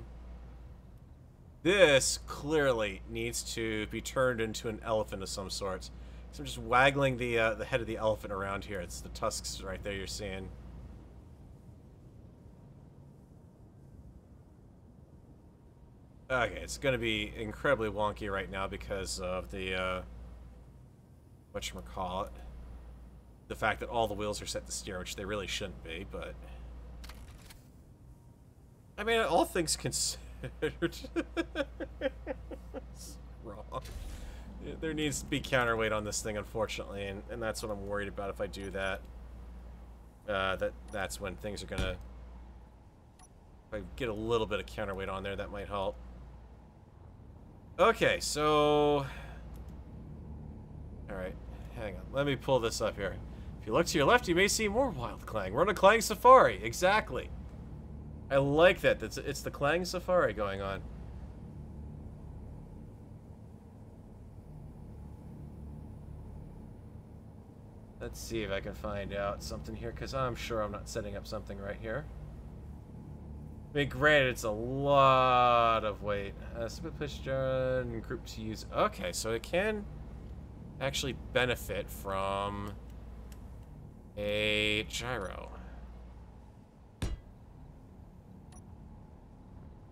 This clearly needs to be turned into an elephant of some sort. So I'm just waggling the head of the elephant around here. It's the tusks right there you're seeing. Okay, it's going to be incredibly wonky right now because of the, whatchamacallit. The fact that all the wheels are set to steer, which they really shouldn't be, but... I mean, all things considered... It's wrong. There needs to be counterweight on this thing, unfortunately, and that's what I'm worried about if I do that. That's when things are gonna... If I get a little bit of counterweight on there, that might help. Okay, so... Alright, hang on. Let me pull this up here. If you look to your left, you may see more wild clang. We're on a clang safari. Exactly. I like that. It's the clang safari going on. Let's see if I can find out something here, because I'm sure I'm not setting up something right here. I mean, granted, it's a lot of weight. Split piston group to use. Okay, so it can actually benefit from a gyro.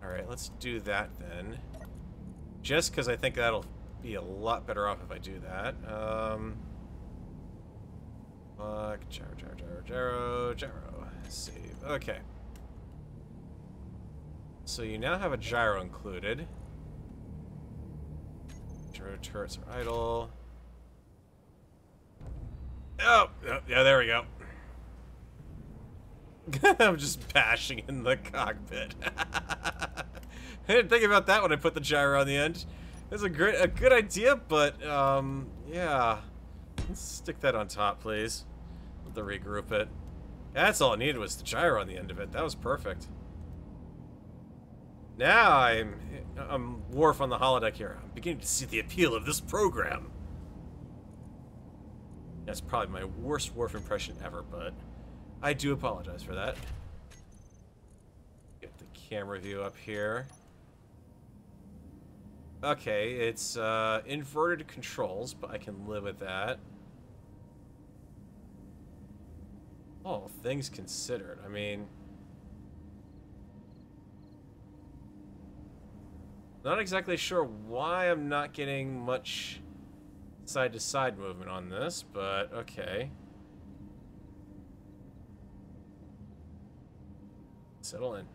Alright, let's do that then. Just because I think that'll be a lot better off if I do that. Gyro. Save. Okay. So you now have a gyro included. Gyro turrets are idle. Oh, yeah, there we go. I'm just bashing in the cockpit. I didn't think about that when I put the gyro on the end. It's a good idea, but yeah. Let's stick that on top, please. To regroup it. That's all it needed was the gyro on the end of it. That was perfect. Now I'm Worf on the holodeck here. I'm beginning to see the appeal of this program. That's probably my worst Worf impression ever, but I do apologize for that. Get the camera view up here. Okay, it's inverted controls, but I can live with that. Oh, things considered. I mean, not exactly sure why I'm not getting much side-to-side movement on this, but okay. Settle in.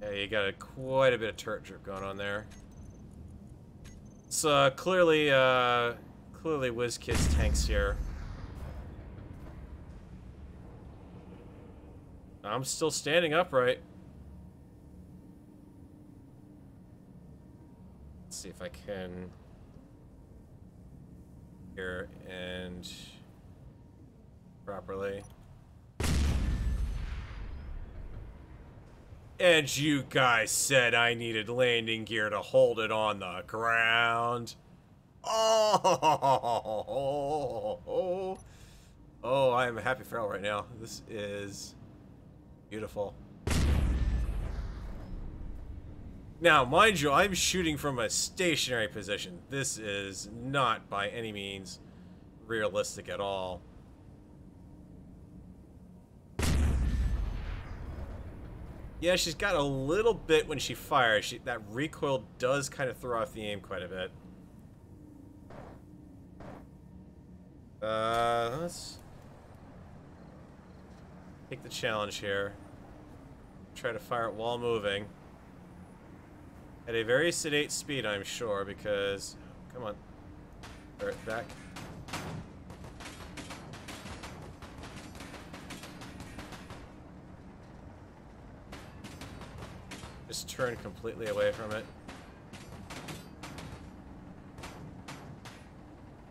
Yeah, you got quite a bit of turret drip going on there. It's clearly WizKid's tanks here. I'm still standing upright. Let's see if I can here and properly. And you guys said I needed landing gear to hold it on the ground. Oh, I am a happy feral right now. This is beautiful. Now, mind you, I'm shooting from a stationary position. This is not by any means realistic at all. Yeah, she's got a little bit when she fires. That recoil does kind of throw off the aim quite a bit. Let's take the challenge here. Try to fire it while moving. At a very sedate speed, I'm sure, because... Come on. Fire it back. Just turn completely away from it.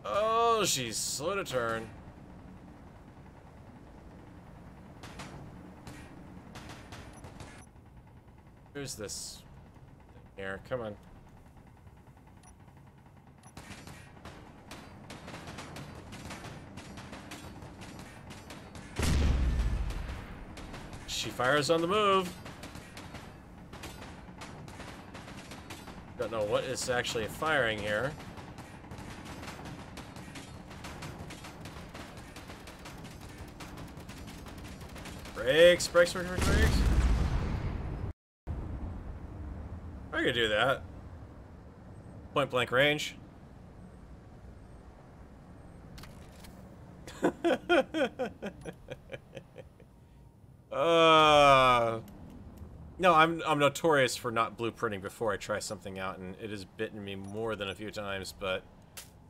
Oh, she's slow to turn. Who's this? Here, come on. She fires on the move. Don't know what is actually firing here. Brakes, brakes, brakes, brakes, brakes. I could do that. Point blank range. No, I'm notorious for not blueprinting before I try something out, and it has bitten me more than a few times, but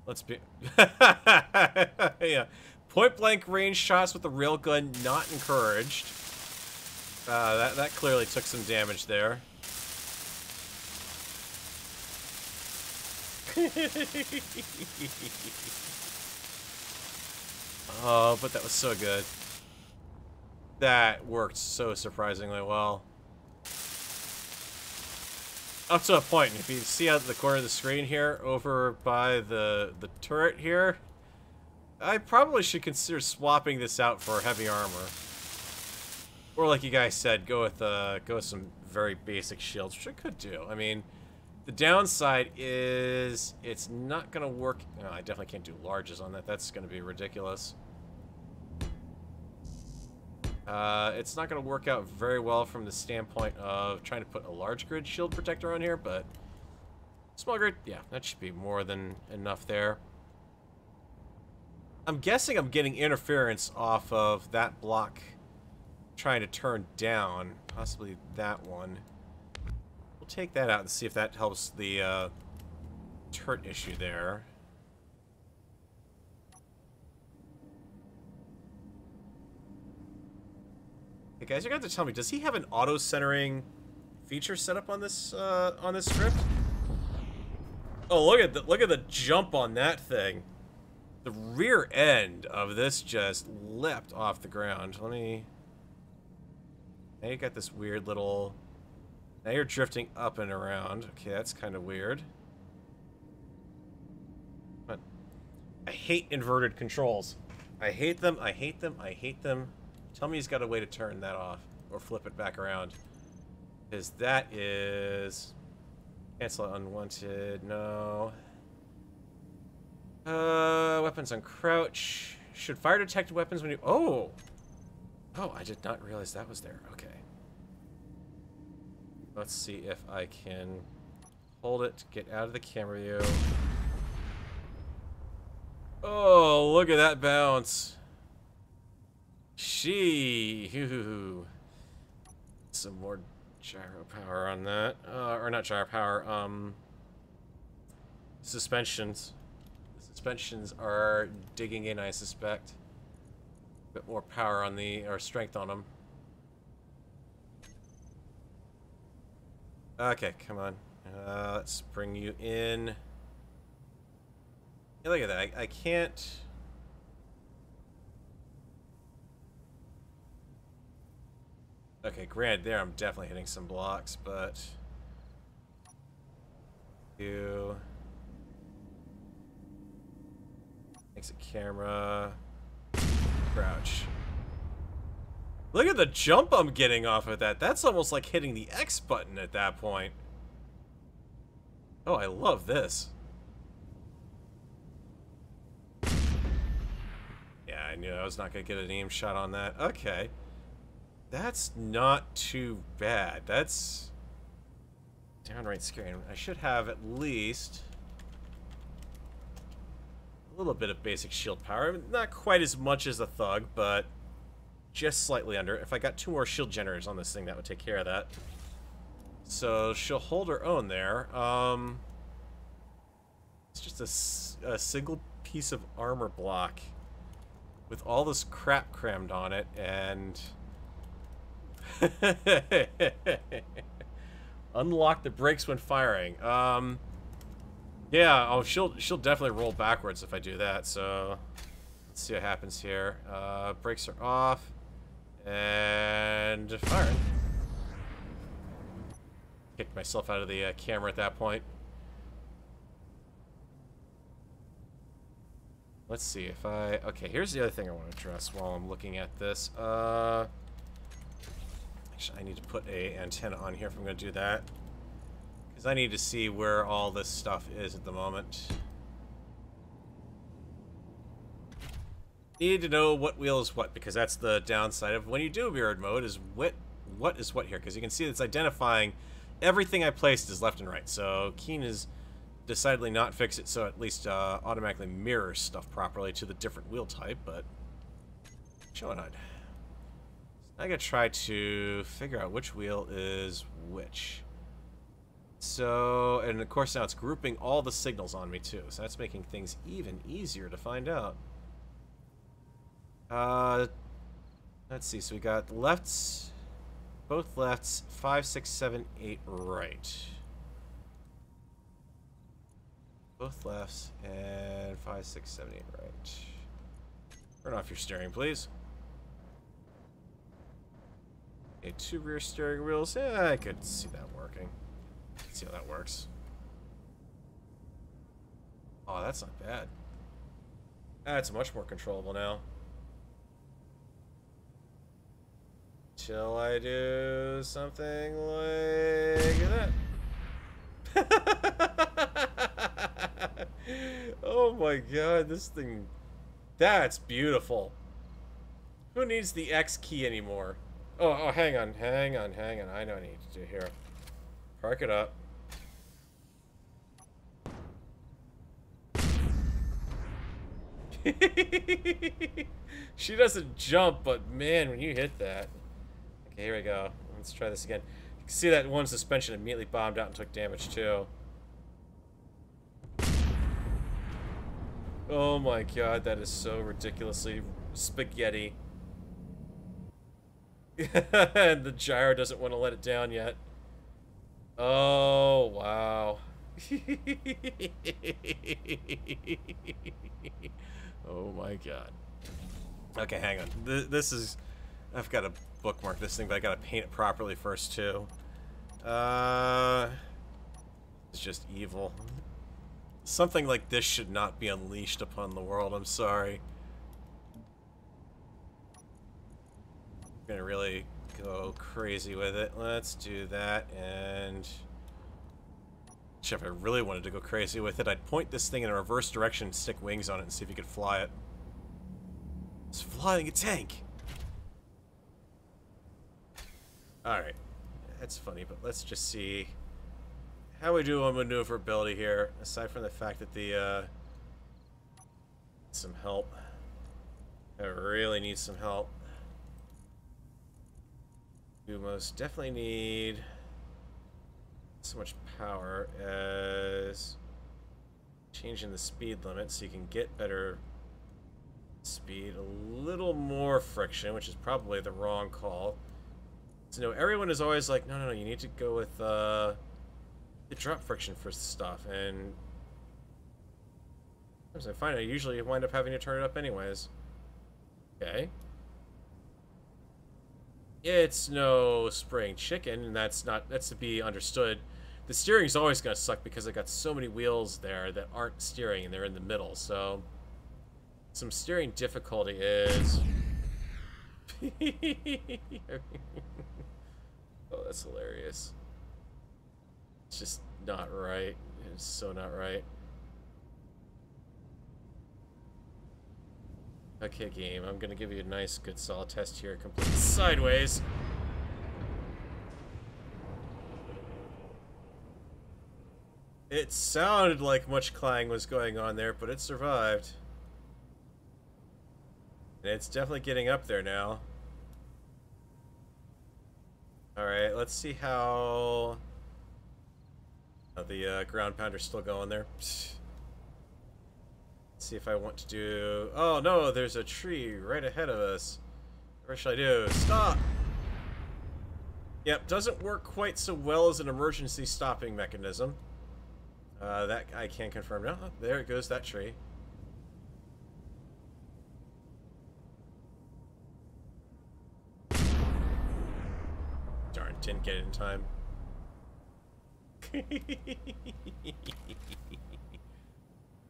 let's be... Yeah. Point blank range shots with the railgun not encouraged. That clearly took some damage there. Oh, but that was so good. That worked so surprisingly well. Up to a point. If you see out the corner of the screen here, over by the turret here, I probably should consider swapping this out for heavy armor. Or like you guys said, go with some very basic shields, which I could do. I mean, the downside is it's not gonna work. No, I definitely can't do larges on that. That's gonna be ridiculous. It's not going to work out very well from the standpoint of trying to put a large grid shield protector on here, but small grid, yeah, that should be more than enough there. I'm guessing I'm getting interference off of that block trying to turn down, possibly that one. We'll take that out and see if that helps the turret issue there. Hey guys, you're gonna have to tell me, does he have an auto-centering feature set up on this script? Oh, look at the jump on that thing. The rear end of this just leapt off the ground. Let me... Now you got this weird little Now you're drifting up and around. Okay, that's kind of weird. But I hate inverted controls. I hate them, I hate them, I hate them. Tell me he's got a way to turn that off. Or flip it back around. Because that is... Cancel unwanted, no. Weapons on crouch. Should fire detect weapons when you... Oh! Oh, I did not realize that was there. Okay. Let's see if I can hold it, get out of the camera view. Oh, look at that bounce. Some more gyro power on that. Or not gyro power, suspensions. The suspensions are digging in, I suspect. A bit more power on the, or strength on them. Okay, come on. Let's bring you in. Yeah, look at that. I can't... Okay, granted, there I'm definitely hitting some blocks, but... You... Exit camera... Crouch. Look at the jump I'm getting off of that. That's almost like hitting the X button at that point. Oh, I love this. Yeah, I knew I was not going to get an aim shot on that. Okay. That's not too bad. That's downright scary. I should have at least a little bit of basic shield power. Not quite as much as a thug, but just slightly under. If I got 2 more shield generators on this thing, that would take care of that. So she'll hold her own there. It's just a single piece of armor block with all this crap crammed on it, and unlock the brakes when firing. Yeah, oh, she'll definitely roll backwards if I do that. So let's see what happens here. Brakes are off. And firing. Kicked myself out of the camera at that point. Let's see if I... Okay, here's the other thing I want to address while I'm looking at this. Actually, I need to put an antenna on here if I'm going to do that. Because I need to see where all this stuff is at the moment. Need to know what wheel is what, because that's the downside of when you do mirrored mode, is what is what here, because you can see it's identifying everything I placed is left and right. So Keen is decidedly not fix it, so at least automatically mirrors stuff properly to the different wheel type, but showing on. I gotta try to figure out which wheel is which. So, and of course now it's grouping all the signals on me too, so that's making things even easier to find out. Let's see, so we got lefts, both lefts, 5, 6, 7, 8 right. Both lefts, and 5, 6, 7, 8 right. Turn off your steering, please. Okay, 2 rear steering wheels. Yeah, I could see that working. Let's see how that works. Oh, that's not bad. That's much more controllable now. Till I do something like that. Oh my god, this thing... That's beautiful. Who needs the X key anymore? Oh, hang on. I know what I need to do here. Park it up. She doesn't jump, but man, when you hit that... Okay, here we go. Let's try this again. You can see that one suspension immediately bombed out and took damage too. Oh my god, that is so ridiculously spaghetti. And the gyro doesn't want to let it down yet. Oh, wow. Oh my god. Okay, hang on. This is... I've got to bookmark this thing, but I got to paint it properly first, too. It's just evil. Something like this should not be unleashed upon the world, I'm sorry. I'm gonna really go crazy with it. Let's do that, and... if I really wanted to go crazy with it, I'd point this thing in a reverse direction and stick wings on it and see if you could fly it. It's flying a tank! Alright. That's funny, but let's just see how we do on maneuverability here, aside from the fact that the, some help. I really need some help. You most definitely need so much power as changing the speed limit so you can get better speed, a little more friction, which is probably the wrong call. So no, everyone is always like, no, you need to go with the drop friction for stuff, and as I find, I usually wind up having to turn it up anyways. Okay. It's no spring chicken, and that's to be understood. The steering's always gonna suck because I got so many wheels there that aren't steering and they're in the middle, so some steering difficulty is oh, that's hilarious. It's just not right. It's so not right. Okay, game, I'm gonna give you a nice, good, solid test here. Complete sideways. It sounded like much clang was going on there, but it survived. And it's definitely getting up there now. Alright, let's see how... the ground pounder's still going there. Let's see if I want to do... Oh no, there's a tree right ahead of us. What should I do? Stop! Yep, doesn't work quite so well as an emergency stopping mechanism. That I can confirm now. Oh, there it goes, that tree. Darn, didn't get it in time.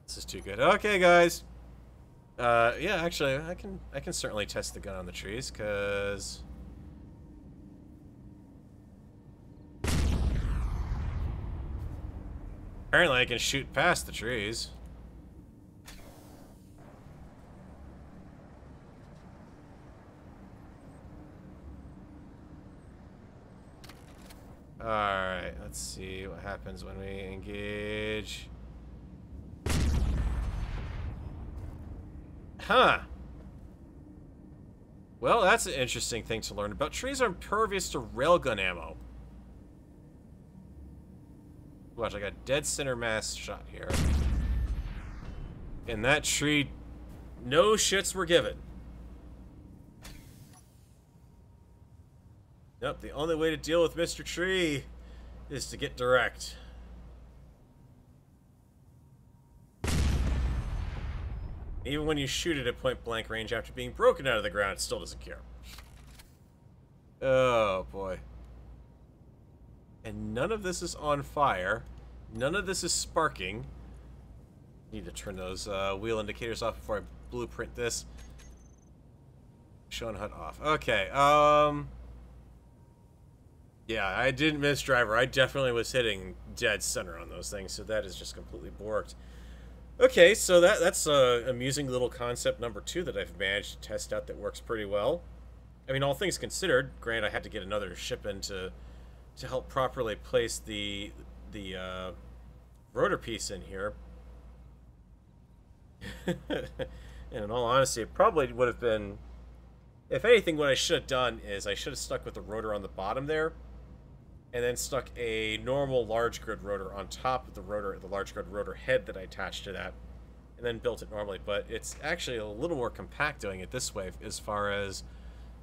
This is too good. Okay, guys. Yeah, actually, I can certainly test the gun on the trees, cause apparently I can shoot past the trees. Alright, let's see what happens when we engage. Huh. Well, that's an interesting thing to learn about. Trees are impervious to railgun ammo. Watch, I got dead center mass shot here. And that tree, no shits were given. Nope, the only way to deal with Mr. Tree is to get direct. Even when you shoot it at point blank range after being broken out of the ground, it still doesn't care. Oh boy. And none of this is on fire. None of this is sparking. Need to turn those wheel indicators off before I blueprint this. Show and HUD off. Okay, yeah, I didn't miss driver. I definitely was hitting dead center on those things, so that is just completely borked. Okay, so that's a amusing little concept number 2 that I've managed to test out that works pretty well. I mean, all things considered, granted I had to get another ship in to help properly place the rotor piece in here. And in all honesty, it probably would have been, if anything, what I should have done is I should have stuck with the rotor on the bottom there, and then stuck a normal large grid rotor on top of the rotor, the large grid rotor head that I attached to that, and then built it normally. But it's actually a little more compact doing it this way as far as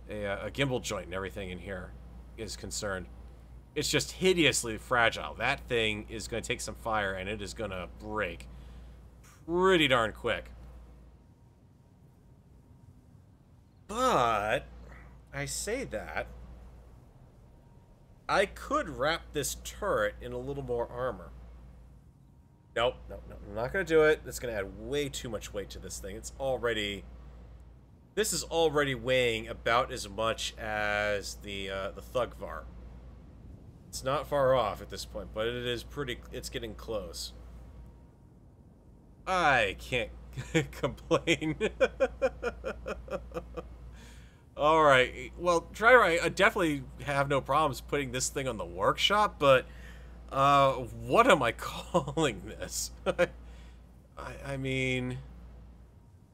a gimbal joint and everything in here is concerned. It's just hideously fragile. That thing is going to take some fire and it is going to break pretty darn quick. But I say that I could wrap this turret in a little more armor. Nope, nope, nope. I'm not going to do it. That's going to add way too much weight to this thing. It's already... This is already weighing about as much as the Thugvar. It's not far off at this point, but it is pretty... It's getting close. I can't complain. Alright, well, I definitely have no problems putting this thing on the workshop, but... what am I calling this? I mean...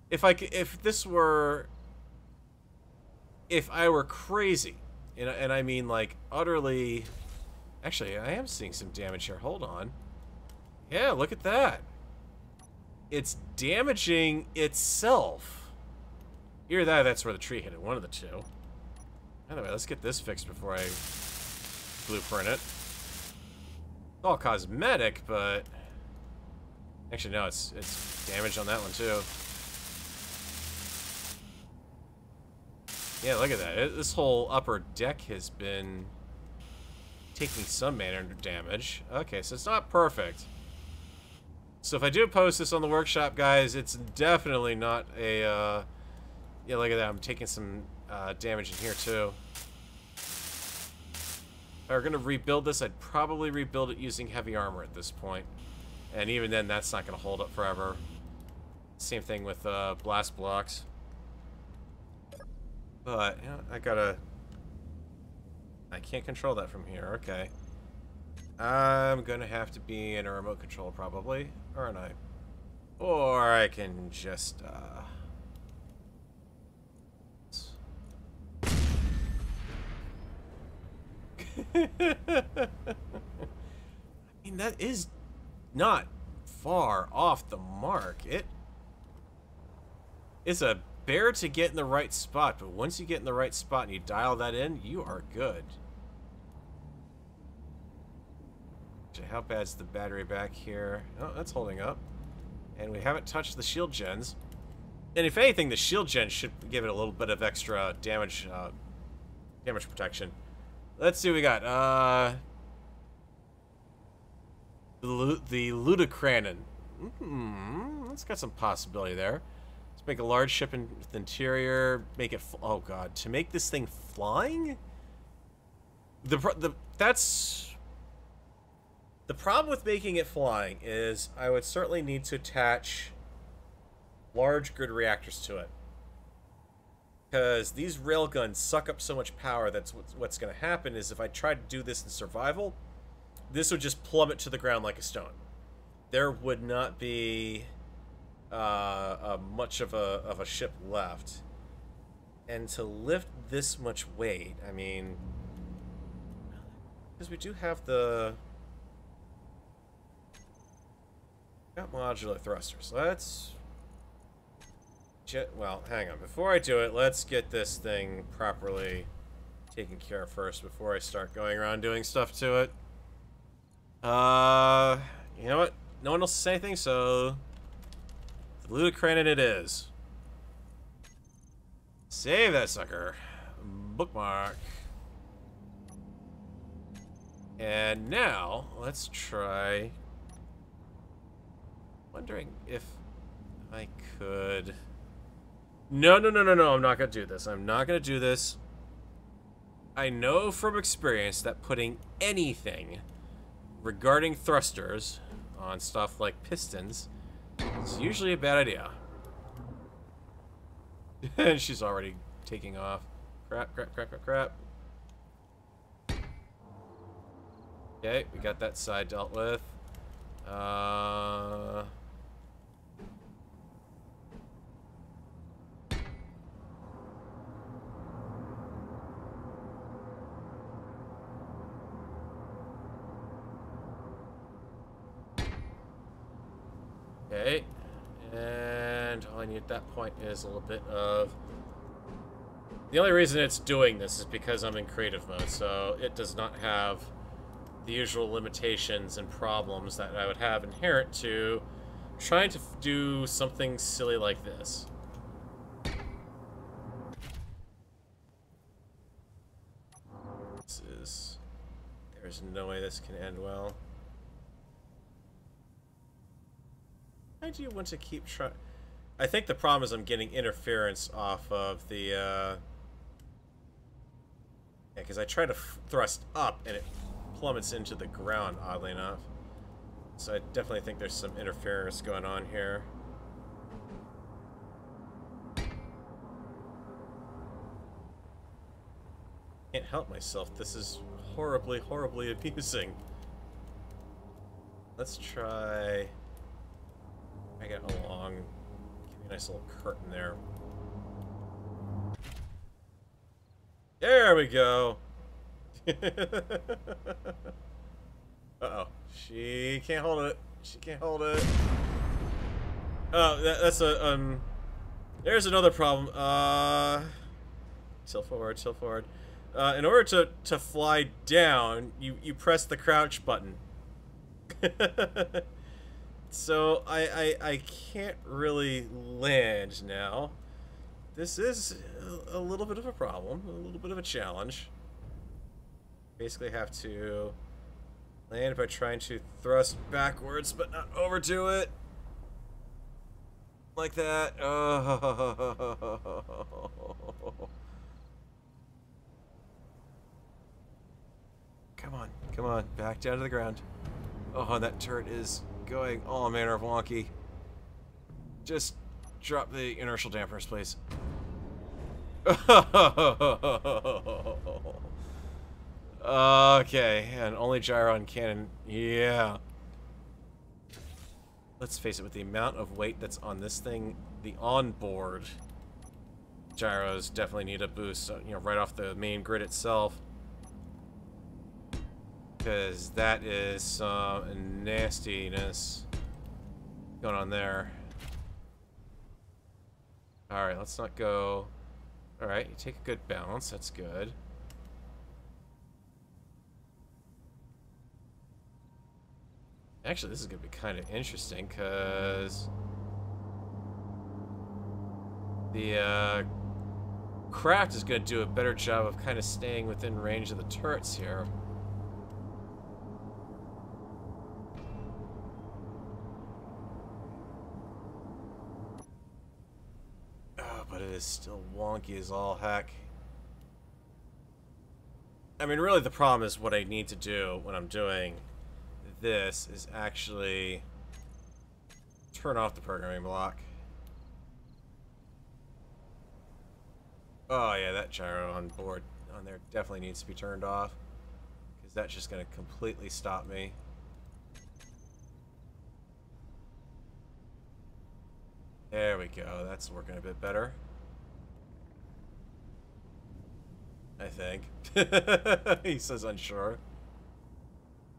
If I were crazy, and I mean, like, utterly... Actually, I am seeing some damage here. Hold on. Yeah, look at that. It's damaging itself. Either that or that's where the tree hit it. One of the two. Anyway, let's get this fixed before I blueprint it. It's all cosmetic, but... Actually, no, it's damage on that one, too. Yeah, look at that. This whole upper deck has been taking some manner of damage. Okay, so it's not perfect. So if I do post this on the workshop, guys, it's definitely not a... Yeah, look at that. I'm taking some damage in here, too. If I were going to rebuild this, I'd probably rebuild it using heavy armor at this point. And even then, that's not going to hold up forever. Same thing with blast blocks. But, you know, I can't control that from here. Okay. I'm going to have to be in a remote control, probably. Aren't I? Or I can just, I mean, that is not far off the mark. It is a bear to get in the right spot, but once you get in the right spot and you dial that in, you are good. Actually, how bad's the battery back here? Oh, that's holding up. And we haven't touched the shield gens. And if anything, the shield gen should give it a little bit of extra damage, damage protection. Let's see what we got. The Ludocranon. That's got some possibility there. Let's make a large ship with interior. Make it. Oh god, to make this thing flying. That's the problem with making it flying is I would certainly need to attach large grid reactors to it. Because these railguns suck up so much power that's what's going to happen is if I try to do this in survival, this would just plummet to the ground like a stone. There would not be much of a ship left. And to lift this much weight, I mean... Because we do have the... Got modular thrusters. Let's... Well, hang on. Before I do it, let's get this thing properly taken care of first before I start going around doing stuff to it. You know what? No one else says anything, so... The Ludocranon it is. Save that sucker. Bookmark. And now, let's try... Wondering if I could... No, I'm not going to do this. I'm not going to do this. I know from experience that putting anything regarding thrusters on stuff like pistons is usually a bad idea. And she's already taking off. Crap. Okay, we got that side dealt with. Okay, and all I need at that point is a little bit of... The only reason it's doing this is because I'm in creative mode, so it does not have the usual limitations and problems that I would have inherent to trying to do something silly like this. This is There's no way this can end well. I do want to keep trying. I think the problem is I'm getting interference off of the, yeah, because I try to thrust up and it plummets into the ground, oddly enough. So I definitely think there's some interference going on here. Can't help myself. This is horribly, horribly amusing. Let's try... I get along. Give me a nice little curtain there. There we go. Uh-oh. She can't hold it. She can't hold it. Oh, that's a, there's another problem. Tilt forward, tilt forward. In order to fly down, you press the crouch button. So I can't really land now. This is a little bit of a problem, a little bit of a challenge. Basically have to land by trying to thrust backwards, but not over to it. Like that. Oh. Come on, come on, back down to the ground. Oh, that turret is going all manner of wonky. Just drop the inertial dampers, please. Okay, and only gyro on cannon. Yeah. Let's face it, with the amount of weight that's on this thing, the onboard gyros definitely need a boost, you know, right off the main grid itself. Because that is some nastiness going on there. Alright, let's not go... Alright, you take a good bounce, that's good. Actually, this is going to be kind of interesting, because... the, craft is going to do a better job of kind of staying within range of the turrets here. But it is still wonky as all heck. I mean, really the problem is what I need to do when I'm doing this is actually turn off the programming block. Oh yeah, that gyro on board on there definitely needs to be turned off, because that's just going to completely stop me. There we go, that's working a bit better. I think. He says unsure.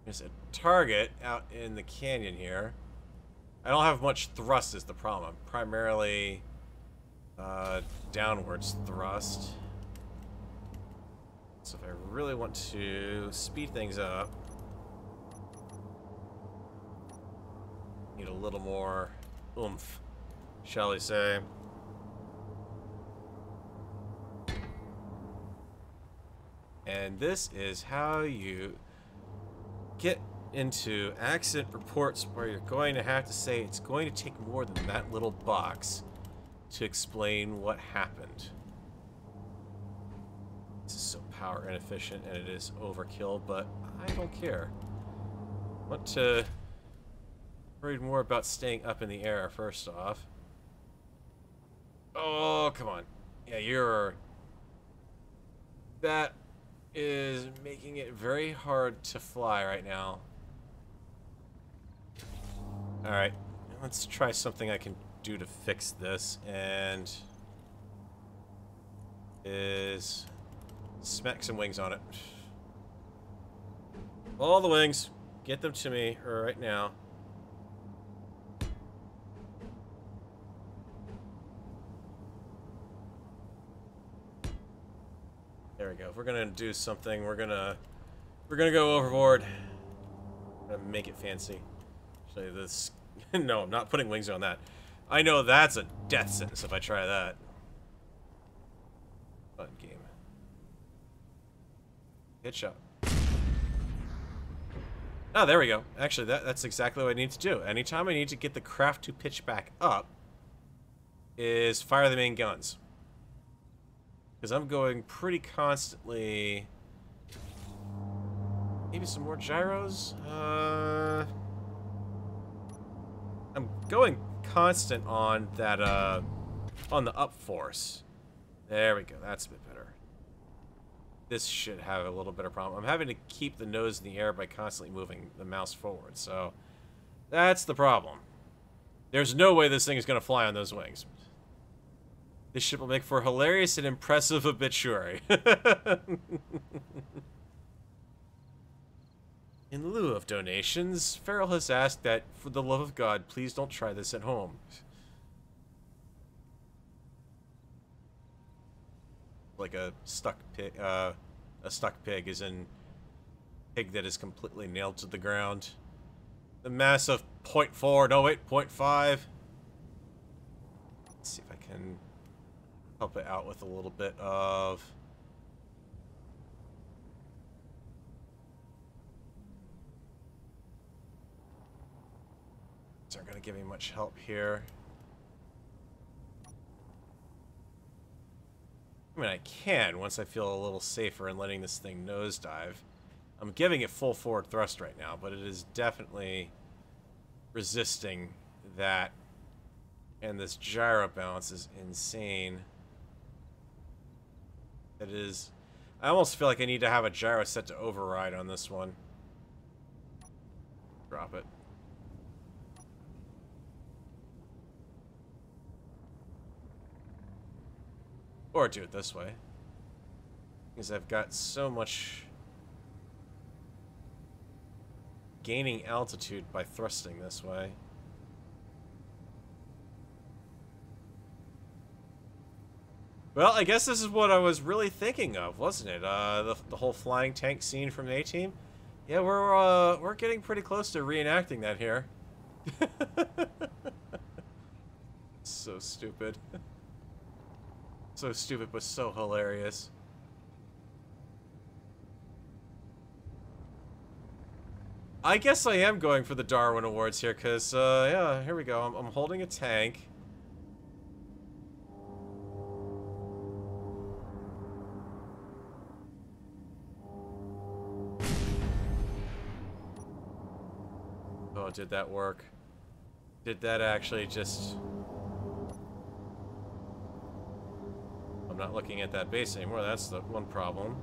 There's a target out in the canyon here. I don't have much thrust is the problem. I'm primarily downwards thrust. So if I really want to speed things up, need a little more oomph, shall we say. And this is how you get into accident reports where you're going to have to say it's going to take more than that little box to explain what happened. This is so power inefficient and it is overkill, but I don't care. I want to worry more about staying up in the air first off. Oh, come on. Yeah, you're... That is making it very hard to fly right now. Alright, let's try something I can do to fix this, and is smack some wings on it. All the wings, get them to me right now. There we go. If we're gonna do something, we're gonna go overboard. Gonna make it fancy. Actually, this. No, I'm not putting wings on that. I know that's a death sentence if I try that. Fun game. Headshot. Oh, there we go. Actually, that's exactly what I need to do. Anytime I need to get the craft to pitch back up, is fire the main guns. Because I'm going pretty constantly... Maybe some more gyros? I'm going constant on that, on the up force. There we go. That's a bit better. This should have a little bit of problem. I'm having to keep the nose in the air by constantly moving the mouse forward, so that's the problem. There's no way this thing is going to fly on those wings. This ship will make for a hilarious and impressive obituary. In lieu of donations, Farrell has asked that, for the love of God, please don't try this at home. Like a stuck pig, is in pig that is completely nailed to the ground. The mass of 0.4, no wait, 0.5. Let's see if I can help it out with a little bit of... These aren't going to give me much help here. I mean, I can once I feel a little safer in letting this thing nosedive. I'm giving it full forward thrust right now, but it is definitely resisting that. And this gyro bounce is insane. It is... I almost feel like I need to have a gyro set to override on this one. Drop it. Or do it this way. Because I've got so much gaining altitude by thrusting this way. Well, I guess this is what I was really thinking of, wasn't it? The whole flying tank scene from the A-Team. Yeah, we're getting pretty close to reenacting that here. So stupid. So stupid, but so hilarious. I guess I am going for the Darwin Awards here, because, yeah, here we go. I'm holding a tank. Oh, did that work? Did that actually just... I'm not looking at that base anymore. That's the one problem.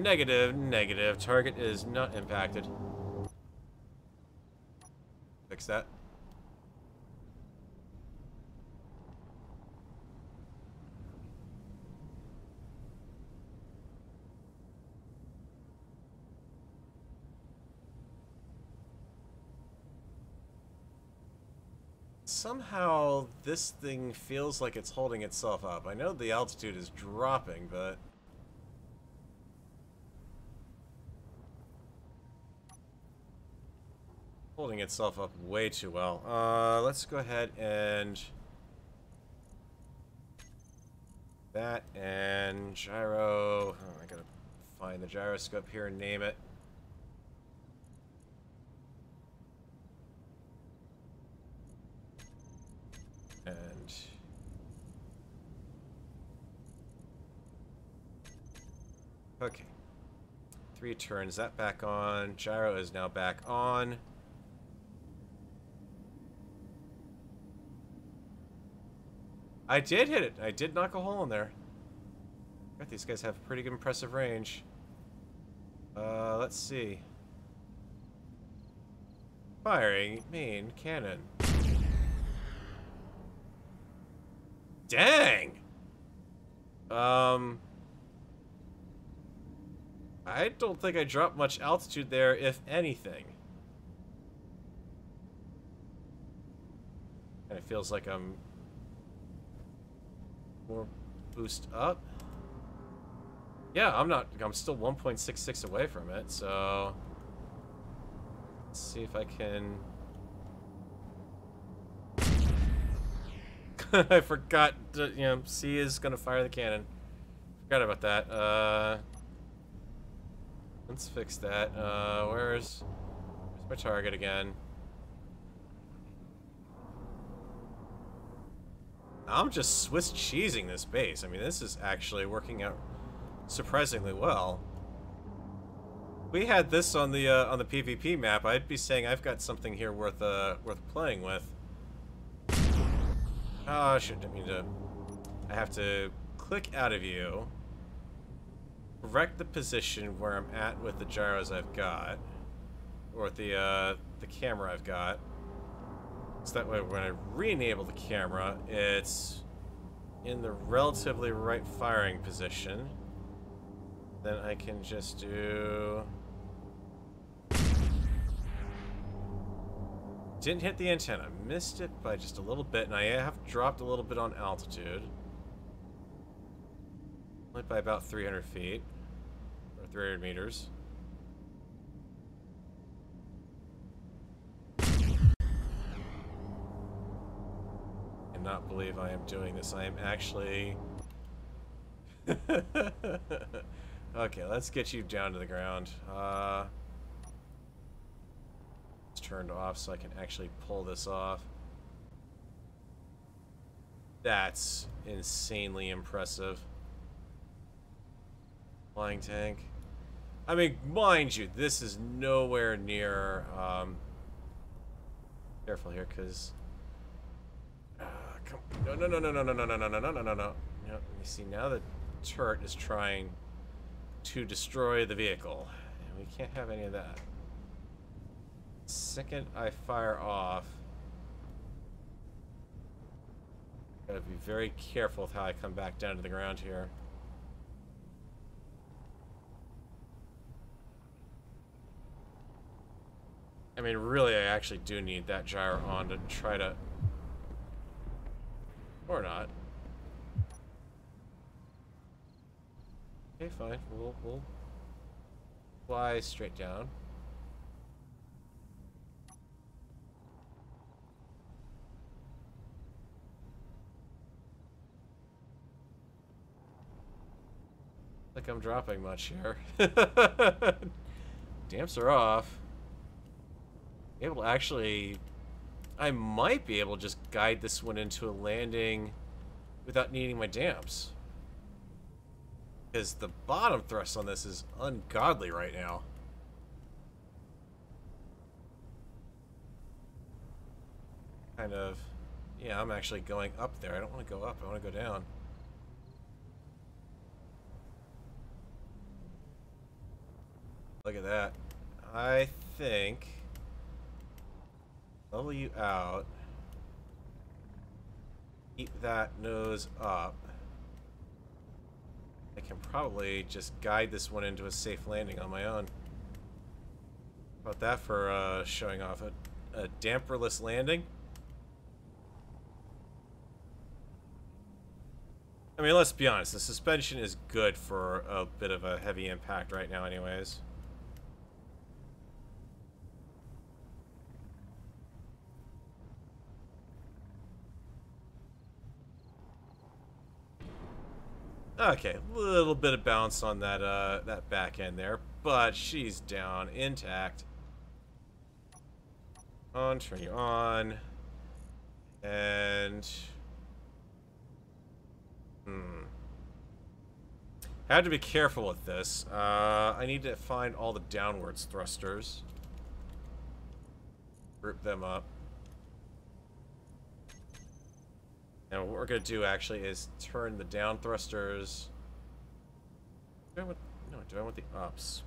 Negative. Target is not impacted. Fix that. Somehow this thing feels like it's holding itself up. I know the altitude is dropping, but... holding itself up way too well. Let's go ahead and... that and gyro... oh, I gotta find the gyroscope here and name it. And... okay. 3 turns, that back on. Gyro is now back on. I did hit it. I did knock a hole in there. God, these guys have pretty good impressive range. Let's see. Firing main cannon. Dang! I don't think I dropped much altitude there, if anything. And it feels like I'm more boost up. Yeah, I'm still 1.66 away from it, so let's see if I can... I forgot to, C is gonna fire the cannon. Forgot about that. Let's fix that. Where's my target again? I'm just Swiss cheesing this base. I mean, this is actually working out surprisingly well. If we had this on the PvP map, I'd be saying I've got something here worth playing with. Oh, shit, didn't mean to. I have to click out of you, correct the position where I'm at with the gyros I've got, or with the camera I've got. So that way when I re-enable the camera, it's in the relatively right firing position. Then I can just do... Didn't hit the antenna. Missed it by just a little bit, and I have dropped a little bit on altitude. Only by about 300 feet. Or 300 meters. Not believe I am doing this. I am actually... Okay, let's get you down to the ground. It's turned off so I can actually pull this off. That's insanely impressive. Flying tank. I mean, mind you, this is nowhere near... Careful here, because... No. You see, now the turret is trying to destroy the vehicle, and we can't have any of that. The second I fire off, gotta be very careful with how I come back down to the ground here. I mean, really, I actually do need that gyro on to try to... Or not. Okay, fine. We'll fly straight down. Like I'm dropping much here. Damps are off. Able to actually... I might be able to just guide this one into a landing without needing my damps. Because the bottom thrust on this is ungodly right now. Kind of... Yeah, I'm actually going up there. I don't want to go up. I want to go down. Look at that. I think... Level you out. Keep that nose up. I can probably just guide this one into a safe landing on my own. How about that for showing off a damperless landing? I mean, let's be honest, the suspension is good for a bit of a heavy impact right now anyways. Okay, a little bit of bounce on that that back end there, but she's down intact. Turn you on, and had to be careful with this. I need to find all the downwards thrusters, group them up. Now what we're going to do actually is turn the down thrusters... Do I want the ups?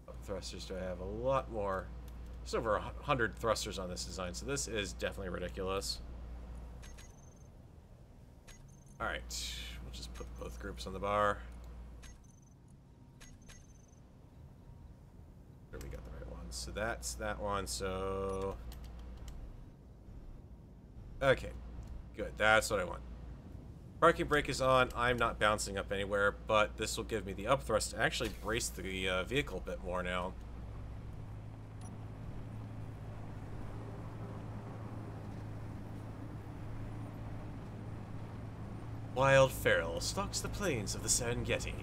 Up thrusters, do I have a lot more? There's over 100 thrusters on this design, so this is definitely ridiculous. Alright, we'll just put both groups on the bar. There, we got the right one. So that's that one, so... Okay, good. That's what I want. Parking brake is on. I'm not bouncing up anywhere, but this will give me the up thrust to actually brace the vehicle a bit more now. wild feral stalks the plains of the Serengeti.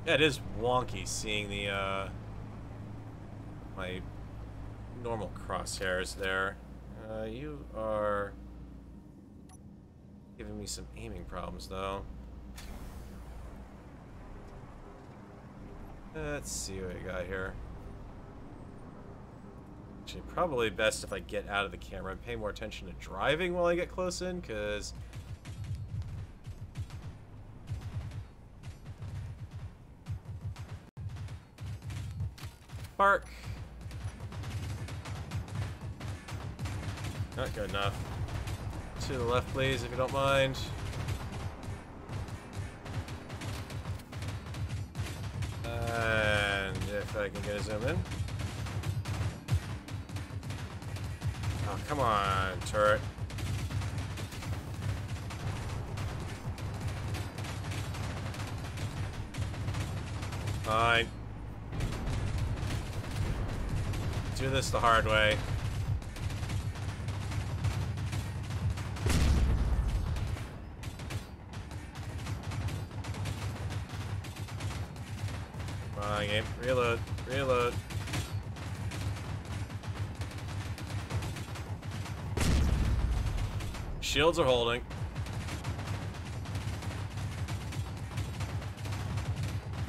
Yeah, it is wonky seeing the, my normal crosshairs there. You are giving me some aiming problems, though. Let's see what we got here. Actually, probably best if I get out of the camera and pay more attention to driving while I get close in, because... Park. Not good enough. To the left, please, if you don't mind. And if I can get a zoom in. Oh, come on, turret. Fine. Do this the hard way. Come on, game. Reload. Reload. Shields are holding.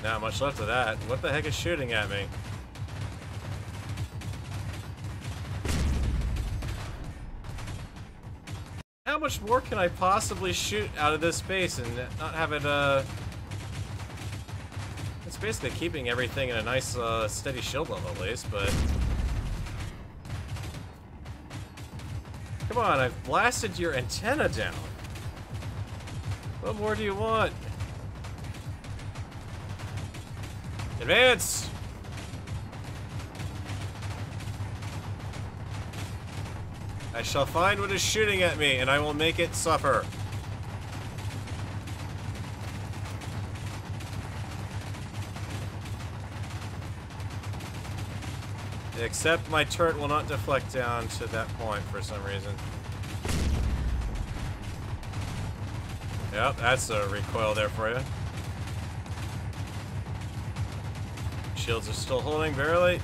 Not much left of that. What the heck is shooting at me? How much more can I possibly shoot out of this space and not have it, It's basically keeping everything in a nice, steady shield level at least, but... Come on, I've blasted your antenna down. What more do you want? Advance! I shall find what is shooting at me, and I will make it suffer. Except my turret will not deflect down to that point for some reason. Yep, that's a recoil there for you. Shields are still holding, barely.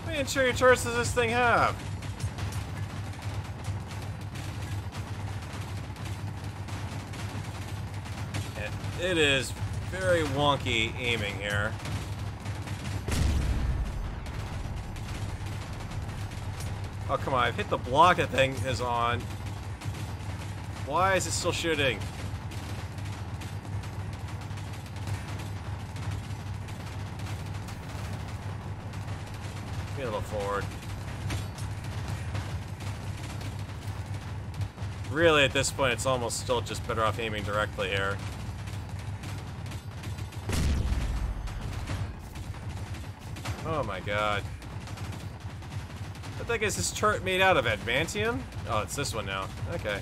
How many interior turrets does this thing have? It is very wonky aiming here. Oh, come on. I've hit the block that thing is on. Why is it still shooting? Be a little forward. Really, at this point, it's almost still just better off aiming directly here. Oh my god. What the heck is this turret made out of? Advantium? Oh, it's this one now. Okay.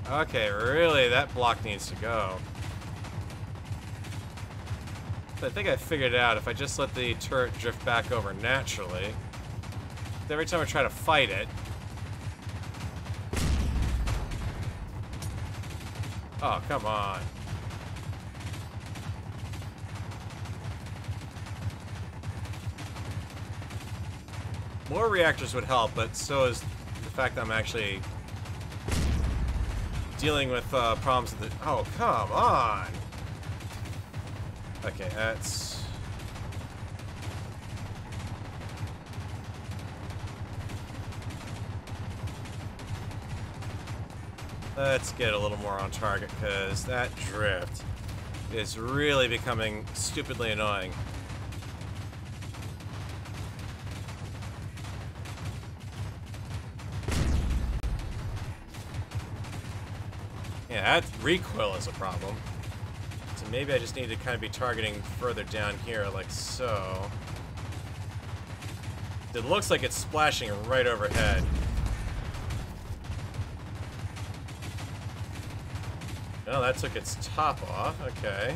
Okay, really, that block needs to go. But I think I figured it out. If I just let the turret drift back over naturally, every time I try to fight it... Oh, come on. More reactors would help, but so is the fact that I'm actually dealing with problems with the... Oh, come on! Okay, that's... Let's get a little more on target, because that drift is really becoming stupidly annoying. Yeah, that recoil is a problem. So maybe I just need to kind of be targeting further down here, like so. It looks like it's splashing right overhead. Oh, that took its top off. Okay.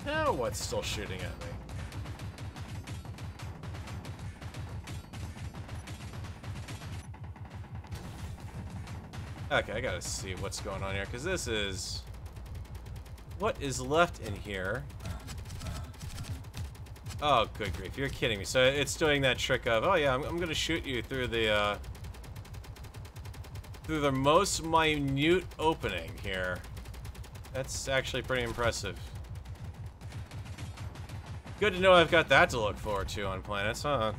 Now what's still shooting at me? Okay, I gotta see what's going on here, because this is... What is left in here? Oh, good grief, you're kidding me. So it's doing that trick of, oh yeah, I'm gonna shoot you through the most minute opening here. That's actually pretty impressive. Good to know I've got that to look forward to on planets, huh?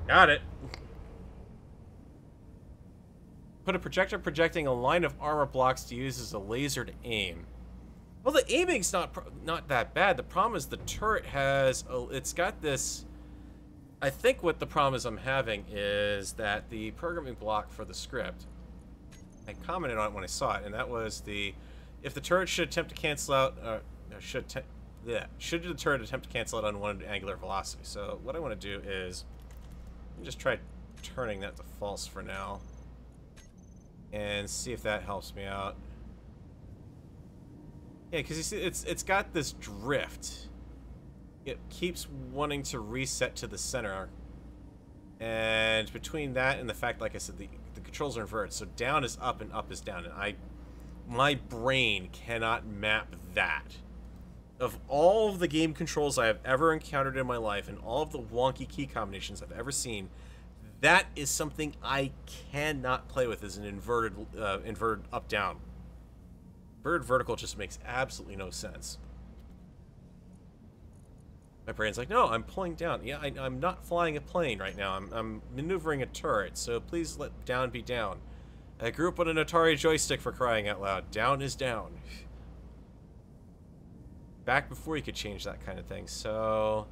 Got it. Put a projector projecting a line of armor blocks to use as a laser to aim. Well, the aiming's not that bad. The problem is the turret has... it's got this... I think what the problem is I'm having is that the programming block for the script... I commented on it when I saw it, and that was the... If the turret should attempt to cancel out... should the turret attempt to cancel out unwanted angular velocity. So what I want to do is... just try turning that to false for now. And see if that helps me out. Yeah, because you see, it's got this drift. It keeps wanting to reset to the center. And between that and the fact, like I said, the controls are inverted. So down is up and up is down. And my brain cannot map that. Of all of the game controls I have ever encountered in my life and all of the wonky key combinations I've ever seen, that is something I cannot play with as an inverted up-down. Inverted vertical just makes absolutely no sense. My brain's like, no, I'm pulling down. Yeah, I'm not flying a plane right now. I'm maneuvering a turret, so please let down be down. I grew up on an Atari joystick, for crying out loud. Down is down. Back before you could change that kind of thing. So,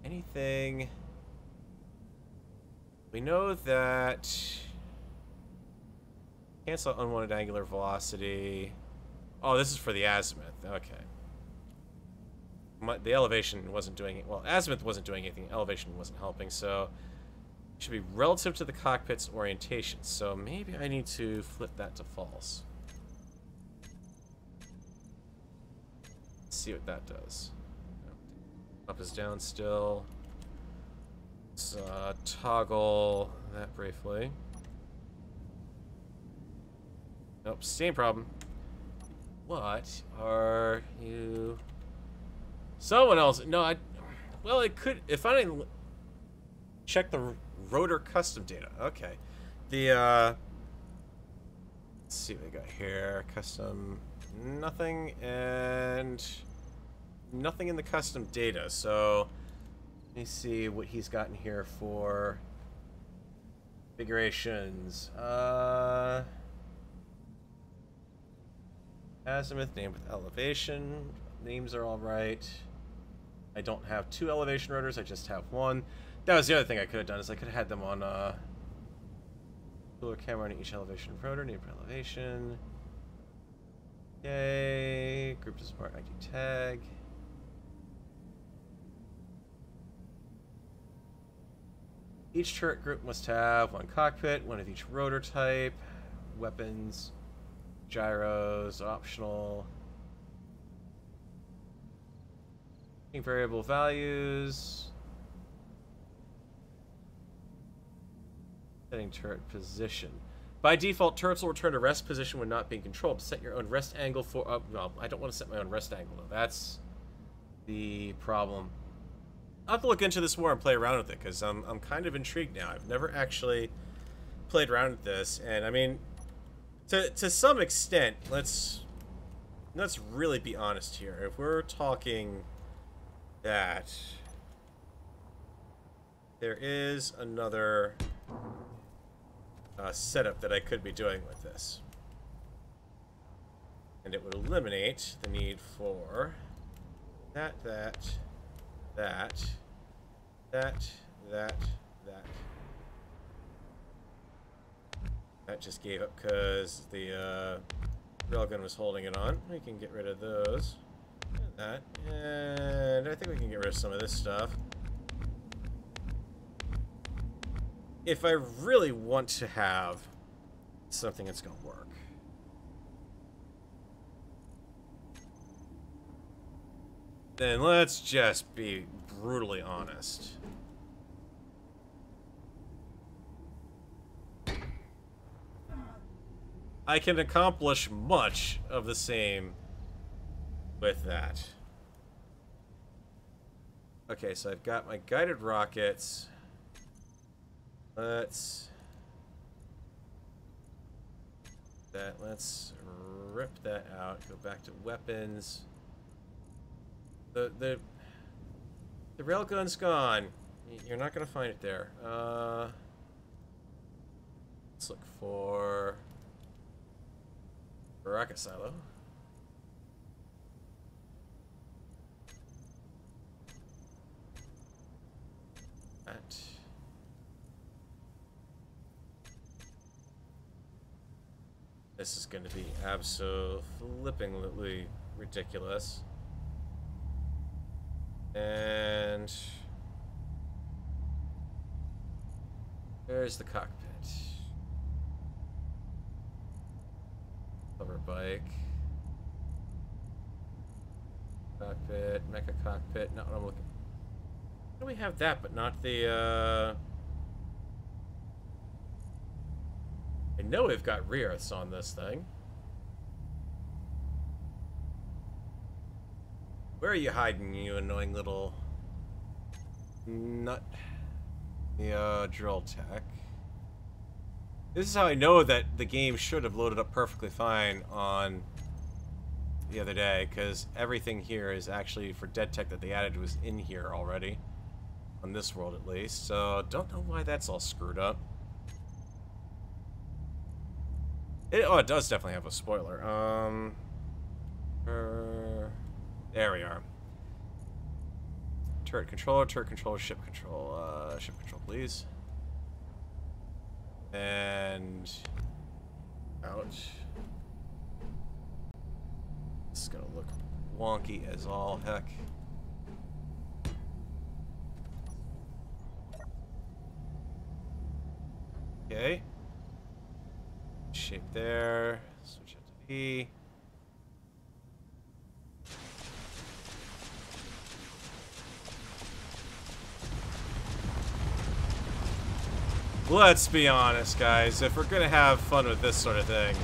anything... We know that... Cancel unwanted angular velocity. Oh, this is for the azimuth. Okay. The elevation wasn't doing it. Well, azimuth wasn't doing anything. Elevation wasn't helping, so... It should be relative to the cockpit's orientation. So maybe I need to flip that to false. Let's see what that does. Up is down still. Let's toggle that briefly. Nope, same problem. What are you... Someone else... No, well, it could... If I didn't... Check the rotor custom data. Okay. The, let's see what we got here. Custom... Nothing, and... Nothing in the custom data, so... Let me see what he's got in here for... Configurations. Azimuth, name with elevation. Names are alright. I don't have 2 elevation rotors, I just have 1. That was the other thing I could have done, is I could have had them on, cooler camera on each elevation rotor, name for elevation. Yay. Group to support ID tag. Each turret group must have 1 cockpit, 1 of each rotor type, weapons, gyros, optional. Variable values. Setting turret position. By default, turrets will return to rest position when not being controlled. Set your own rest angle for... well, I don't want to set my own rest angle, though. That's the problem. I'll have to look into this more and play around with it, because I'm kind of intrigued now. I've never actually played around with this, and I mean, to some extent, let's really be honest here. If we're talking that there is another setup that I could be doing with this. And it would eliminate the need for that. That just gave up because the railgun was holding it on. We can get rid of those. And that. And I think we can get rid of some of this stuff. If I really want to have something that's going to work. Then let's just be brutally honest. I can accomplish much of the same with that. Okay, so I've got my guided rockets. Let's rip that out. Go back to weapons. The railgun's gone. You're not gonna find it there. Let's look for a rocket silo. That. This is going to be absolutely ridiculous. And there's the cockpit. Hover bike. Cockpit, mecha cockpit. Not what I'm looking. Why do we have that, but not the I know we've got rear earths on this thing. Where are you hiding, you annoying little nut? The drill tech. This is how I know that the game should have loaded up perfectly fine on the other day, because everything here is actually for dead tech that they added was in here already. On this world at least, so don't know why that's all screwed up. Oh, it does definitely have a spoiler. There we are. Turret controller, ship control. Ship control, please. And out. This is gonna look wonky as all heck. Okay. Shape there. Switch it to B. Let's be honest, guys. If we're gonna have fun with this sort of thing.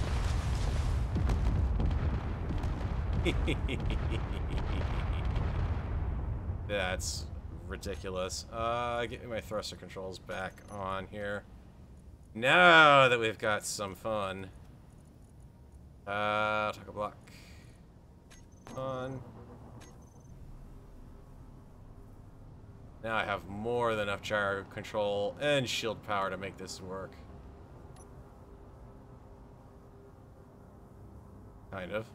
That's ridiculous. Get me my thruster controls back on here. Now that we've got some fun. Tackle block. On. Now I have more than enough gyro control and shield power to make this work. Kind of.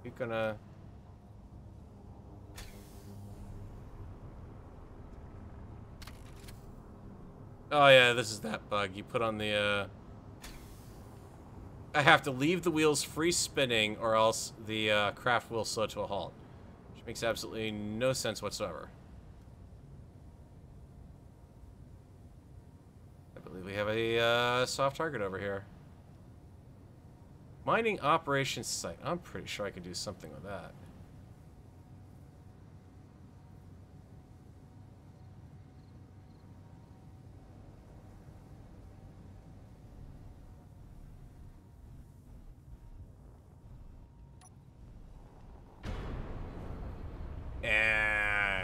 You're gonna... Oh yeah, this is that bug. You put on the, I have to leave the wheels free spinning or else the craft will slow to a halt. Which makes absolutely no sense whatsoever. I believe we have a soft target over here. Mining operations site. I'm pretty sure I can do something with that.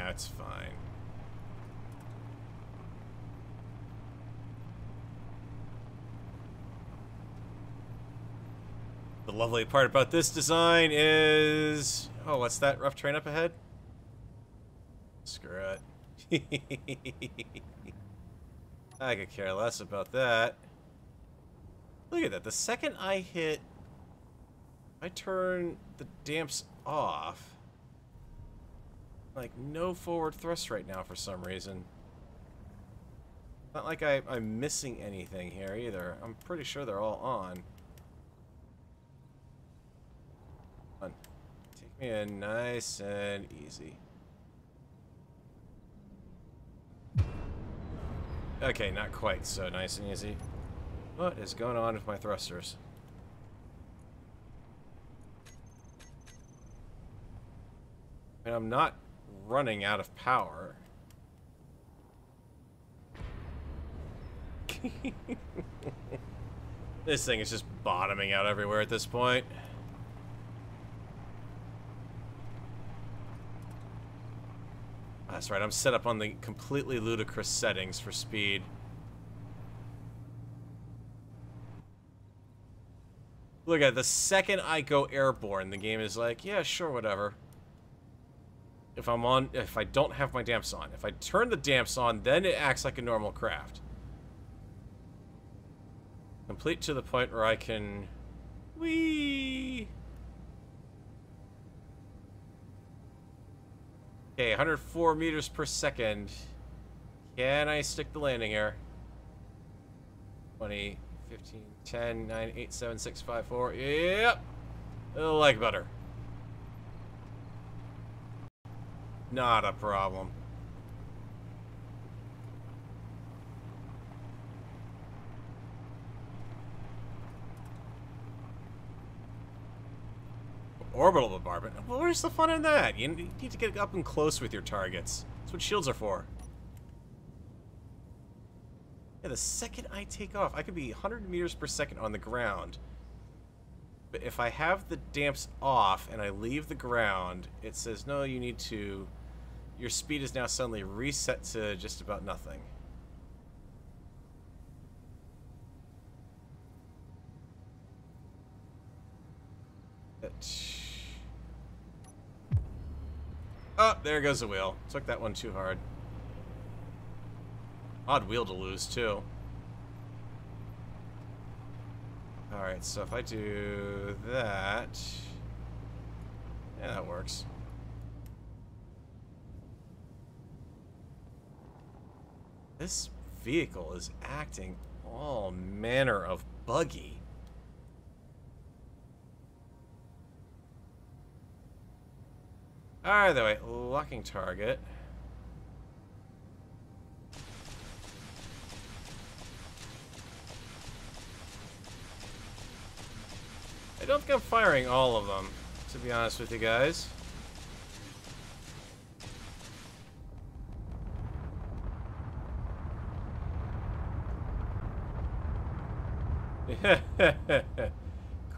That's fine. The lovely part about this design is... Oh, what's that? Rough terrain up ahead? Screw it. I could care less about that. Look at that. The second I hit... I turn the damps off. Like, no forward thrust right now for some reason. Not like I'm missing anything here either. I'm pretty sure they're all on. Come on. Take me in nice and easy. Okay, not quite so nice and easy. What is going on with my thrusters? I mean, I'm not running out of power. This thing is just bottoming out everywhere at this point. That's right, I'm set up on the completely ludicrous settings for speed. Look at it, the second I go airborne, the game is like, yeah, sure, whatever. If I don't have my damps on. If I turn the damps on, then it acts like a normal craft. Complete to the point where I can... Whee! Okay, 104 meters per second. Can I stick the landing air? 20, 15, 10, 9, 8, 7, 6, 5, 4. Yep! Like butter. Not a problem. Orbital bombardment? Well, where's the fun in that? You need to get up and close with your targets. That's what shields are for. Yeah, the second I take off, I could be 100 meters per second on the ground. But if I have the damps off and I leave the ground, it says, no, you need to... Your speed is now suddenly reset to just about nothing. Oh, there goes the wheel. Took that one too hard. Odd wheel to lose, too. Alright, so if I do that... Yeah, that works. This vehicle is acting all manner of buggy. Alright, the way, locking target. I don't think I'm firing all of them, to be honest with you guys. Of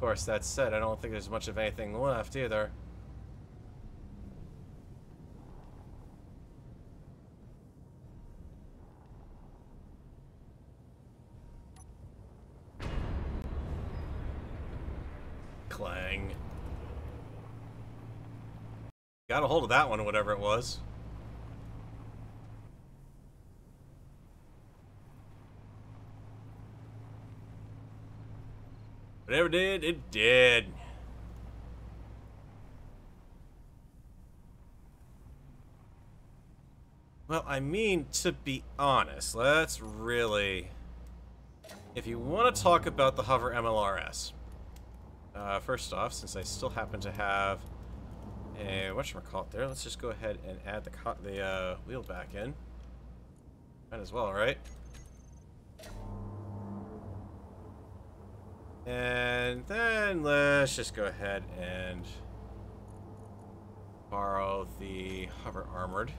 course, that said, I don't think there's much of anything left either. Clang. Got a hold of that one, whatever it was. Whatever it did, it did. Well, I mean, to be honest, let's really... If you want to talk about the Hover MLRS, first off, since I still happen to have a whatchamacallit there, let's just go ahead and add the wheel back in. Might as well, right? And then let's just go ahead and borrow the Hover Armored.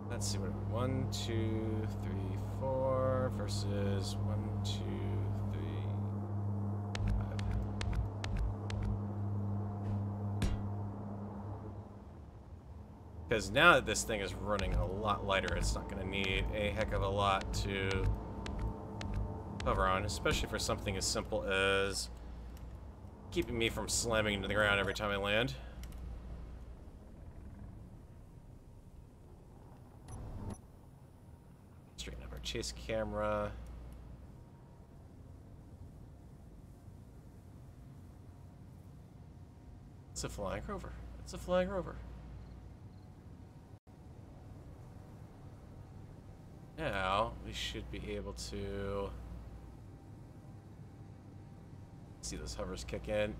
Let's see what 1, 2, 3, 4 versus 1, 2, 3, 5. Because now that this thing is running a lot lighter, it's not going to need a heck of a lot to hover on, especially for something as simple as keeping me from slamming into the ground every time I land. Straighten up our chase camera. It's a flying rover. It's a flying rover. Now, we should be able to see those hovers kick in.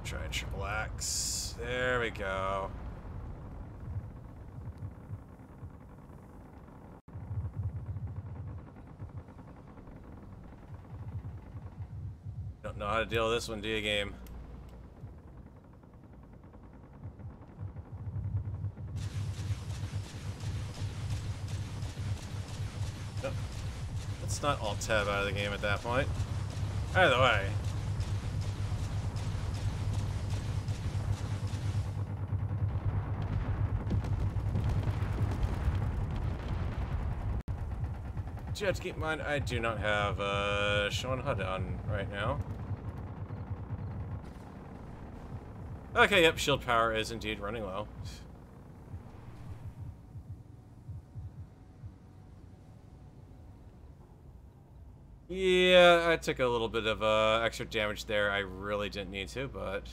Try triple axe. There we go. Don't know how to deal with this one, do you, game? Nope. Let's not alt tab out of the game at that point. Either way. You have to keep in mind, I do not have Sean HUD on right now. Okay, yep, shield power is indeed running low. Yeah, I took a little bit of extra damage there. I really didn't need to, but...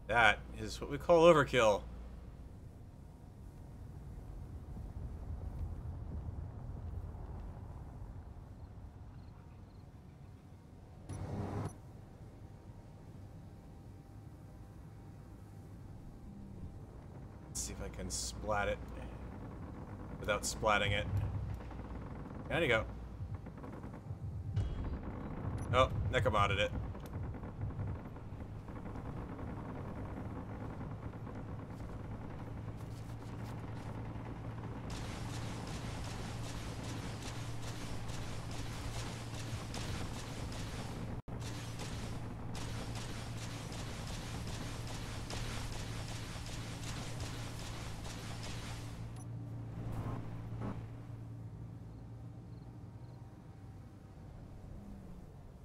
That is what we call overkill. Let's see if I can splat it without splatting it. There you go. Oh, Nekoma'd it.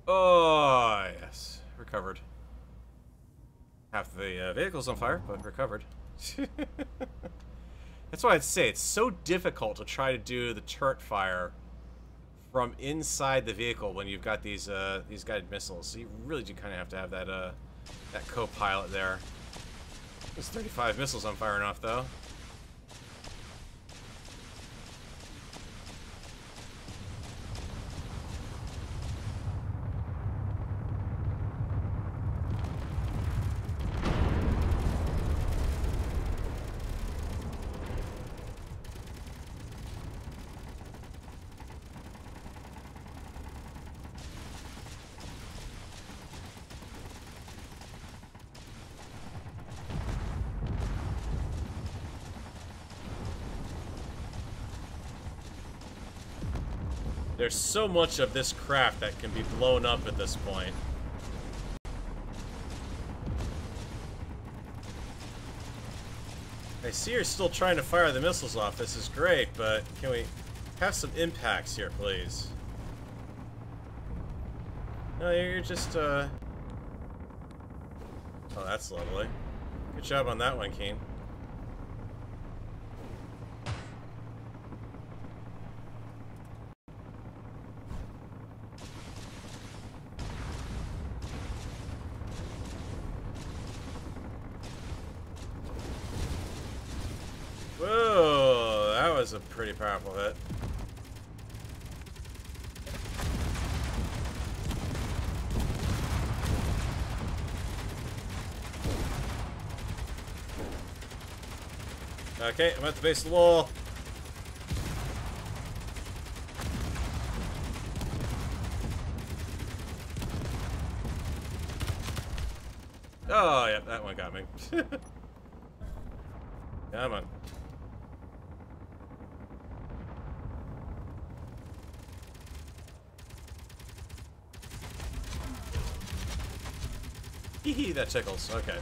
Oh, yes. Recovered. Half the vehicle's on fire, but recovered. That's why I'd say it's so difficult to try to do the turret fire from inside the vehicle when you've got these guided missiles. So you really do kind of have to have that that co-pilot there. There's 35 missiles I'm firing off, though. There's so much of this craft that can be blown up at this point. I see you're still trying to fire the missiles off. This is great, but can we have some impacts here, please? No, you're just, Oh, that's lovely. Good job on that one, Keen. Whoa, that was a pretty powerful hit. Okay, I'm at the base of the wall. Oh, yeah, that one got me. Come on. Hee, that tickles. Okay.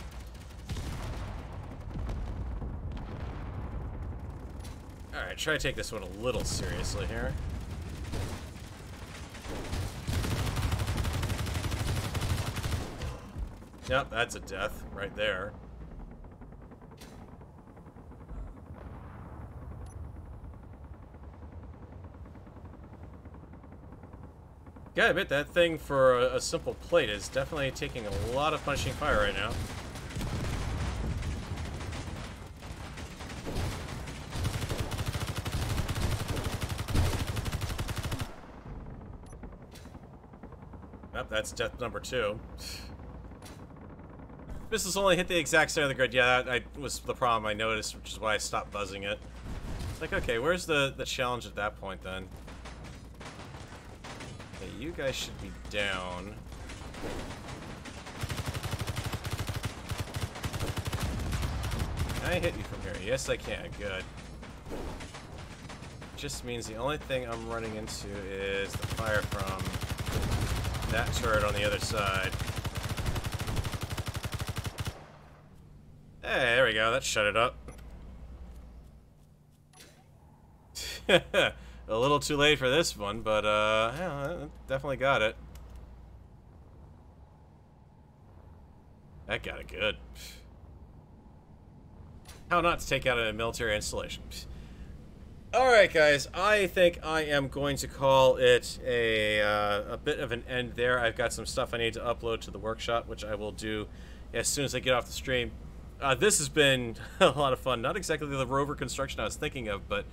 Alright, try to take this one a little seriously here. Yep, that's a death right there. Gotta admit, that thing for a simple plate is definitely taking a lot of punishing fire right now. Yep, that's death number 2. Missiles only hit the exact center of the grid. Yeah, that was the problem I noticed, which is why I stopped buzzing it. It's like, okay, where's the challenge at that point, then? Okay, you guys should be down. Can I hit you from here? Yes, I can. Good. Just means the only thing I'm running into is the fire from that turret on the other side. Hey, there we go. That shut it up. A little too late for this one, but yeah, definitely got it. That got it good. How not to take out a military installation. Alright guys, I think I am going to call it a bit of an end there. I've got some stuff I need to upload to the workshop, which I will do as soon as I get off the stream. This has been a lot of fun. Not exactly the Rover construction I was thinking of, but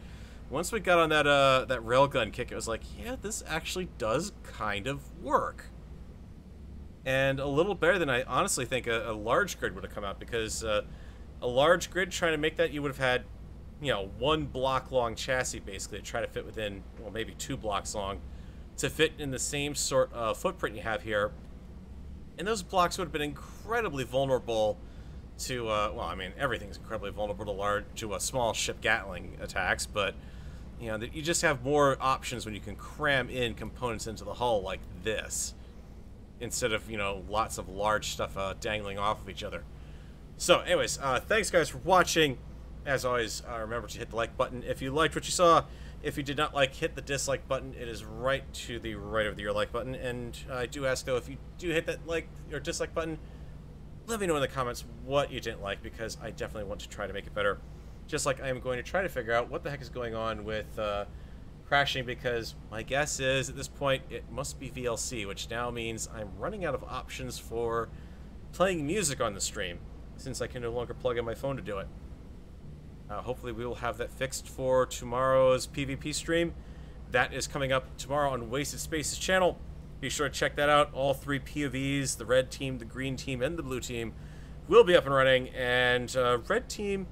once we got on that that railgun kick, it was like, yeah, this actually does kind of work. And a little better than I honestly think a large grid would have come out, because a large grid, trying to make that, you would have had, you know, 1 block long chassis basically to try to fit within, well, maybe 2 blocks long to fit in the same sort of footprint you have here. And those blocks would have been incredibly vulnerable to, well, I mean, everything's incredibly vulnerable to small ship Gatling attacks, but, you know, you just have more options when you can cram in components into the hull like this, instead of, you know, lots of large stuff dangling off of each other. So, anyways, thanks guys for watching. As always, remember to hit the like button if you liked what you saw. If you did not like, hit the dislike button. It is right to the right of your like button. And I do ask, though, if you do hit that like or dislike button, let me know in the comments what you didn't like, because I definitely want to try to make it better. Just like I am going to try to figure out what the heck is going on with crashing, because my guess is, at this point, it must be VLC, which now means I'm running out of options for playing music on the stream, since I can no longer plug in my phone to do it. Hopefully we will have that fixed for tomorrow's PvP stream. That is coming up tomorrow on Wasted Spaces channel. Be sure to check that out. All 3 POVs, the red team, the green team, and the blue team, will be up and running. And red team,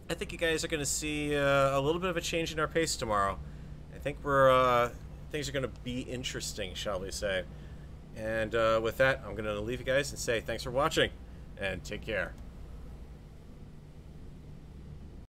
I think you guys are going to see a little bit of a change in our pace tomorrow. I think things are going to be interesting, shall we say. And with that, I'm going to leave you guys and say thanks for watching, and take care.